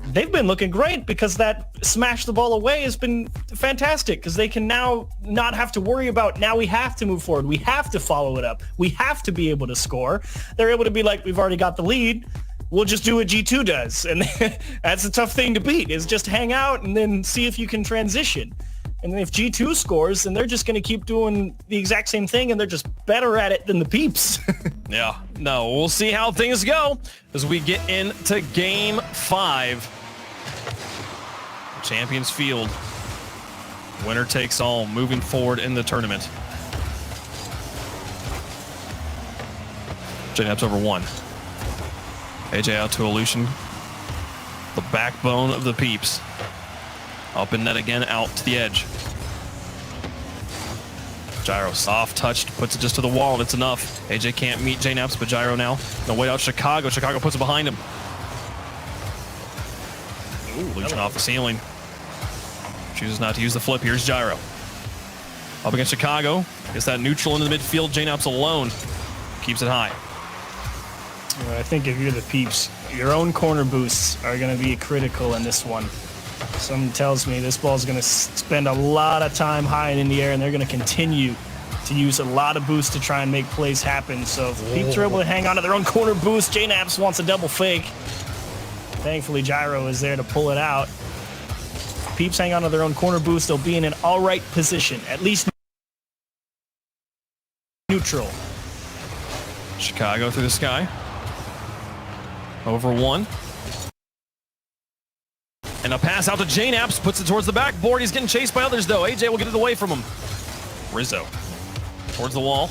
they've been looking great, because that smash the ball away has been fantastic, because they can now not have to worry about, now we have to move forward. We have to follow it up. We have to be able to score. They're able to be like, we've already got the lead. We'll just do what G2 does. And that's a tough thing to beat, is just hang out and then see if you can transition. And then if G2 scores, then they're just going to keep doing the exact same thing, and they're just better at it than the Peeps. Yeah, no, we'll see how things go as we get into game 5. Champions Field. Winner takes all, moving forward in the tournament. JNAP's over 1. AJ out to Aleutian. The backbone of the Peeps. Up in net again, out to the edge. Gyro soft touched, puts it just to the wall, and it's enough. AJ can't meet JNAP's, but Gyro now. No wait out Chicago. Chicago puts it behind him. Aleutian off the ceiling. Chooses not to use the flip. Here's Gyro. Up against Chicago. Gets that neutral in the midfield. JNAPS alone keeps it high. Well, I think if you're the Peeps, your own corner boosts are going to be critical in this one. Something tells me this ball's going to spend a lot of time high and in the air, and they're going to continue to use a lot of boosts to try and make plays happen. So if the Peeps are able to hang on to their own corner boost, JNAPS wants a double fake. Thankfully, Gyro is there to pull it out. If Peeps hang on to their own corner boost, they'll be in an all right position, at least neutral. Chicago through the sky. Over one. And a pass out to JNAPS, puts it towards the backboard. He's getting chased by others, though. AJ will get it away from him. Rizzo towards the wall.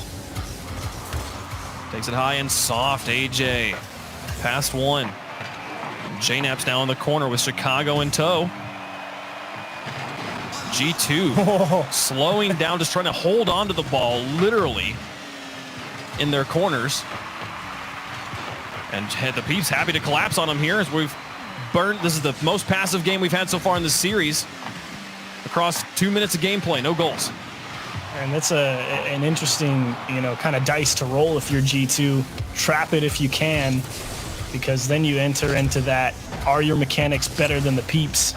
Takes it high and soft. AJ past one. JNAPS now in the corner with Chicago in tow. G2 slowing down, just trying to hold on to the ball, literally, in their corners. And the Peeps happy to collapse on him here as we've burned. This is the most passive game we've had so far in this series. Across 2 minutes of gameplay, no goals. And that's an interesting, kind of dice to roll if you're G2. Trap it if you can, because then you enter into that, are your mechanics better than the Peeps?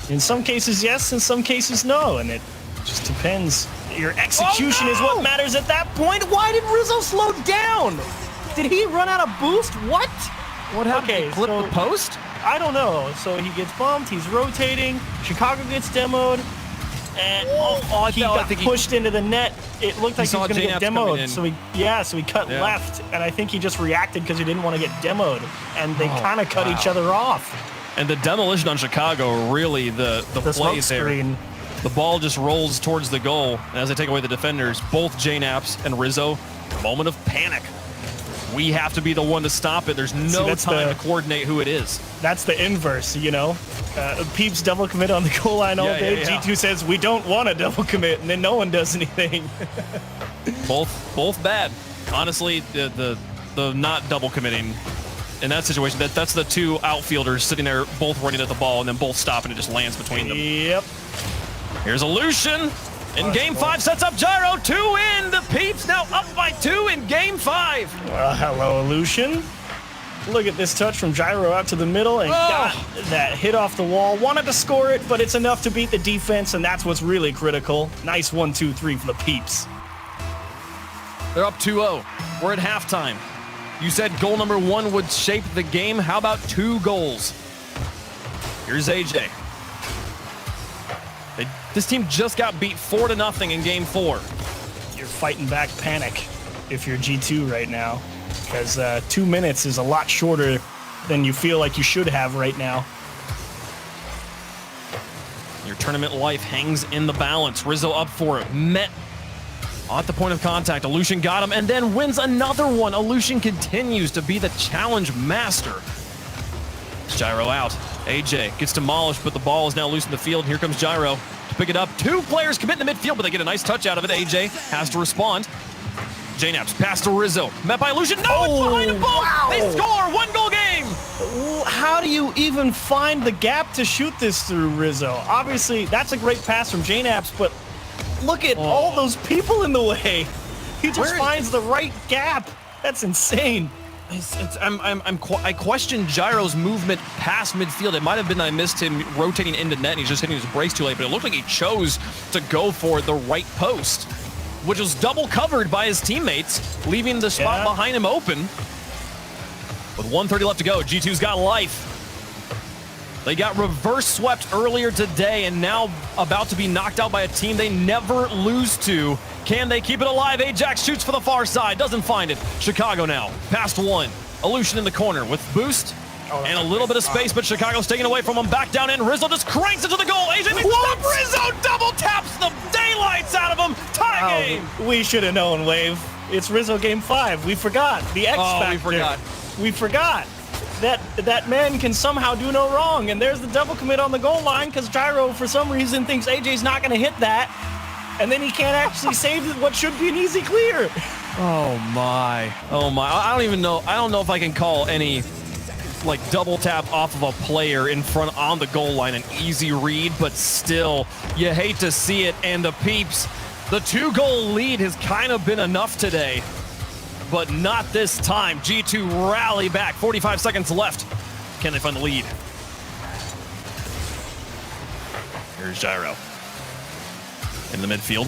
In some cases, yes. In some cases, no. And it just depends. Your execution is what matters at that point. Why did Rizzo slow down? Did he run out of boost? What? What happened? Okay, he clipped the post? I don't know. So he gets bumped. He's rotating. Chicago gets demoed. And he got pushed into the net. It looked like he was going to get demoed. So he cut left. And I think he just reacted because he didn't want to get demoed. And they kind of cut each other off. And the demolition on Chicago, really, the play there. The ball just rolls towards the goal. And as they take away the defenders, both JNAPS and Rizzo, moment of panic. We have to be the one to stop it. There's no time to coordinate who it is. That's the inverse, Peeps double commit on the goal line all day. Yeah. G2 says, we don't want to double commit, and then no one does anything. both bad. Honestly, the not double committing in that situation, that's the two outfielders sitting there both running at the ball and then both stop and it just lands between them. Yep. Here's Illusion. In Game 5, sets up Gyro, 2 in. The Peeps now up by 2 in Game 5. Well, hello, Illusion. Look at this touch from Gyro out to the middle and got that hit off the wall. Wanted to score it, but it's enough to beat the defense, and that's what's really critical. Nice 1-2-3 for the Peeps. They're up 2-0. We're at halftime. You said goal number 1 would shape the game. How about 2 goals? Here's AJ. This team just got beat 4-0 in Game 4. You're fighting back panic if you're G2 right now, because 2 minutes is a lot shorter than you feel like you should have right now. Your tournament life hangs in the balance. Rizzo up for it. Met at the point of contact. Illusion got him and then wins another one. Illusion continues to be the challenge master. Gyro out. AJ gets demolished, but the ball is now loose in the field. Here comes Gyro to pick it up. 2 players commit in the midfield, but they get a nice touch out of it. AJ has to respond. JNAPS pass to Rizzo. Met by Illusion. No, it's behind a ball. Wow. They score. 1-goal game. How do you even find the gap to shoot this through, Rizzo? Obviously, that's a great pass from JNAPS, but look at all those people in the way. He just finds the right gap. That's insane. I question Gyro's movement past midfield. It might have been that I missed him rotating into net and he's just hitting his brakes too late, but it looked like he chose to go for the right post, which was double covered by his teammates, leaving the spot behind him open. With 1:30 left to go, G2's got life. They got reverse swept earlier today and now about to be knocked out by a team they never lose to. Can they keep it alive? Ajax shoots for the far side, doesn't find it. Chicago now, past 1. Illusion in the corner with boost and a little bit of space, but Chicago's taken away from him. Back down in, Rizzo just cranks it to the goal. AJ makes Rizzo double taps the daylights out of him. Tie game. We should have known, Wave. It's Rizzo Game 5. We forgot. The X Factor. We forgot. That man can somehow do no wrong, and there's the double commit on the goal line because Gyro, for some reason, thinks AJ's not going to hit that, and then he can't actually save what should be an easy clear. Oh my. I don't even know. I don't know if I can call any double tap off of a player in front on the goal line an easy read, but still, you hate to see it. And the Peeps, The 2-goal lead has kind of been enough today, but not this time. G2 rally back. 45 seconds left. Can they find the lead? Here's Gyro in the midfield.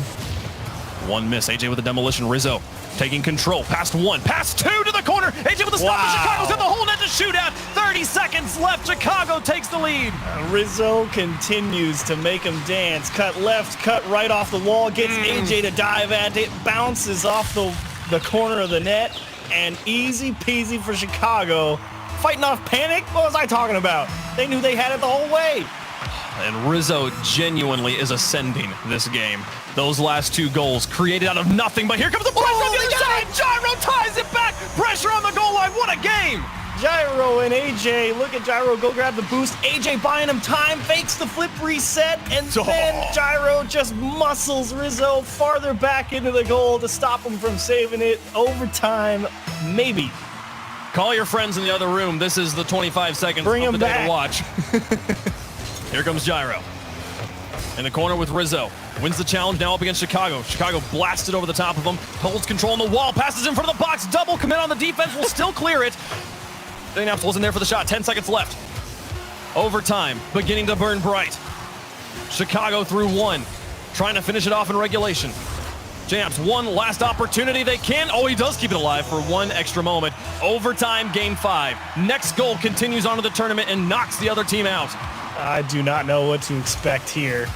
One miss. AJ with a demolition. Rizzo taking control. Past one. Past two to the corner. AJ with a stop. Wow. Chicago's in the hole net to shoot out. 30 seconds left. Chicago takes the lead. Rizzo continues to make him dance. Cut left, cut right off the wall. Gets AJ to dive at it. Bounces off the corner of the net. And easy peasy for Chicago. Fighting off panic? What was I talking about? They knew they had it the whole way. And Rizzo genuinely is ascending this game. Those last 2 goals created out of nothing, but here comes the pressure on the other side. Gyro ties it back. Pressure on the goal line. What a game. Gyro and AJ, look at Gyro go grab the boost. AJ buying him time, fakes the flip reset, and then Gyro just muscles Rizzo farther back into the goal to stop him from saving it. Overtime, maybe. Call your friends in the other room. This is the 25 seconds Bring of him the day back. to watch. Here comes Gyro. In the corner with Rizzo. Wins the challenge now up against Chicago. Chicago blasted over the top of him. Holds control on the wall. Passes in front of the box. Double commit on the defense. Will still clear it. Jnaps wasn't there for the shot. 10 seconds left. Overtime. Beginning to burn bright. Chicago through 1. Trying to finish it off in regulation. Jnaps, one last opportunity. They can. Oh, he does keep it alive for 1 extra moment. Overtime, game 5. Next goal continues on to the tournament and knocks the other team out. I do not know what to expect here.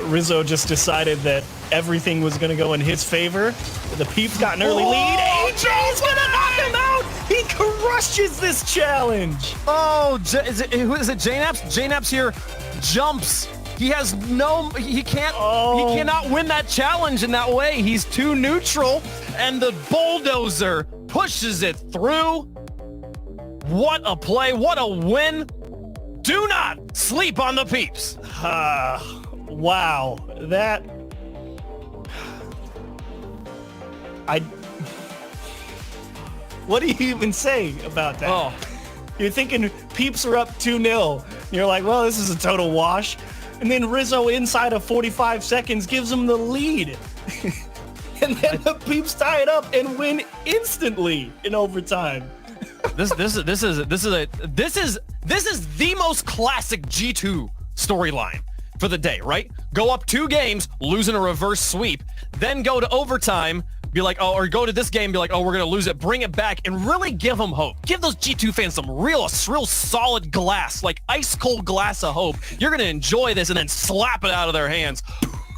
Rizzo just decided that everything was going to go in his favor. The Peeps got an early lead. AJ's going to knock him out. He crushes this challenge. Oh, who is it? Jnaps? Jnaps here jumps. He has no, he cannot win that challenge in that way. He's too neutral, and the bulldozer pushes it through. What a play, what a win. Do not sleep on the Peeps. Wow, that... What do you even say about that? Oh. You're thinking Peeps are up 2-0. You're like, well, this is a total wash. And then Rizzo, inside of 45 seconds, gives him the lead. And then the Peeps tie it up and win instantly in overtime. This is the most classic G2 storyline for the day, right? Go up 2 games, lose in a reverse sweep, then go to overtime, be like, oh, or go to this game, be like, oh, we're gonna lose it, bring it back, and really give them hope. Give those G2 fans some real solid glass, like ice cold glass of hope. You're gonna enjoy this, and then slap it out of their hands.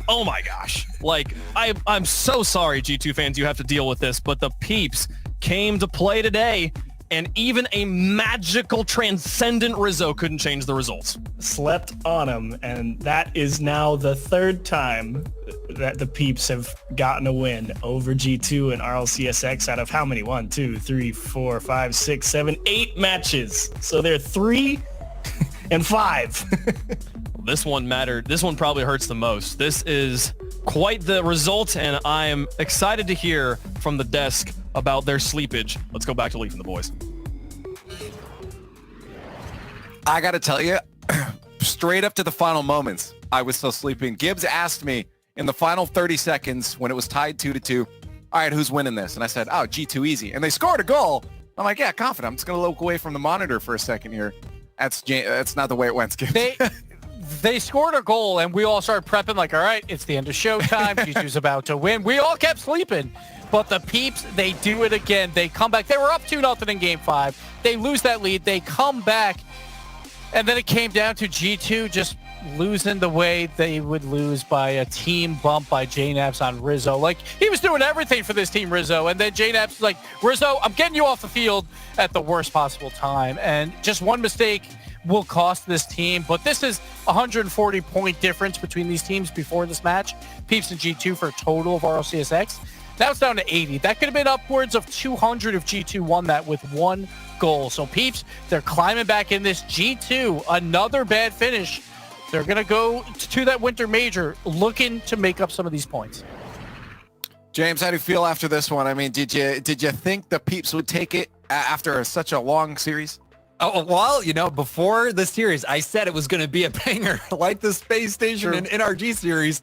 Oh my gosh! Like, I'm so sorry, G2 fans, you have to deal with this, but the Peeps came to play today. And even a magical, transcendent Rizzo couldn't change the results. Slept on him, and that is now the 3rd time that the Peeps have gotten a win over G2 and RLCSX out of how many? 1, 2, 3, 4, 5, 6, 7, 8 matches. So they're 3 and 5. This one mattered. This one probably hurts the most. This is quite the result, and I am excited to hear from the desk about their sleepage. Let's go back to Leaf and the boys. I got to tell you, straight up to the final moments, I was still sleeping. Gibbs asked me in the final 30 seconds when it was tied 2-2, all right, who's winning this? And I said, oh, G2 easy. And they scored a goal. I'm like, yeah, confident. I'm just going to look away from the monitor for a second here. That's not the way it went, Gibbs. They scored a goal, and we all started prepping like, all right, it's the end of showtime. G2's about to win. We all kept sleeping. But the Peeps, they do it again. They come back. They were up 2-0 in game 5. They lose that lead. They come back. And then it came down to G2 just losing the way they would lose by a team bump by Jnaps on Rizzo. Like, he was doing everything for this team, Rizzo. And then Jnaps was like, Rizzo, I'm getting you off the field at the worst possible time. And just one mistake will cost this team. But this is a 140-point difference between these teams before this match. Peeps and G2 for a total of RLCSX. Now it's down to 80. That could have been upwards of 200 if G2 won that with 1 goal. So Peeps, they're climbing back in this. G2, another bad finish. They're going to go to that winter major looking to make up some of these points. James, how do you feel after this one? I mean, did you think the Peeps would take it after such a long series? Oh, well, you know, before the series, I said it was going to be a banger like the Space Station and NRG series,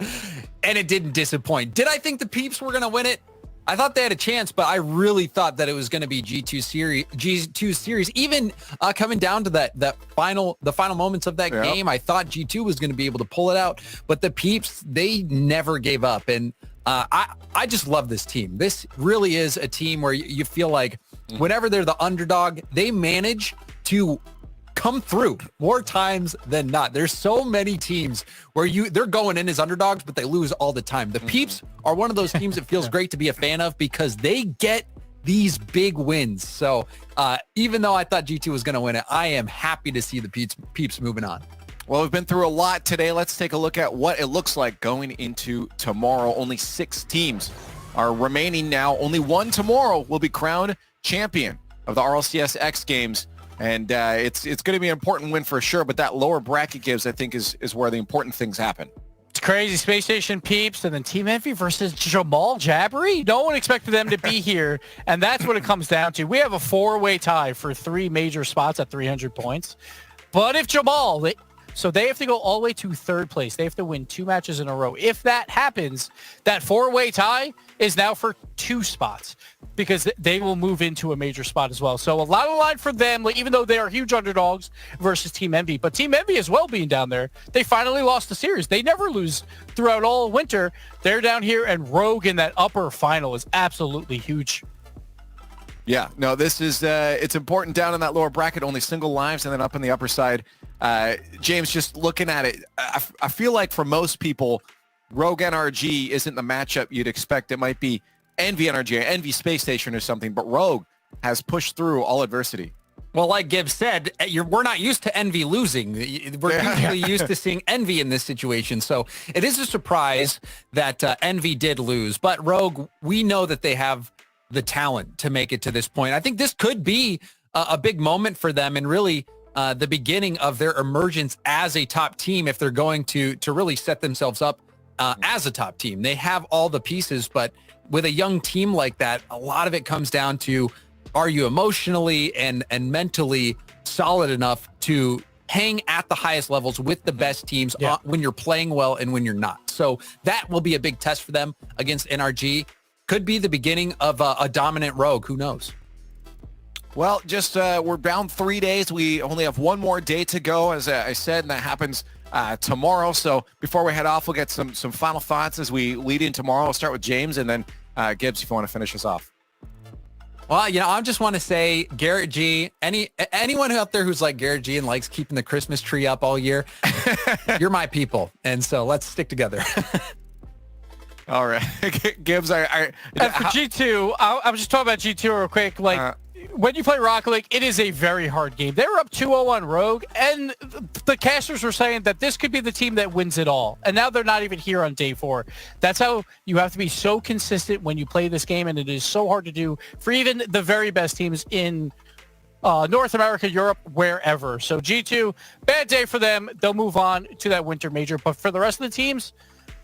and it didn't disappoint. Did I think the Peeps were going to win it? I thought they had a chance, but I really thought that it was going to be G2 series. Even coming down to the final moments of that game, I thought G2 was going to be able to pull it out. But the Peeps, they never gave up, and I just love this team. This really is a team where you feel like whenever they're the underdog, they manage to come through more times than not. There's so many teams where they're going in as underdogs, but they lose all the time. The Peeps are one of those teams that feels great to be a fan of because they get these big wins. So even though I thought G2 was going to win it, I am happy to see the Peeps moving on. Well, we've been through a lot today. Let's take a look at what it looks like going into tomorrow. Only 6 teams are remaining now. Only one tomorrow will be crowned champion of the RLCS X Games. And it's going to be an important win for sure, but that lower bracket gives, I think, is where the important things happen. It's crazy. Space Station Peeps and then Team Envy versus Jamal Jabbery. No one expected them to be here, and that's what it comes down to. We have a 4-way tie for 3 major spots at 300 points. But if Jamal... So they have to go all the way to 3rd place. They have to win 2 matches in a row. If that happens, that 4-way tie is now for 2 spots because they will move into a major spot as well. So a lot of line for them, like, even though they are huge underdogs versus Team Envy. But Team Envy as well being down there, they finally lost the series. They never lose throughout all winter. They're down here, and Rogue in that upper final is absolutely huge. Yeah, no, this is, it's important down in that lower bracket, only single lives, and then up in the upper side. James, just looking at it, I feel like for most people, Rogue NRG isn't the matchup you'd expect. It might be Envy NRG, or Envy Space Station or something, but Rogue has pushed through all adversity. Well, like Gibbs said, we're not used to Envy losing. We're usually used to seeing Envy in this situation. So it is a surprise that Envy did lose. But Rogue, we know that they have the talent to make it to this point. I think this could be a big moment for them, and really the beginning of their emergence as a top team if they're going to really set themselves up as a top team. They have all the pieces, but with a young team like that, a lot of it comes down to, are you emotionally and mentally solid enough to hang at the highest levels with the best teams when you're playing well and when you're not. So that will be a big test for them against NRG. Could be the beginning of a dominant Rogue. Who knows? Well, just we're down 3 days. We only have one more day to go, as I said, and that happens tomorrow. So before we head off, we'll get some final thoughts as we lead in tomorrow. I'll start with James, and then Gibbs, if you want to finish us off. Well, you know, I just want to say, Garrett G, anyone out there who's like Garrett G and likes keeping the Christmas tree up all year, you're my people. And so let's stick together. All right. Gibbs, and for G2, I was just talking about G2 real quick. Like, when you play Rocket League, it is a very hard game. They were up 2-0 on Rogue, and the casters were saying that this could be the team that wins it all. And now they're not even here on day 4. That's how you have to be so consistent when you play this game, and it is so hard to do for even the very best teams in North America, Europe, wherever. So G2, bad day for them. They'll move on to that winter major. But for the rest of the teams,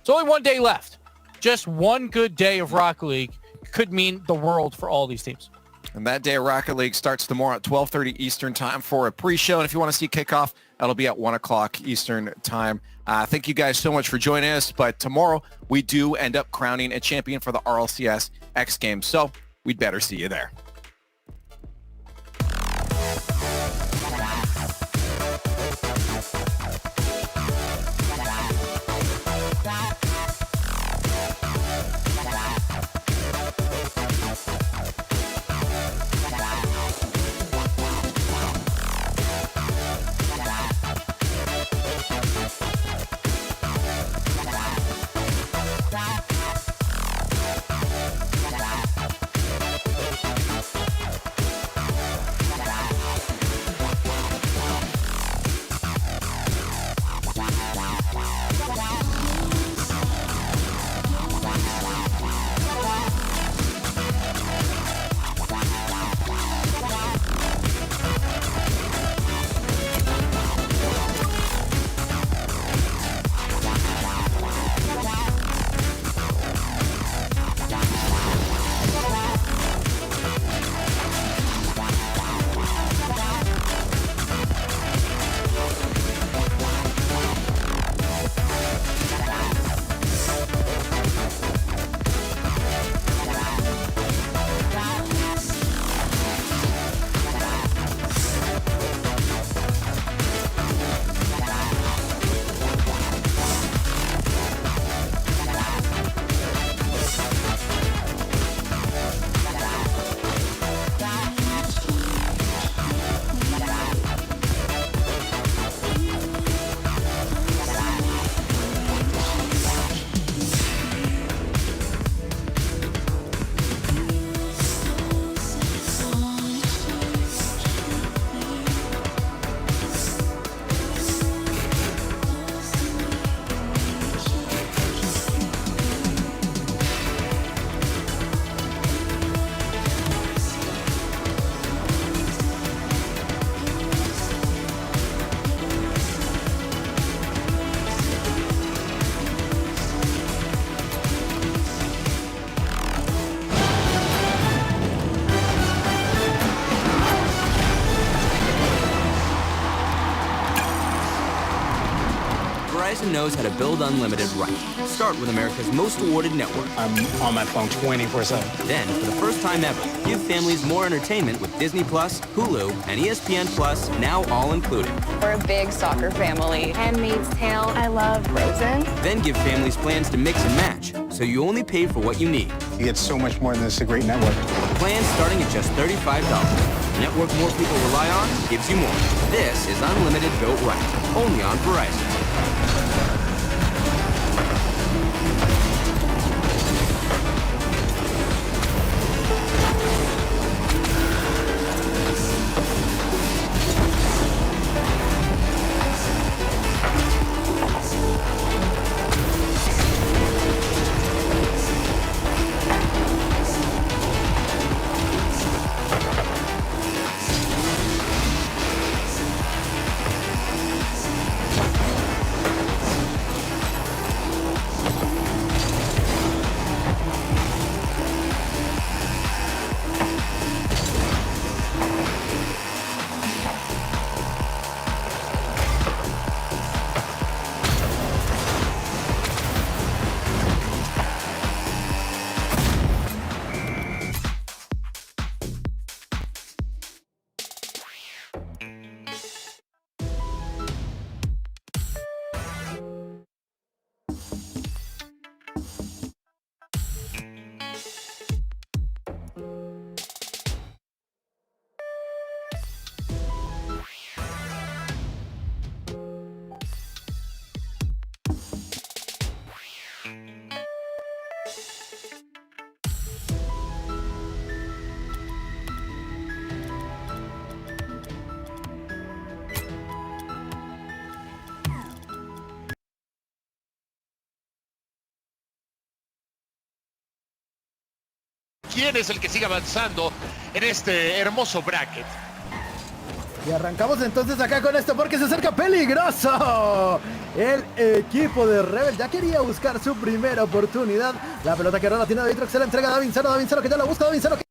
it's only 1 day left. Just one good day of Rocket League could mean the world for all these teams. And that day of Rocket League starts tomorrow at 12:30 Eastern time for a pre-show. And if you want to see kickoff, that'll be at 1 o'clock Eastern time. Thank you guys so much for joining us. But tomorrow, we do end up crowning a champion for the RLCS X Games. So we'd better see you there. knows how to build unlimited right. Start with America's most awarded network. I'm on my phone 24/7. Then, for the first time ever, give families more entertainment with Disney Plus, Hulu, and ESPN Plus, now all included. We're a big soccer family. Handmaid's Tale. I love Frozen. Then give families plans to mix and match, so you only pay for what you need. You get so much more than this. It's a great network. Plans starting at just $35. The network more people rely on gives you more. This is unlimited built right, only on Verizon. ¿Quién es el que sigue avanzando en este hermoso bracket? Y arrancamos entonces acá con esto porque se acerca peligroso. El equipo de Rebel ya quería buscar su primera oportunidad. La pelota que ahora la tiene David, se la entrega a Davinzano que ya la busca, Davinzano que...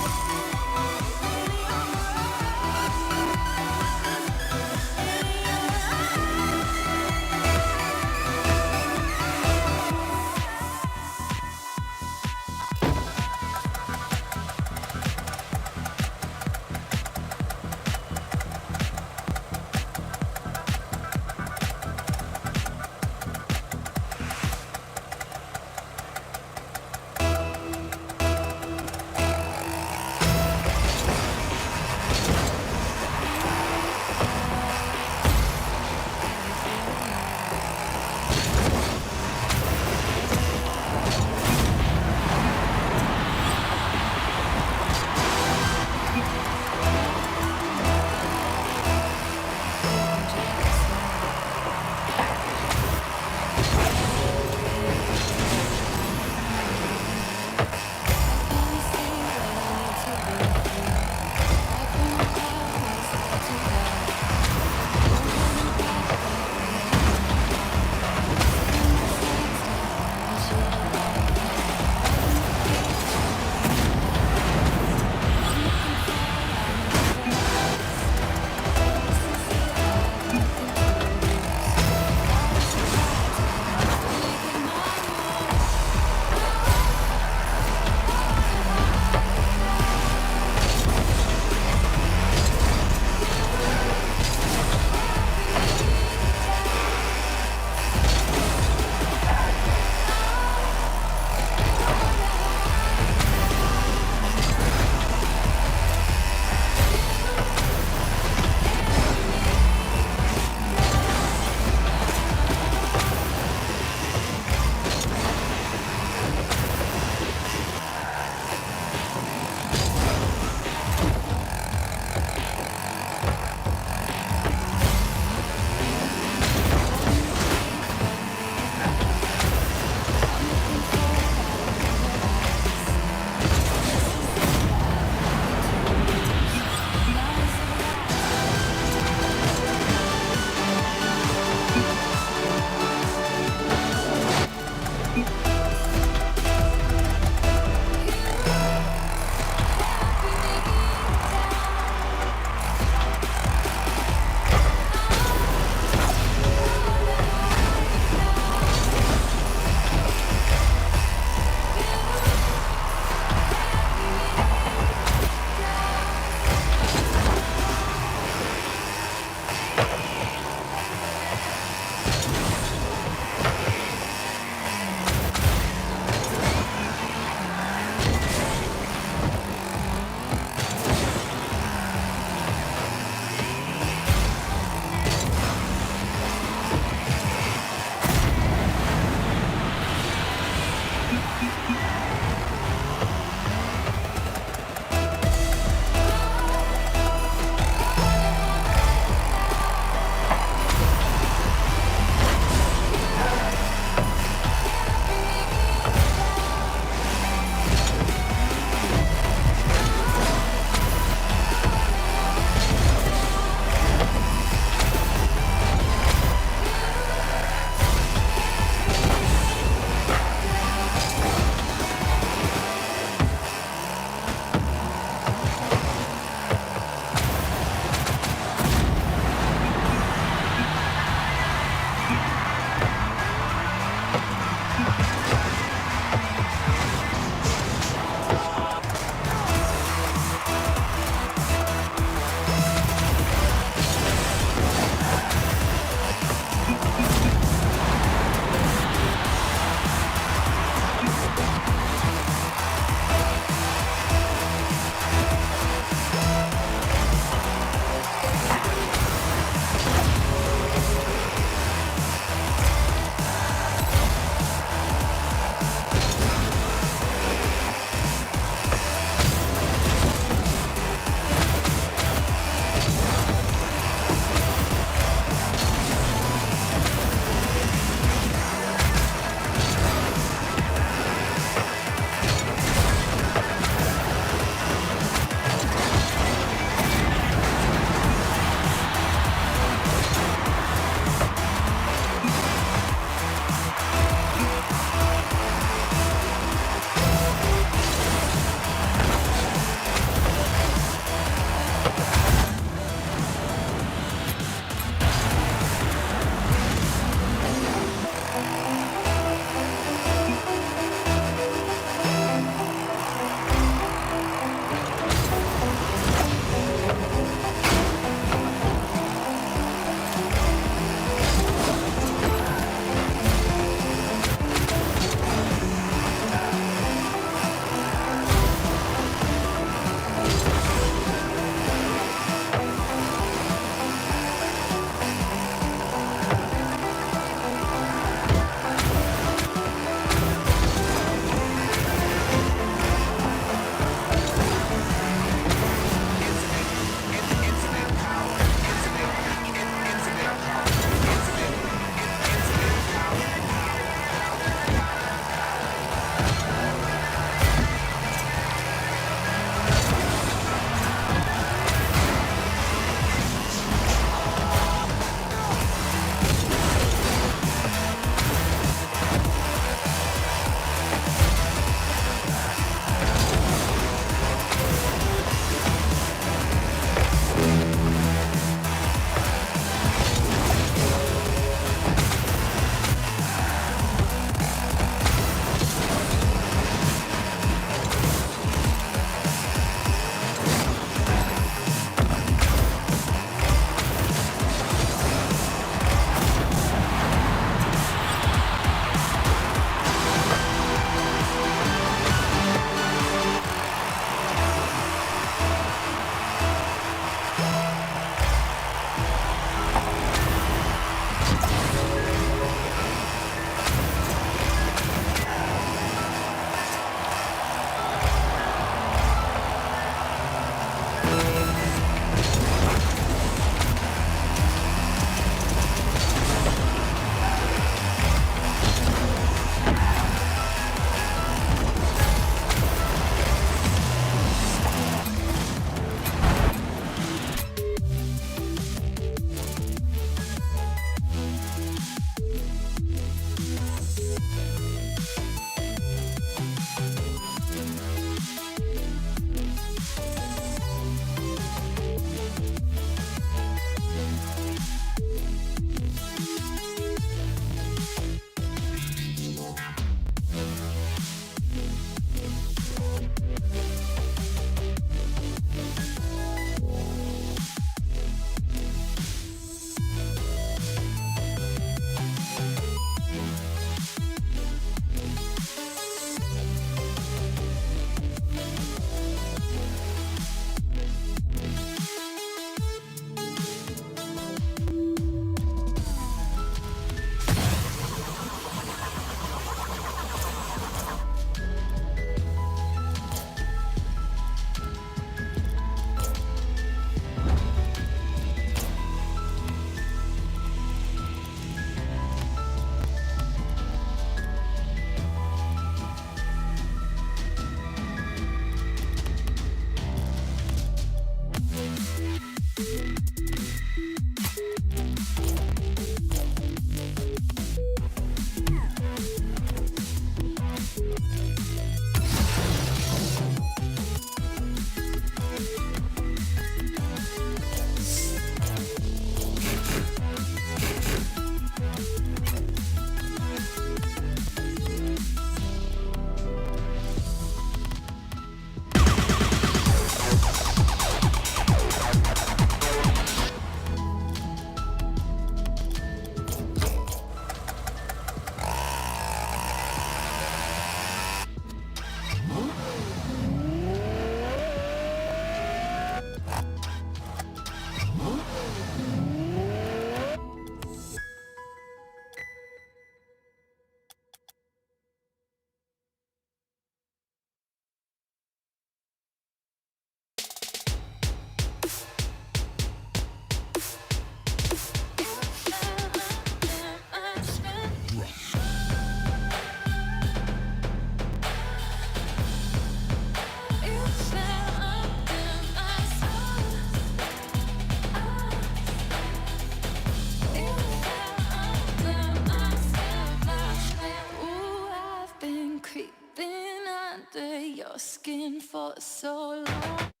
skin for so long.